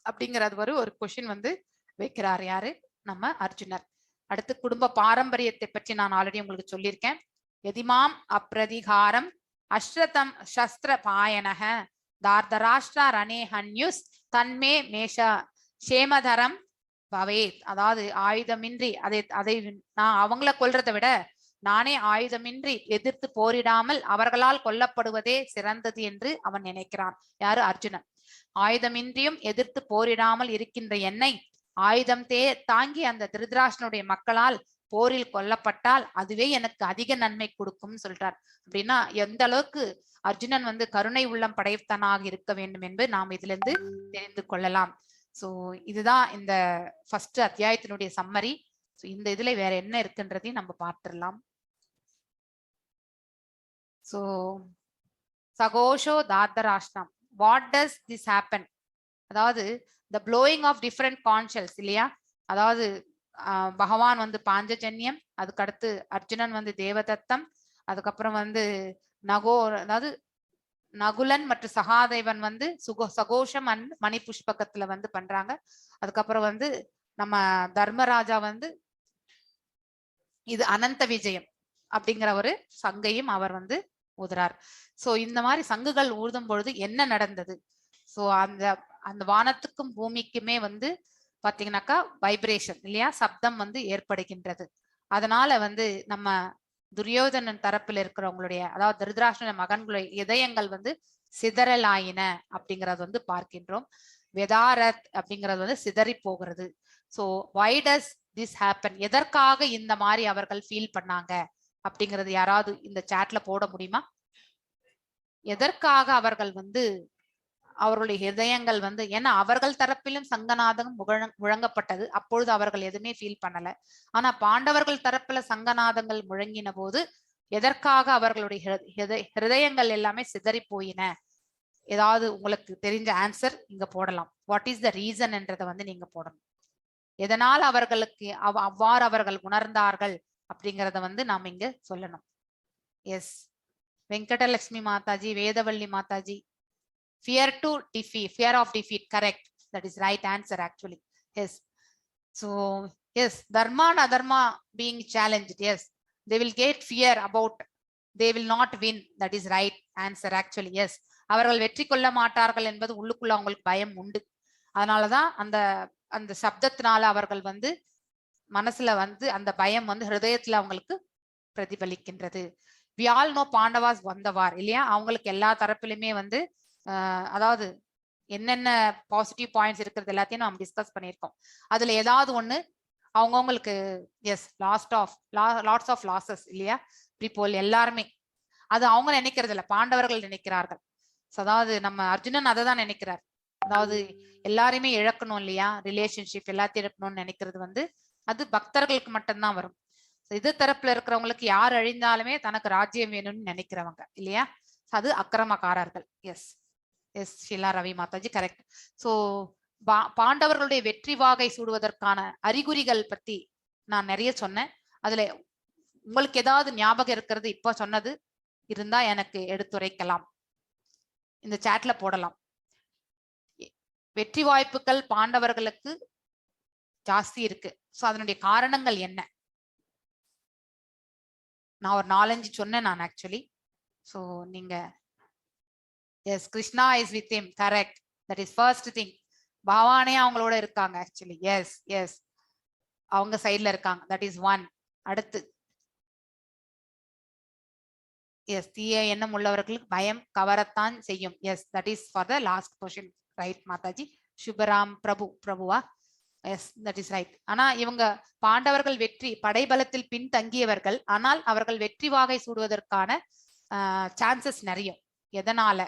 அப்படிங்கிறது ஒரு கொஸ்டின் வந்து வைக்கிறார். யாரு? நம்ம அர்ஜுனர். அடுத்து குடும்ப பாரம்பரியத்தை பற்றி நான் ஆல்ரெடி உங்களுக்கு சொல்லியிருக்கேன். எதிமாம் அப்பிரதிகாரம் அஸ்ரதம் சஸ்திர பாயனக தார்தராஷ்டிரா ரணே ஹன்யுஸ் தன்மே மேஷ சேமதரம் பவேத். அதாவது ஆயுதமின்றி அதை நான் அவங்கள கொல்றதை விட நானே ஆயுதமின்றி எதிர்த்து போரிடாமல் அவர்களால் கொல்லப்படுவதே சிறந்தது என்று அவன் நினைக்கிறான். யாரு? அர்ஜுனன். ஆயுதமின்றியும் எதிர்த்து போரிடாமல் இருக்கின்ற என்னை ஆயுதம் தாங்கி அந்த திருதராஷ்டிரனுடைய மக்களால் போரில் கொல்லப்பட்டால் அதுவே எனக்கு அதிக நன்மை கொடுக்கும் சொல்றார். அப்படின்னா எந்த அளவுக்கு அர்ஜுனன் வந்து கருணை உள்ளம் படைத்தனாக இருக்க வேண்டும் என்பது நாம் இதுல இருந்து தெரிந்து கொள்ளலாம். சோ இதுதான் இந்த ஃபர்ஸ்ட் அத்தியாயத்தினுடைய சம்மரி. சோ இந்த இதுல வேற என்ன இருக்குன்றதையும் நம்ம பார்த்துடலாம். சோ சகோஷோ தார்தராஷ்டிரம், வாட் டஸ் திஸ் ஹேப்பன்? அதாவது the blowing of different conchs இல்லையா. அதாவது பகவான் வந்து பாஞ்சஜன்யம், அதுக்கடுத்து அர்ஜுனன் வந்து தேவதத்தம், அதுக்கப்புறம் வந்து அதாவது நகுலன் மற்றும் சகாதேவன் வந்து சகோஷம் மணி புஷ்பகத்துல வந்து பண்றாங்க. அதுக்கப்புறம் வந்து நம்ம தர்மராஜா வந்து இது அனந்த விஜயம் அப்படிங்கிற ஒரு சங்கையும் அவர் வந்து ஊதுறார். சோ இந்த மாதிரி சங்குகள் ஊதும் பொழுது என்ன நடந்தது? சோ அந்த வானத்துக்கும் பூமிக்குமே வந்து பாத்தீங்கன்னாக்கா வைப்ரேஷன் இல்லையா, சப்தம் வந்து ஏற்படுகின்றது. அதனால வந்து நம்ம துரியோதனன் தரப்பில் இருக்கிறவங்களுடைய அதாவது திருதராஷ்டிர மகன்களுடைய இதயங்கள் வந்து சிதறலாயின அப்படிங்கறது வந்து பார்க்கின்றோம். வெதாரத் அப்படிங்கிறது வந்து சிதறி போகிறது. So why does this happen? எதற்காக இந்த மாதிரி அவர்கள் ஃபீல் பண்ணாங்க அப்படிங்கிறது யாராவது இந்த சாட்ல போட முடியுமா? எதற்காக அவர்கள் வந்து அவர்களுடைய இதயங்கள் வந்து, ஏன்னா அவர்கள் தரப்பிலும் சங்கநாதம் முழங்கப்பட்டது, அப்பொழுது அவர்கள் எதுவுமே ஃபீல் பண்ணல. ஆனா பாண்டவர்கள் தரப்புல சங்கநாதங்கள் முழங்கின போது எதற்காக அவர்களுடைய ஹிருதயங்கள் எல்லாமே சிதறி போயின? ஏதாவது உங்களுக்கு தெரிஞ்ச ஆன்சர் இங்க போடலாம். வாட் இஸ் த ரீசன் என்றதை வந்து நீங்க போடணும். எதனால் அவர்களுக்கு அவ்வாறு அவர்கள் உணர்ந்தார்கள் அப்படிங்கறத வந்து நாம இங்க சொல்லணும். Yes, Venkatalakshmi mataji, Vedavalli mataji, fear of defeat, correct, that is right answer actually. Yes, so yes, dharma and adharma being challenged, yes, they will get fear about they will not win, that is right answer actually. Yes, அவர்கள் வெற்றி கொள்ள மாட்டார்கள் என்பது உள்ளுக்குள்ள அவங்களுக்கு பயம் உண்டு. அதனாலதான் அந்த சப்தத்தினால அவர்கள் வந்து மனசுல வந்து அந்த பயம் வந்து ஹிருதயத்துல அவங்களுக்கு பிரதிபலிக்கின்றது. we all know பாண்டவாஸ் வந்தவார் இல்லையா, அவங்களுக்கு எல்லா தரப்பிலுமே வந்து அதாவது என்னென்ன பாசிட்டிவ் பாயிண்ட்ஸ் இருக்கிறது எல்லாத்தையும் நம்ம டிஸ்கஸ் பண்ணியிருக்கோம். அதுல ஏதாவது ஒண்ணு அவங்கவுங்களுக்கு எஸ் லாட்ஸ் ஆஃப் லாசஸ் இல்லையா, பீப்புள் எல்லாருமே அது அவங்க நினைக்கிறது இல்ல, பாண்டவர்கள் நினைக்கிறார்கள். அதாவது நம்ம அர்ஜுனன் அதை தான் நினைக்கிறார். அதாவது எல்லாருமே இழக்கணும் இல்லையா, ரிலேஷன்ஷிப் எல்லாத்தையும் இழக்கணும்னு நினைக்கிறது வந்து அது பக்தர்களுக்கு மட்டும்தான் வரும். இது தரப்புல இருக்கிறவங்களுக்கு யார் அழிந்தாலுமே தனக்கு ராஜ்யம் வேணும்னு நினைக்கிறவங்க இல்லையா, அது அக்கிரமக்காரர்கள். Yes yes Sheela Ravi Mataji, correct. So பாண்டவர்களுடைய வெற்றி வாகை சூடுவதற்கான அறிகுறிகள் பத்தி நான் நிறைய சொன்னேன். அதுல உங்களுக்கு ஏதாவது ஞாபகம் இருக்கிறது இப்ப சொன்னது இருந்தா எனக்கு எடுத்துரைக்கலாம். இந்த சாட்ல போடலாம். வெற்றி வாய்ப்புகள் பாண்டவர்களுக்கு ஜாஸ்தி இருக்கு. சோ அதனுடைய காரணங்கள் என்ன? நான் ஒரு 4-5 சொன்னேன் நான் ஆக்சுவலி. சோ நீங்க yes Krishna is with him, correct, that is first thing. பகவானே அவங்களோட இருக்காங்க ஆக்சுவலி. எஸ் எஸ் அவங்க சைட்ல இருக்காங்க, தட் இஸ் ஒன். அடுத்து எஸ் தீய எண்ணம் உள்ளவர்களுக்கு பயம் கவரத்தான் செய்யும். Yes that is for the last question, right Mataji. Subaram பிரபுவா? Yes that is right. ஆனா இவங்க பாண்டவர்கள் வெற்றி படைபலத்தில் பின்தங்கியவர்கள், ஆனால் அவர்கள் வெற்றி வாகை சூடுவதற்கான சான்சஸ் நிறைய. எதனால?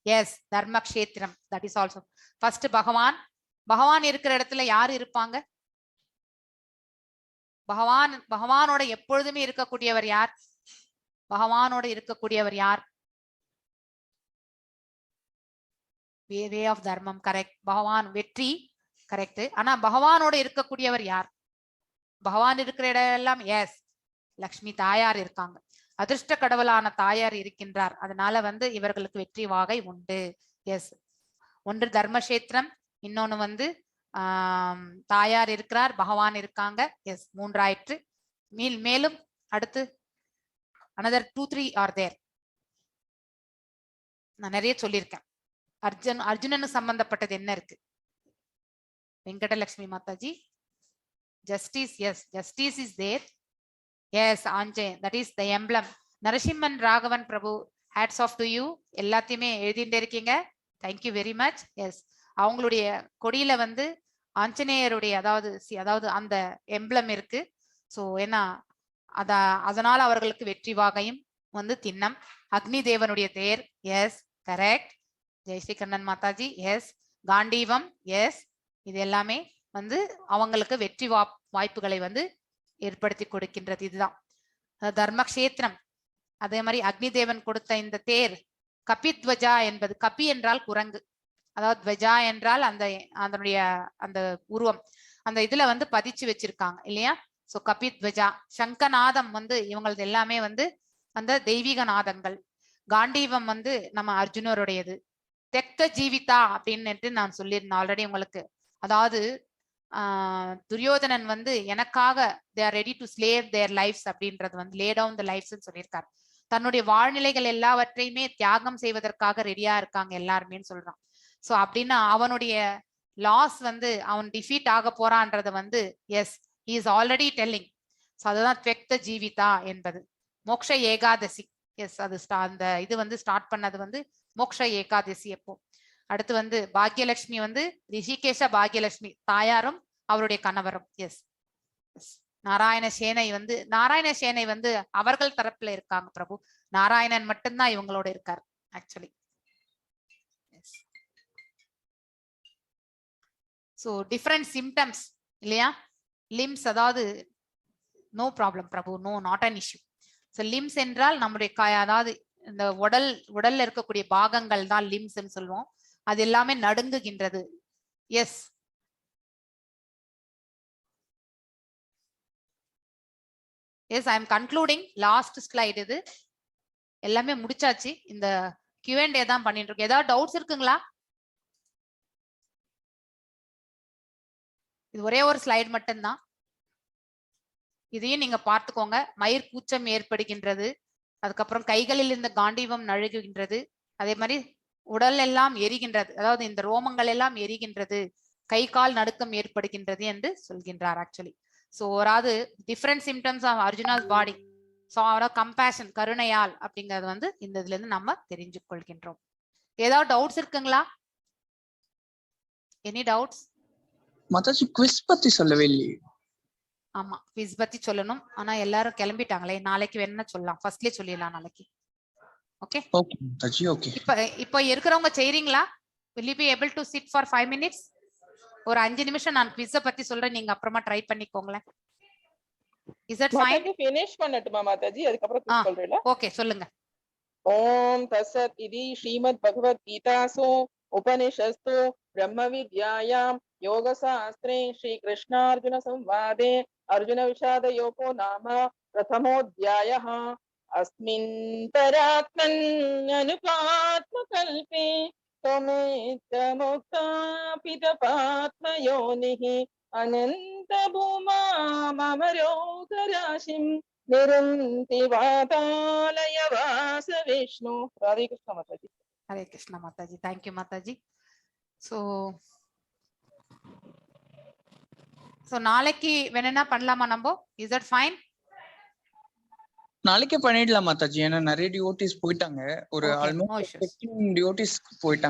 எஸ் தர்மக்ஷேத்திரம், தட் இஸ் ஆல்சோ. ஃபர்ஸ்ட் பகவான் இருக்கிற இடத்துல யாரு இருப்பாங்க? பகவானோட எப்பொழுதுமே இருக்கக்கூடியவர் யார்? பகவானோட இருக்கக்கூடியவர் யார்? வே ஆஃப் தர்மம், கரெக்ட். பகவான் வெற்றி, கரெக்ட். ஆனா பகவானோட இருக்கக்கூடியவர் யார்? பகவான் இருக்கிற இடம் எல்லாம் எஸ் லக்ஷ்மி தாயார் இருக்காங்க. அதிர்ஷ்ட கடவுளான தாயார் இருக்கின்றார். அதனால இவர்களுக்கு வெற்றி வாகை உண்டு. எஸ் ஒன்று தர்மக்ஷேத்திரம், இன்னொன்னு தாயார் இருக்கிறார், பகவான் இருக்காங்க. எஸ் மூன்றாயிற்று. மேலும் அடுத்து another 2-3 ஆர் தேர். நான் நிறைய சொல்லியிருக்கேன். அர்ஜுனனுக்கு சம்பந்தப்பட்டது என்ன இருக்கு? Venkatalakshmi Mataji, justice, yes justice is there. Yes ஆஞ்சே, that is the emblem. Narasimhan Raghavan Prabhu, hats off to you. எல்லாத்தையுமே எழுதிட்டே இருக்கீங்க, தேங்க்யூ வெரி மச். எஸ் அவங்களுடைய கொடியில ஆஞ்சநேயருடைய அதாவது அந்த எம்ப்ளம் இருக்கு. சோ ஏன்னா அதனால அவர்களுக்கு வெற்றி வாகையும் திண்ணம். அக்னி தேவனுடைய தேர், yes correct. Jayashree Kannan Mataji, yes. காண்டீவம், எஸ். இது எல்லாமே அவங்களுக்கு வெற்றி வாய்ப்புகளை ஏற்படுத்தி கொடுக்கின்றது. இதுதான் தர்மக்ஷேத்திரம். அதே மாதிரி அக்னி தேவன் கொடுத்த இந்த தேர் கபித்வஜா என்பது, கபி என்றால் குரங்கு, அதாவது துவஜா என்றால் அதனுடைய அந்த உருவம் அந்த இதுல பதிச்சு வச்சிருக்காங்க இல்லையா? சோ கபித்வஜா. சங்கநாதம் இவங்களது எல்லாமே அந்த தெய்வீக நாதங்கள். காண்டீவம் நம்ம அர்ஜுனருடையது. தெக்த ஜீவிதா அப்படின்னு நான் சொல்லியிருந்தேன் ஆல்ரெடி உங்களுக்கு. அதாவது துரியோதனன் எனக்காக they are ready to slave their lives அப்படின்றது lay down the lives சொல்லியிருக்காரு. தன்னுடைய வாழ்நிலைகள் எல்லாவற்றையுமே தியாகம் செய்வதற்காக ரெடியா இருக்காங்க எல்லாருமே சொல்றான். சோ அப்படின்னா அவனுடைய லாஸ் அவன் டிஃபீட் ஆக போறான்றத yes he is already telling. So அதுதான் த்வக்த ஜீவிதா என்பது. மோக்ஷ ஏகாதசி, எஸ் அது அந்த இது ஸ்டார்ட் பண்ணது மோக்ஷ ஏகாதசி அப்போ. அடுத்து பாக்யலட்சுமி ரிஷிகேஷ பாக்யலட்சுமி, தாயாரும் அவருடைய கணவரும். எஸ் நாராயண சேனை அவர்கள் தரப்புல இருக்காங்க பிரபு. நாராயணன் மட்டும்தான் இவங்களோட இருக்காரு ஆக்சுவலி. சோ டிஃபரெண்ட் சிம்டம்ஸ் இல்லையா? லிம்ஸ், அதாவது no problem Prabhu, no not an issue. So limbs என்றால் நம்முடைய அதாவது இந்த உடல்ல இருக்கக்கூடிய பாகங்கள் தான் லிம்ஸ் சொல்லுவோம். அது எல்லாமே நடுங்குகின்றது. Yes yes I am concluding. Last slide இது. எல்லாமே முடிச்சாச்சு. இந்த Q&A தான் பண்ணிட்டு இருக்கோம். ஏதாவது டவுட்ஸ் இருக்குங்களா? இது ஒரே ஒரு ஸ்லைட் மட்டும்தான். இதையும் நீங்க பார்த்துக்கோங்க. மயிர் கூச்சம் ஏற்படுகின்றது, அதுக்கப்புறம் கைகளில் இந்த காண்டீவம் நழுகுகின்றது, அதே மாதிரி உடல் எல்லாம் எரிகின்றது, அதாவது இந்த ரோமங்கள் எல்லாம் எரிகின்றது, கை கால் நடுக்கம் ஏற்படுகின்றது என்று சொல்கின்றார் ஆக்சுவலி. ஸோ அதாவது different symptoms of Arjuna's body. So அவரோட கம்பேஷன், கருணையால் அப்படிங்கிறது இந்த இதுல இருந்து நம்ம தெரிஞ்சு கொள்கின்றோம். ஏதாவது டவுட்ஸ் இருக்குங்களா? Any doubts? மாதாஜி குவிஸ் பத்தி சொல்லவே இல்லையே. ஆமா, குவிஸ் பத்தி சொல்லணும். ஆனா எல்லாரும் கிளம்பிட்டாங்களே, நாளைக்கு வேணும்னா சொல்லலாம். ஃபர்ஸ்ட்லயே சொல்லிடலாம் நாளைக்கு. Okay okay Mataji, okay. இப்போ இருக்கிறவங்க செய்றீங்களா? will you be able to sit for 5 minutes? ஒரு 5 நிமிஷம் நான் குவிஸ் பத்தி சொல்றேன், நீங்க அப்புறமா ட்ரை பண்ணிக்கோங்களேன். is that fine? Mataji finish பண்ணட்டுமா மாதாஜி? அதுக்கு அப்புறம் குவிஸ் சொல்றீங்களா? ஓகே சொல்லுங்க. ஓம் தத்சத் இதி ஸ்ரீமத் பகவத் கீதாசு உபனிஷத்சு பிரம்ம வித்யாயாம் யோக சாஸ்திரே ஸ்ரீ கிருஷ்ணார்ஜுன சம்வாதே அர்ஜுன விஷாத யோகோ நாம பிரதமோத்யாயः. अस्मिन् परात्मन् अनुपात्मकल्पे त्वमेकमुक्तापितपात्मयोनिः अनन्तभूमा मम रोगराशिं निरुन्ति वातालय वास विष्णु. राधे कृष्ण माताजी. हरे कृष्णा माताजी. थैंक यू माताजी. So நாளைக்கு வேணும்னா பண்ணலாமா நம்ம? Is that fine? நாளைக்கே பண்ணிடலாம் மாதாஜி. ஏன்னா நிறைய டிவோட்டிஸ் போயிட்டாங்க. ஒரு Okay, no almost issues. 15 devotees போயிட்டாங்க.